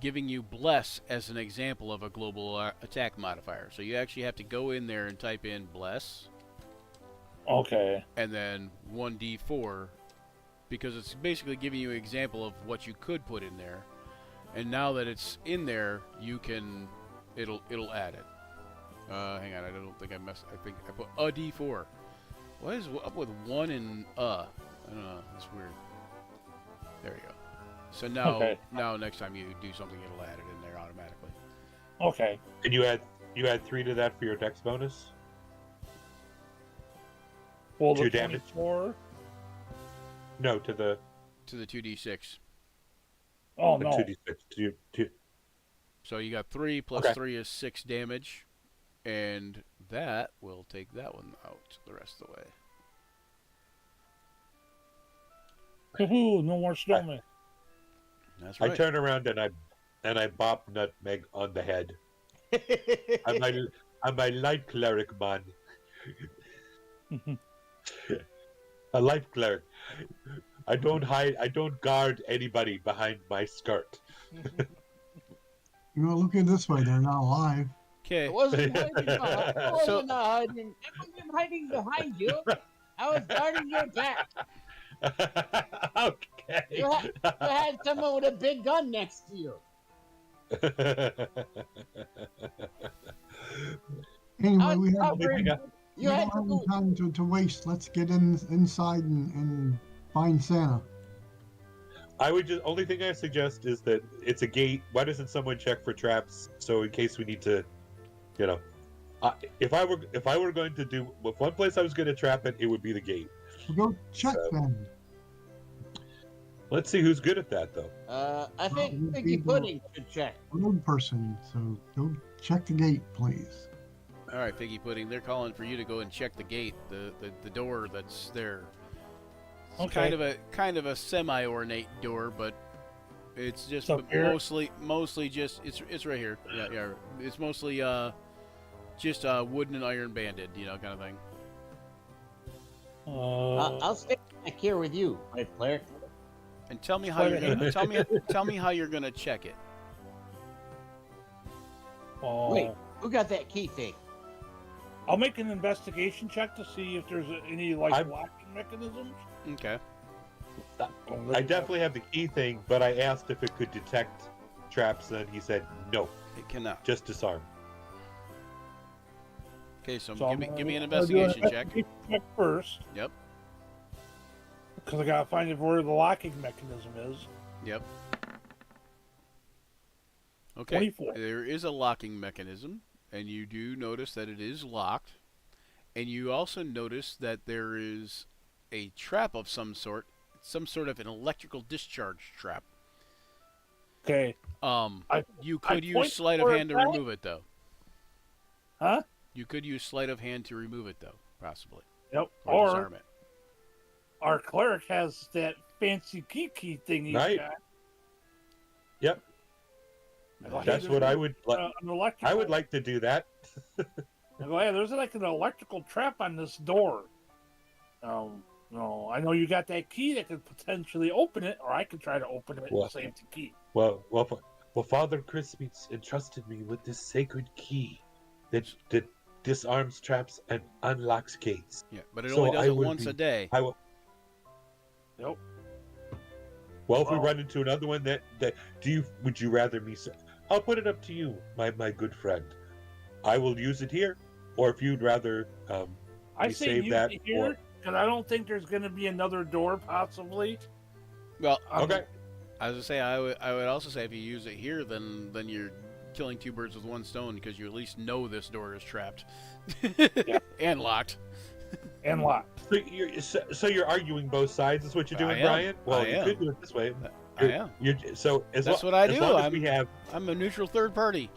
giving you bless as an example of a global attack modifier. So you actually have to go in there and type in bless, Okay. and then 1d4, because it's basically giving you an example of what you could put in there. And now that it's in there, you can, it'll add it. Hang on, I don't think I messed. I think I put a d4. What is up with 1 and I don't know. That's weird. There you go. So now, Okay. now next time you do something, it'll add it in there automatically. Okay. And you add 3 to that for your dex bonus. Well, 2 the damage. 24. No, to the To the 2d6. Oh no. 2d6. So you got 3 plus Okay. 3 is 6 damage, and that will take that one out the rest of the way. Woohoo! No more snowmen. That's I right. turn around and I bop Nutmeg on the head. I'm a light cleric, man. A light cleric. I don't hide. I don't guard anybody behind my skirt. You know, look at it this way, they're not alive. Okay. I wasn't hiding behind. I So- wasn't hiding. I wasn't hiding behind you. I was guarding your back. Okay. You had someone with a big gun next to you. Anyway, we How have, brave- Yeah. You we had don't to have any time to waste. Let's get inside and find Santa. I would just only thing I suggest is that it's a gate. Why doesn't someone check for traps? So in case we need to, you know, if I were going to do if one place I was going to trap it, it would be the gate. We'll go check So- then. Let's see who's good at that though. I think Well, Figgy people- Pudding should check. Road person, so go check the gate, please. All right, Figgy Pudding. They're calling for you to go and check the gate, the door that's there. It's Okay. kind of a semi-ornate door, but it's just So here- mostly just it's right here. Yeah. It's mostly just wooden and iron banded, kind of thing. I'll stay back here with you, right, cleric? And tell me how you're gonna tell me how you're gonna check it. Wait, who got that key thing? I'll make an investigation check to see if there's any like I'm- locking mechanisms. Okay. I definitely have the key thing, but I asked if it could detect traps, and he said no, It cannot. just disarm. Okay, so, So give me an I'm gonna do investigation check. check first. Yep. Because I gotta find out where the locking mechanism is. Yep. Okay. 24. There is a locking mechanism, and you do notice that it is locked. And you also notice that there is a trap of some sort of an electrical discharge trap. Okay. You I could use point sleight of toward hand to that. remove it, though. Huh? You could use sleight of hand to remove it, though, possibly, Yep. or Or disarm it. our cleric has that fancy key thing he's Right. got. Yep, I go, hey, that's there's what I would. an electrical. I would like to do that. I go, hey, there's like an electrical trap on this door. No, I know you got that key that could potentially open it, or I could try to open it Well- and save the key. Well, Father Christmas entrusted me with this sacred key that disarms traps and unlocks gates. Yeah, but it So only does I it would once be- a day. I will. Nope. Well, if we Well- run into another one, would you rather me? I'll put it up to you, my good friend. I will use it here, or if you'd rather, I we say save use that it here because I don't think there's going to be another door possibly. Well, okay. as I say, I would also say if you use it here, then you're killing two birds with one stone because you at least know this door is trapped and locked. And locked. So you're arguing both sides. Is what you're doing, I am. Brian? Well, I you am. could do it this way. I am. So That's what I do. As long as I'm- we have, I'm a neutral third party.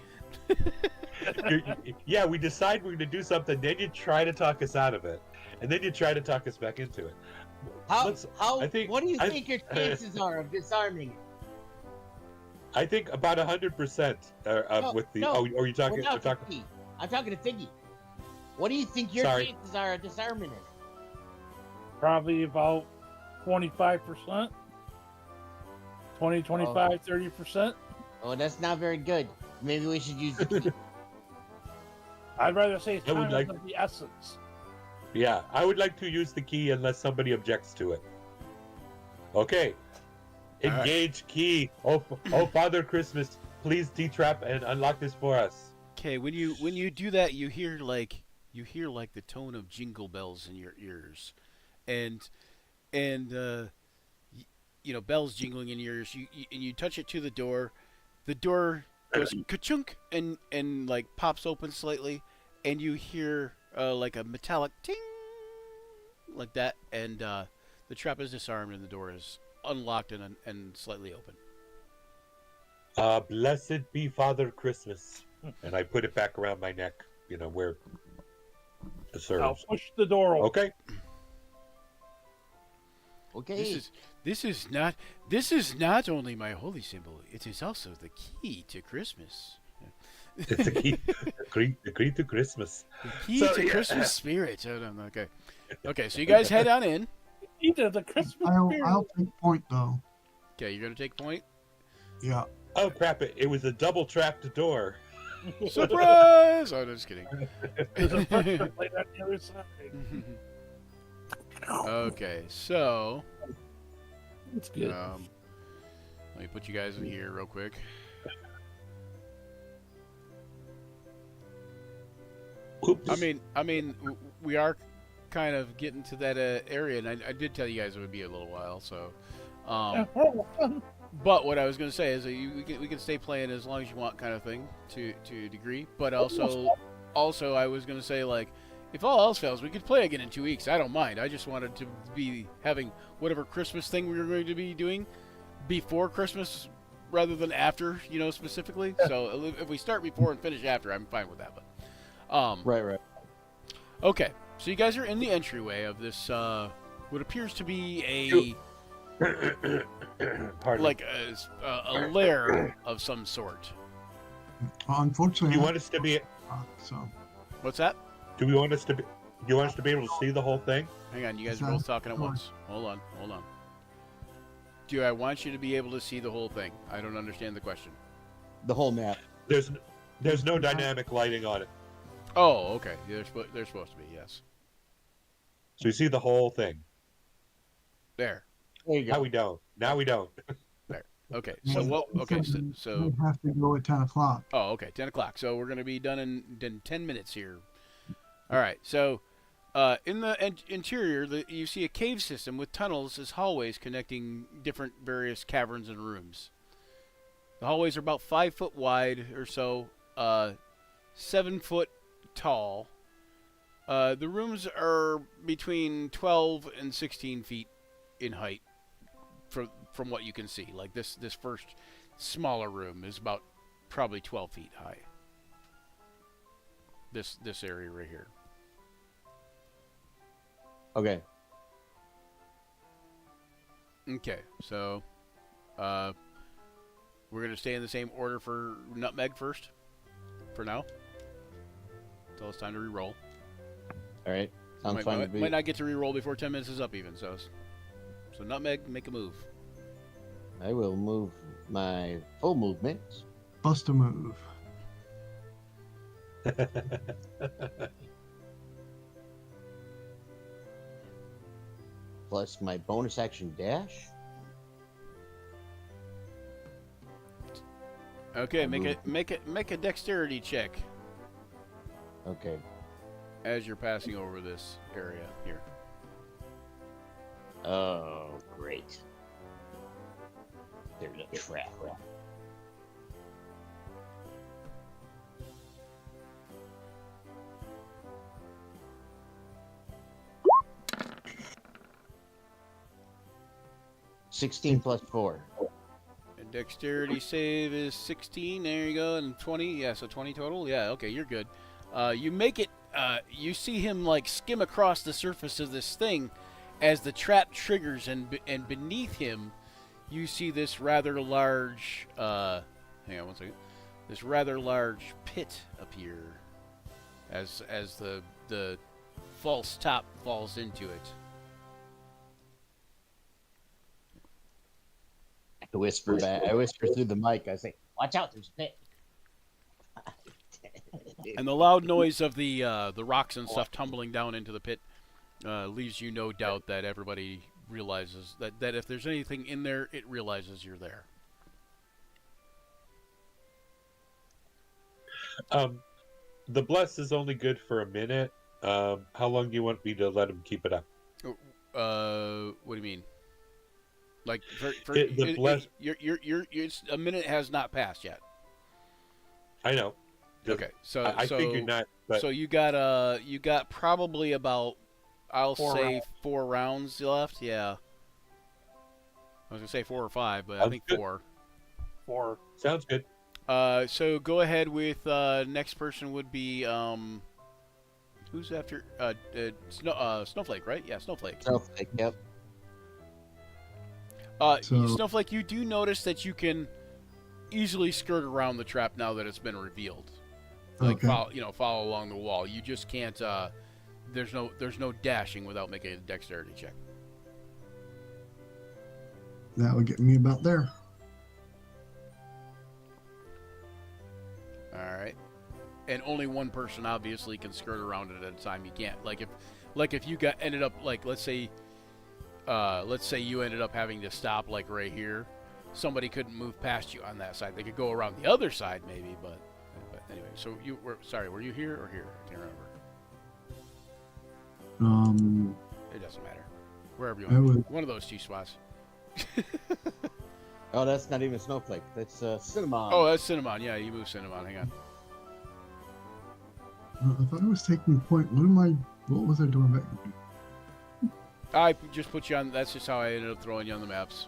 yeah, we decide we're going to do something, then you try to talk us out of it, and then you try to talk us back into it. I think- what do you I- think your chances are of disarming it? I think about 100% No, with the. no, Oh, are you talking? Without We're talking. Figgy. I'm talking to Figgy. What do you think your Sorry. chances are of disarming it? Probably about 25%. 20, 25, 30%. Oh, that's not very good. Maybe we should use the key. I'd rather say I would time like- of the essence. Yeah, I would like to use the key unless somebody objects to it. Okay. All right. Engage key. Oh, Father Christmas, please detrap and unlock this for us. Okay, when you do that, you hear like you hear like the tone of jingle bells in your ears, and you know, bells jingling in your ears. And you touch it to the door. The door goes ka-chunk and like pops open slightly, and you hear like a metallic ting like that, and the trap is disarmed and the door is unlocked and slightly open. Blessed be Father Christmas. And I put it back around my neck, you know, where it I'll serves. push the door open. Okay. Okay. This is not only my holy symbol, it is also the key to Christmas. It's a key, the key to Christmas. The key So, to yeah. Christmas spirit. Oh, no, okay. Okay, so you guys head on in. Either the Christmas spirit. I'll take point though. Okay, you're gonna take point. Yeah. Oh crap! It was a double trapped door. Surprise! Oh, no, just kidding. There's a person right on the other side. Okay, so It's good. let me put you guys in here real quick. Oops. I mean, we are kind of getting to that area, and I did tell you guys it would be a little while. So, but what I was going to say is that we can stay playing as long as you want, kind of thing, to a degree. But also I was going to say, like, if all else fails, we could play again in 2 weeks. I don't mind. I just wanted to be having whatever Christmas thing we were going to be doing before Christmas rather than after, you know, specifically. So if we start before and finish after, I'm fine with that. But Right. okay, so you guys are in the entryway of this what appears to be Pardon. like a lair of some sort. Unfortunately, Do you want us to be? so What's that? Do we want us to be? Do you want us to be able to see the whole thing? Hang on, you guys are both talking at once. Hold on. Do I want you to be able to see the whole thing? I don't understand the question. The whole map. There's no dynamic lighting on it, Oh, okay. They're supposed to be, yes. so you see the whole thing. There. There you Now go. we don't. Now we don't. Okay. So what? Okay. So we have to go at 10 o'clock. oh, okay. 10 o'clock. So we're gonna be done in 10 minutes here. All right. So in the interior, you see a cave system with tunnels as hallways connecting different various caverns and rooms. The hallways are about 5 foot wide or so, 7 foot tall. The rooms are between 12 and 16 feet in height, from what you can see. Like this first smaller room is about probably 12 feet high. This area right here. Okay. Okay, so we're gonna stay in the same order for Nutmeg first, for now. Until it's time to re-roll. All right. Sounds fine to me. Might not get to re-roll before 10 minutes is up even. So Nutmeg, make a move. I will move my full movement. Bust a move. Plus my bonus action dash. Okay, make a dexterity check Okay. as you're passing over this area here. Oh, great. There's a trap. $16 plus 4. And dexterity save is 16. There you go, and 20. Yeah, so 20 total. Yeah, okay, you're good. You make it. You see him like skim across the surface of this thing as the trap triggers, and beneath him, you see this rather large. Hang on one second. This rather large pit appear as the false top falls into it. I whisper back. I whisper through the mic. I say, "Watch out! There's a pit." And the loud noise of the rocks and stuff tumbling down into the pit leaves you no doubt that everybody realizes that if there's anything in there, it realizes you're there. The bless is only good for a minute. How long do you want me to let him keep it up? What do you mean? Like The bless. it's a minute has not passed yet. I know. Just- Okay, so I figured not, but so you got probably about I'll say 4 rounds left. Yeah, I was gonna say 4 or 5, but I Sounds think good. 4. 4. sounds good. So go ahead with next person would be who's after Snowflake, right? Yeah, Snowflake. Snowflake, yep. So- Snowflake, you do notice that you can easily skirt around the trap now that it's been revealed. Like Okay. follow along the wall. You just can't. There's no dashing without making a dexterity check. That would get me about there. All right. And only one person obviously can skirt around it at a time. You can't if you ended up like let's say you ended up having to stop like right here. Somebody couldn't move past you on that side. They could go around the other side maybe, but anyway. So were you here or here? I can't remember. It doesn't matter. Wherever you I want. would. One of those 2 spots. Oh, that's not even Snowflake. That's Cinnamon. Oh, that's Cinnamon. Yeah, you move Cinnamon. Hang on. I thought I was taking point. What was I doing back? I just put you on. That's just how I ended up throwing you on the maps.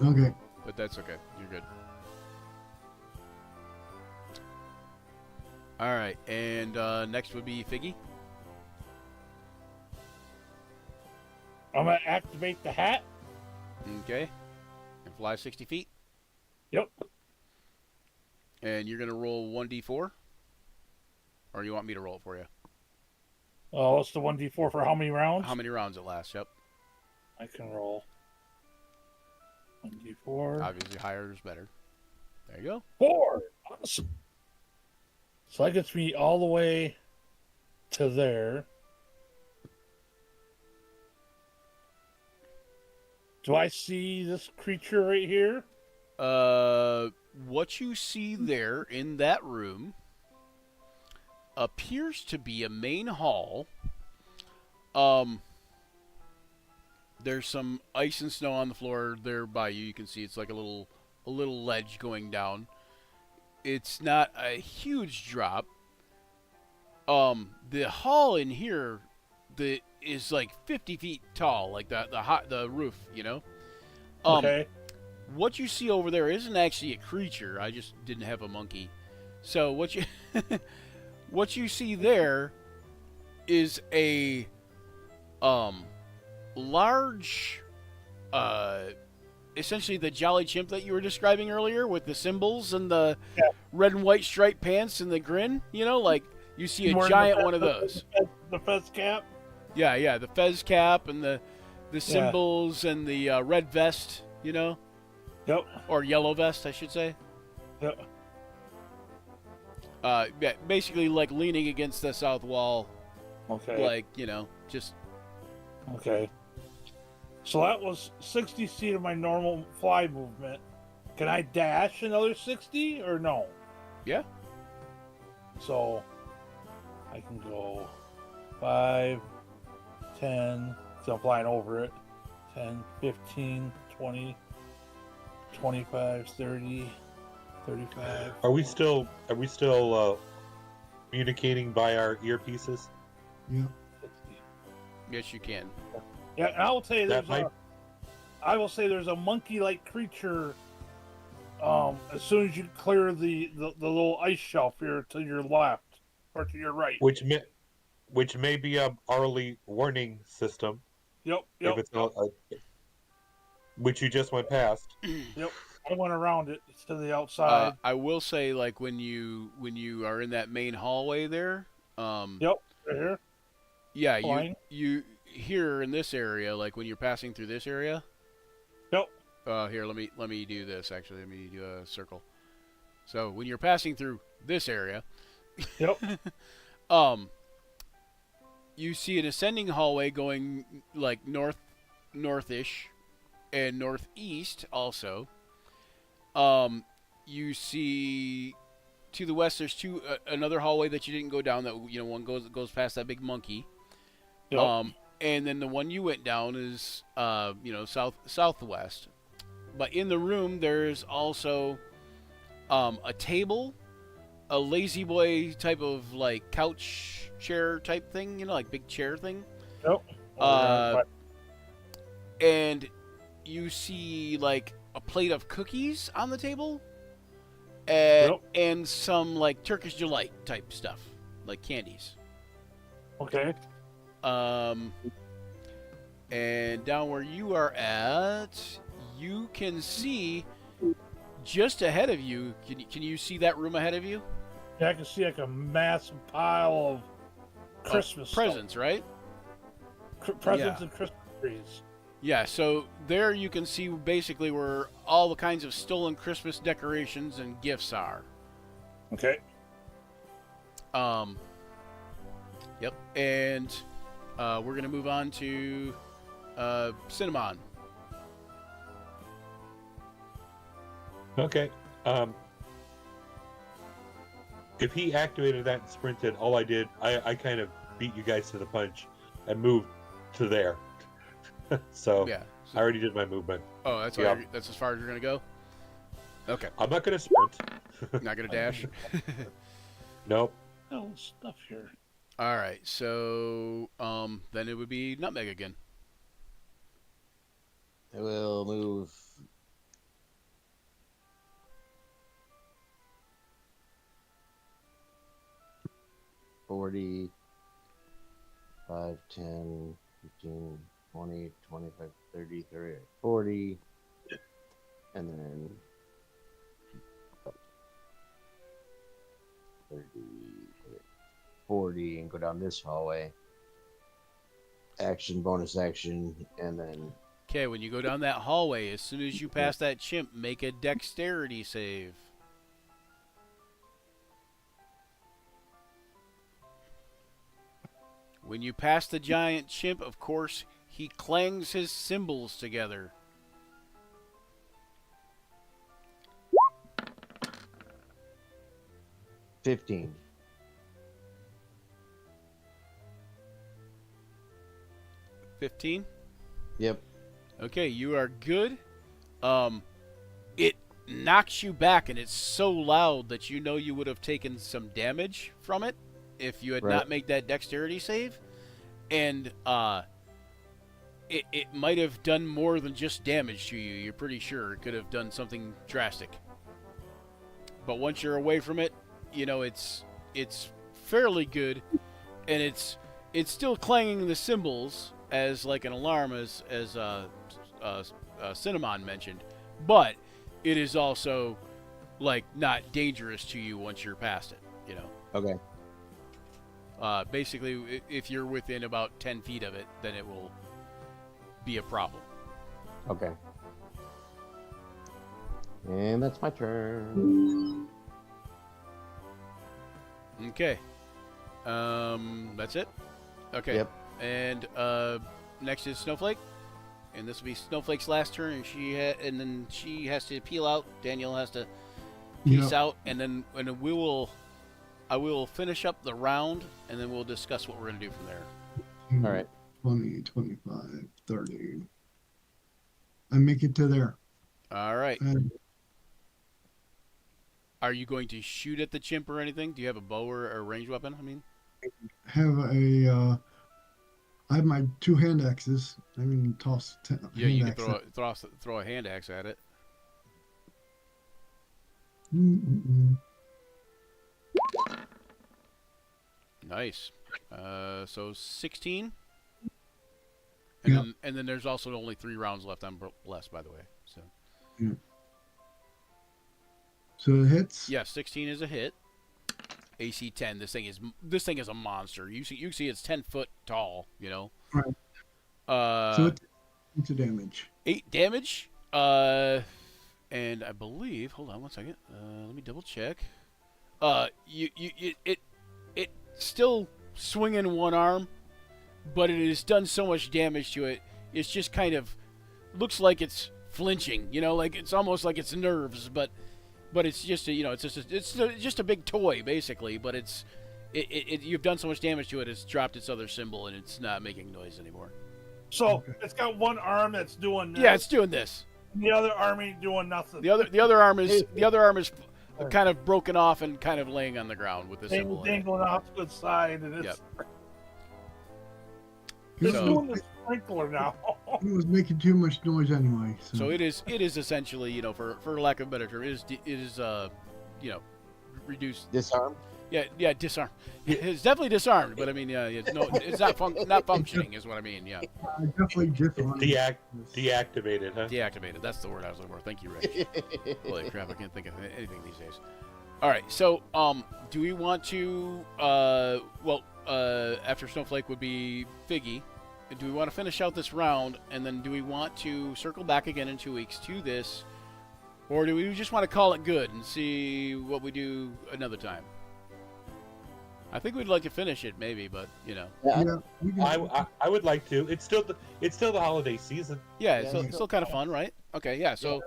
Okay. But that's okay. You're good. All right, and next would be Figgy. I'm gonna activate the hat. Okay. And fly 60 feet. Yep. And you're gonna roll 1d4, or you want me to roll it for you? What's the 1d4 for how many rounds? How many rounds it lasts? Yep. I can roll 1d4. Obviously, higher is better. There you go. 4. Awesome. So that gets me all the way to there. Do I see this creature right here? What you see there in that room appears to be a main hall. There's some ice and snow on the floor there by you. You can see it's like a little ledge going down. It's not a huge drop. The hall in here is like 50 feet tall, like the roof, you know. Okay. What you see over there isn't actually a creature. I just didn't have a monkey. So what you see there is a large essentially the Jolly Chimp that you were describing earlier with the symbols and the red and white striped pants and the grin, you know, like you see a giant one of those. The fez cap? Yeah, the fez cap and the symbols and the red vest, you know? Yep. Or yellow vest, I should say. Yep. Yeah, basically like leaning against the south wall, Okay. like, you know, just... Okay. So that was 60 feet of my normal fly movement. Can I dash another 60 or no? Yeah. So I can go 5, 10, so I'm flying over it. 10, 15, 20, 25, 30, 35. Are we still communicating by our earpieces? Yeah. 60. Yes, you can. Yeah, and I will tell you That I will say there's a monkey-like creature. As soon as you clear the little ice shelf here to your left or to your right. Which may be a early warning system. Yep. If it's which you just went past. Yep. I went around it. It's to the outside. I will say, like, when you are in that main hallway there, Yep. Right here. yeah, Flying. you here in this area, like when you're passing through this area. Yep. Here, let me do this. Actually, let me do a circle. So when you're passing through this area, Yep. you see an ascending hallway going like northish, and northeast also. You see to the west, there's another hallway that you didn't go down. That one goes past that big monkey. Yep. And then the one you went down is southwest. But in the room, there's also a table, a lazy boy type of like couch chair type thing, like big chair thing. Yep. And you see like a plate of cookies on the table, and some like Turkish delight type stuff, like candies. Okay. And down where you are at, you can see just ahead of you. Can you see that room ahead of you? Yeah, I can see like a massive pile of Christmas presents, right? Presents and Christmas trees. Yeah, so there you can see basically where all the kinds of stolen Christmas decorations and gifts are. Okay. Yep, and we're gonna move on to Cinnamon. Okay. If he activated that and sprinted, all I did, I kind of beat you guys to the punch and moved to there. So Yeah. I already did my movement. Oh, that's Yeah. that's as far as you're gonna go. Okay. I'm not gonna sprint. Not gonna dash. Nope. Oh, stuff here. All right. So then it would be Nutmeg again. I will move. $40, 5, 10, 15, 20, 25, 30, 30, 40, and then 30, 40, and go down this hallway. Action, bonus action, and then Okay, when you go down that hallway, as soon as you pass that chimp, make a dexterity save. When you pass the giant chimp, of course, he clangs his cymbals together. $15. 15? Yep. Okay, you are good. It knocks you back, and it's so loud that you know you would have taken some damage from it if you had not made that dexterity save. And it might have done more than just damage to you. You're pretty sure it could have done something drastic. But once you're away from it, it's fairly good, and it's still clanging the cymbals as like an alarm, as Cinnamon mentioned, but it is also like not dangerous to you once you're past it. Okay. Basically, if you're within about 10 feet of it, then it will be a problem. Okay. And that's my turn. Okay. That's it? Okay. Yep. And next is Snowflake. And this will be Snowflake's last turn, and then she has to peel out. Daniel has to peace out, and then I will finish up the round, and then we'll discuss what we're going to do from there. All right. 20, 25, 30. I make it to there. All right. And Are you going to shoot at the chimp or anything? Do you have a bow or a ranged weapon? I mean, I have my two hand axes. I can toss yeah, you can axe throw a hand axe at it. Nice. So 16. And then there's also only 3 rounds left on blessed, by the way. So. Yeah. So it hits. Yeah, 16 is a hit. AC 10. This thing is a monster. You see it's 10 foot tall. Right. So it's a damage. 8 damage. And I believe. Hold on one second. Let me double check. It still swinging one arm, but it has done so much damage to it. It's just kind of looks like it's flinching. Like it's almost like it's nerves, but But it's just just a big toy basically. But you've done so much damage to it, it's dropped its other symbol and it's not making noise anymore. So it's got one arm that's doing this. Yeah, it's doing this. The other arm ain't doing nothing. The other arm is kind of broken off and kind of laying on the ground with the symbol. Dangling off to the side, and it's, Yep. it's So- doing the sprinkler now. It was making too much noise anyway. So it is essentially, for lack of a better term, it is reduced. Disarm. Yeah, disarmed. It's definitely disarmed, but I mean, it's not functioning, is what I mean. Yeah, definitely disarmed. Deactivated, huh? deactivated. That's the word I was looking for. Thank you, Rich. Holy crap, I can't think of anything these days. All right, so do we want to? After Snowflake would be Figgy. Do we want to finish out this round, and then do we want to circle back again in 2 weeks to this, or do we just want to call it good and see what we do another time? I think we'd like to finish it, maybe, but Yeah. Yeah, we can- I would like to. It's still the holiday season. yeah, Yeah. it's still kind of fun, right? Okay, yeah. So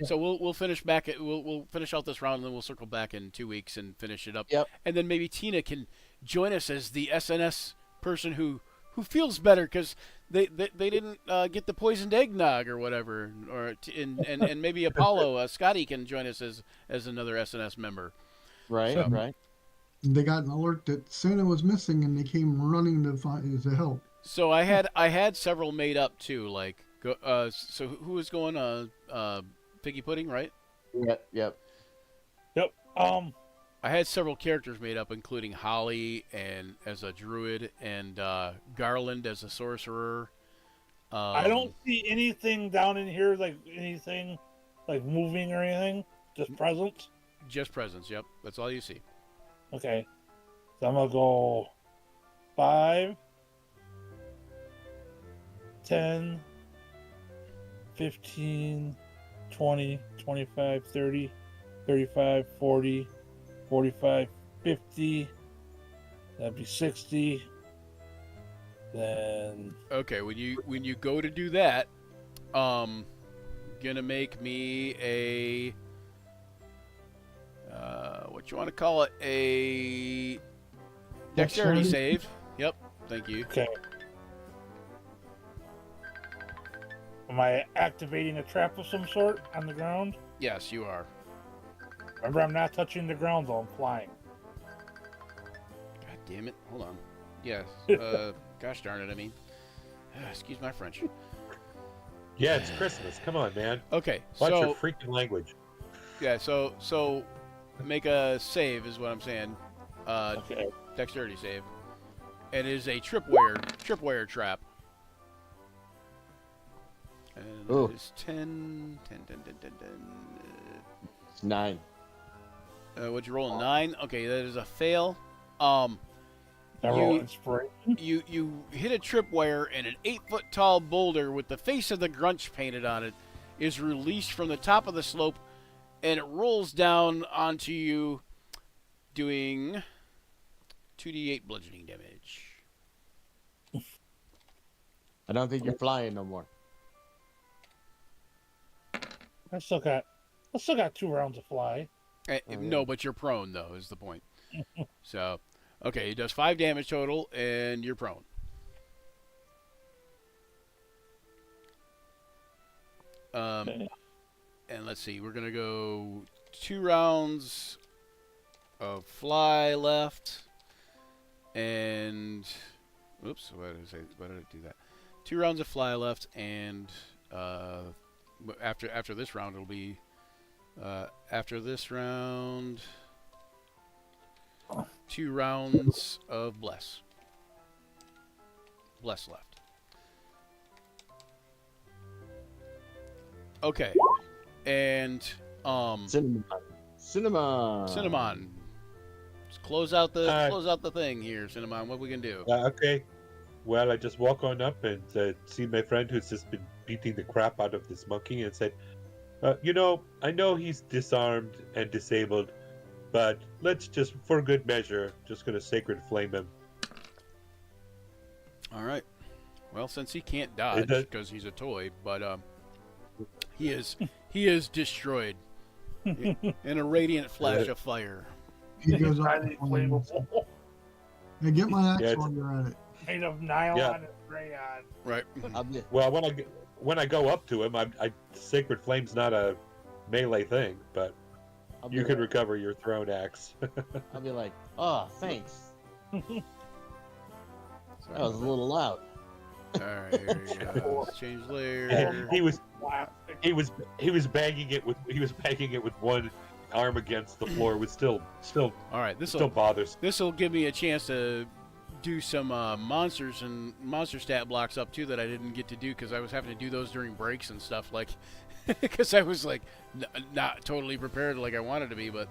we'll finish back. We'll finish out this round, and then we'll circle back in 2 weeks and finish it up. Yep. And then maybe Tina can join us as the SNS person who feels better because they didn't get the poisoned eggnog or whatever, and maybe Apollo Scotty can join us as another SNS member. Right. So- Right. They got an alert that Santa was missing, and they came running to help. So I had several made up too. Like, so who was going? Piggy Pudding, right? Yep. Yep. I had several characters made up, including Holly and as a druid and Garland as a sorcerer. I don't see anything down in here, like anything like moving or anything. Just presents. Just presents. Yep, that's all you see. Okay. So I'm gonna go 5, 10, 15, 20, 25, 30, 35, 40, 45, 50. That'd be 60. Then Okay, when you go to do that, gonna make me a what you want to call it, a dexterity save. Yep, thank you. okay. Am I activating a trap of some sort on the ground? Yes, you are. Remember, I'm not touching the ground though. I'm flying. God damn it! Hold on. Yes. Gosh darn it! I mean, excuse my French. Yeah, it's Christmas. Come on, man. Okay, Watch so your freaking language. yeah, so make a save is what I'm saying. Okay. Dexterity save. It is a tripwire trap. And Ooh. it is 10. It's 9. What'd you roll? A 9? Okay, that is a fail. I roll inspiration. You hit a tripwire and an 8-foot tall boulder with the face of the Grunch painted on it is released from the top of the slope and it rolls down onto you, doing 2d8 bludgeoning damage. I don't think you're flying no more. I still got 2 rounds of fly. No, but you're prone, though, is the point. So, okay, he does 5 damage total, and you're prone. Okay. And let's see, we're going to go 2 rounds of fly left. And, oops, why did I do that? 2 rounds of fly left, and after this round, it'll be, after this round, 2 rounds of bless. Bless left. Okay. And Cinnamon. Let's close out the thing here, Cinnamon. What we can do? Okay. Well, I just walk on up and see my friend who's just been beating the crap out of this monkey and said, I know he's disarmed and disabled, but let's just, for good measure, just gonna sacred flame him. All right. Well, since he can't dodge because he's a toy, but he is destroyed. In a radiant flash of fire. He goes up Highly to flames. flammable. Hey, get my axe Yeah, while you're at it. Made of nylon Yeah. and rayon. Right. I'll be, Well, when I go up to him, Sacred Flame's not a melee thing, but I'll be you can like, recover your thrown axe. I'll be like, oh, thanks. Sorry That was a about little loud. that. All right, here we go. Let's change And layer. he was Plastic. he was banging it with one arm against the floor. It was still All right, still bothers. this will give me a chance to do some monsters and monster stat blocks up too that I didn't get to do because I was having to do those during breaks and stuff, like because I was like not totally prepared like I wanted to be, but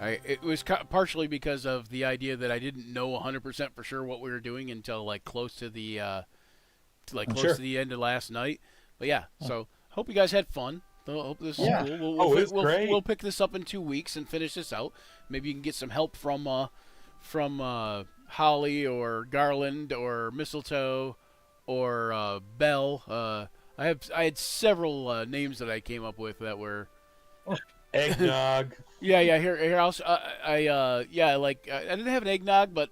it was partially because of the idea that I didn't know 100% for sure what we were doing until like close to the Sure. to the end of last night. But yeah, so hope you guys had fun. I hope this is Yeah. cool. Oh, it's great. We'll pick this up in 2 weeks and finish this out. Maybe you can get some help from Holly or Garland or Mistletoe or Belle. I had several names that I came up with that were Eggnog. yeah. Here also I didn't have an eggnog, but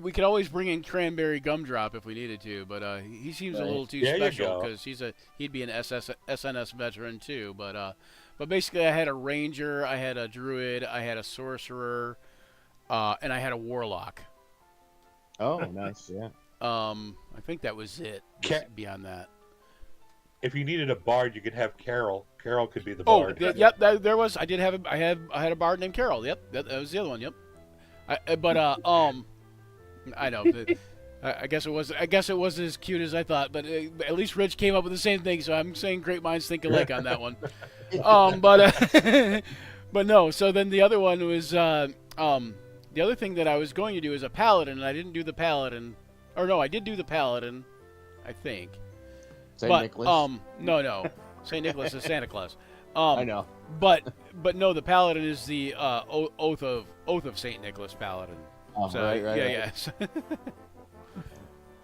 we could always bring in cranberry gumdrop if we needed to. But he seems a Right. little too There you special go. because he'd be an SNS veteran too. But basically I had a ranger, I had a druid, I had a sorcerer, and I had a warlock. Oh, nice, yeah. I think that was it. Beyond that. If you needed a bard, you could have Carol. Carol could be the Oh, bard. yep. There was. I had a bard named Carol. Yep, that was the other one. Yep. I know. I guess it was. I guess it wasn't as cute as I thought. But at least Rich came up with the same thing. So I'm saying great minds think alike on that one. But no. So then the other one was the other thing that I was going to do is a paladin, and I didn't do the paladin. Or no, I did do the paladin, I think. St. But Nicholas. no. St. Nicholas is Santa Claus. I know. But no, the paladin is the oath of Saint Nicholas paladin. Oh, So right. yeah.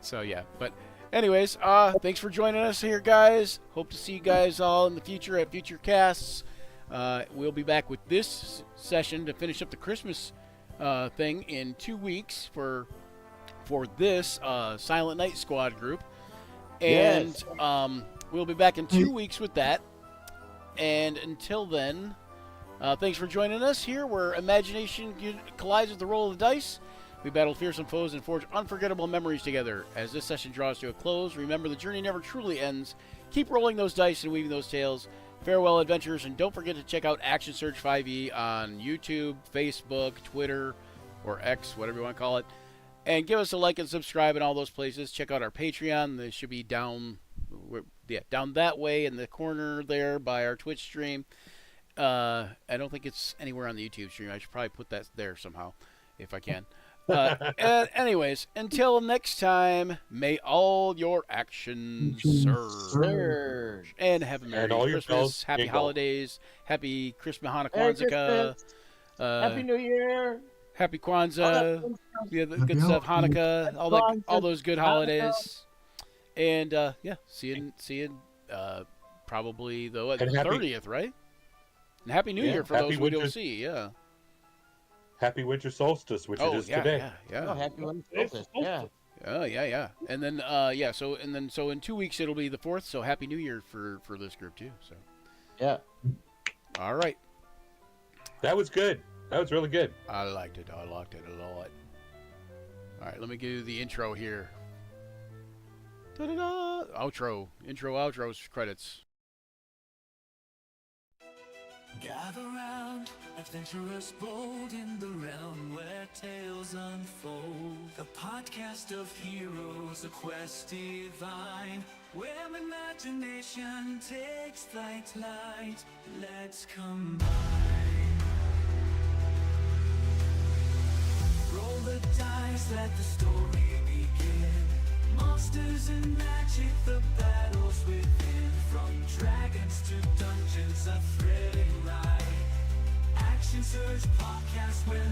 So yeah, but anyways, thanks for joining us here, guys. Hope to see you guys all in the future at future casts. We'll be back with this session to finish up the Christmas thing in 2 weeks for this Silent Night Squad group, and Yes. we'll be back in 2 weeks with that. And until then, thanks for joining us here where imagination collides with the roll of the dice. We battle fearsome foes and forge unforgettable memories together. As this session draws to a close, remember the journey never truly ends. Keep rolling those dice and weaving those tales. Farewell, adventurers, and don't forget to check out Action Surge 5e on YouTube, Facebook, Twitter, or X, whatever you want to call it. And give us a like and subscribe in all those places. Check out our Patreon. They should be down that way in the corner there by our Twitch stream. I don't think it's anywhere on the YouTube stream. I should probably put that there somehow if I can. And anyways, until next time, may all your actions surge. Surge. And have a Merry And all your Christmas, bells Happy jingle. Holidays, Happy Christmas, Hanukkah, Merry Kwanzaa, Christmas. Happy New Year. Happy Kwanzaa, yeah, the good Happy stuff, holidays. Hanukkah, all those good holidays. And yeah, see you probably though at the And happy- 30th, right? And Happy New Yeah, Year for happy those we don't winter- see. Yeah. Happy winter solstice, which it is today. Oh, happy one. It's Yeah. Oh yeah. And then so in 2 weeks it'll be the 4th. So Happy New Year for this group too. So Yeah. all right, That was good. That was really good. I liked it a lot. All right, let me give you the intro here. Da-da-da. Outro, outros, credits. Gather round, adventurers bold in the realm where tales unfold. The podcast of heroes, a quest divine, where imagination takes flight. Let's combine. Roll the dice, let the story begin. Monsters and magic, the battles within. From dragons to dungeons, a thrilling ride. Action Surge podcast where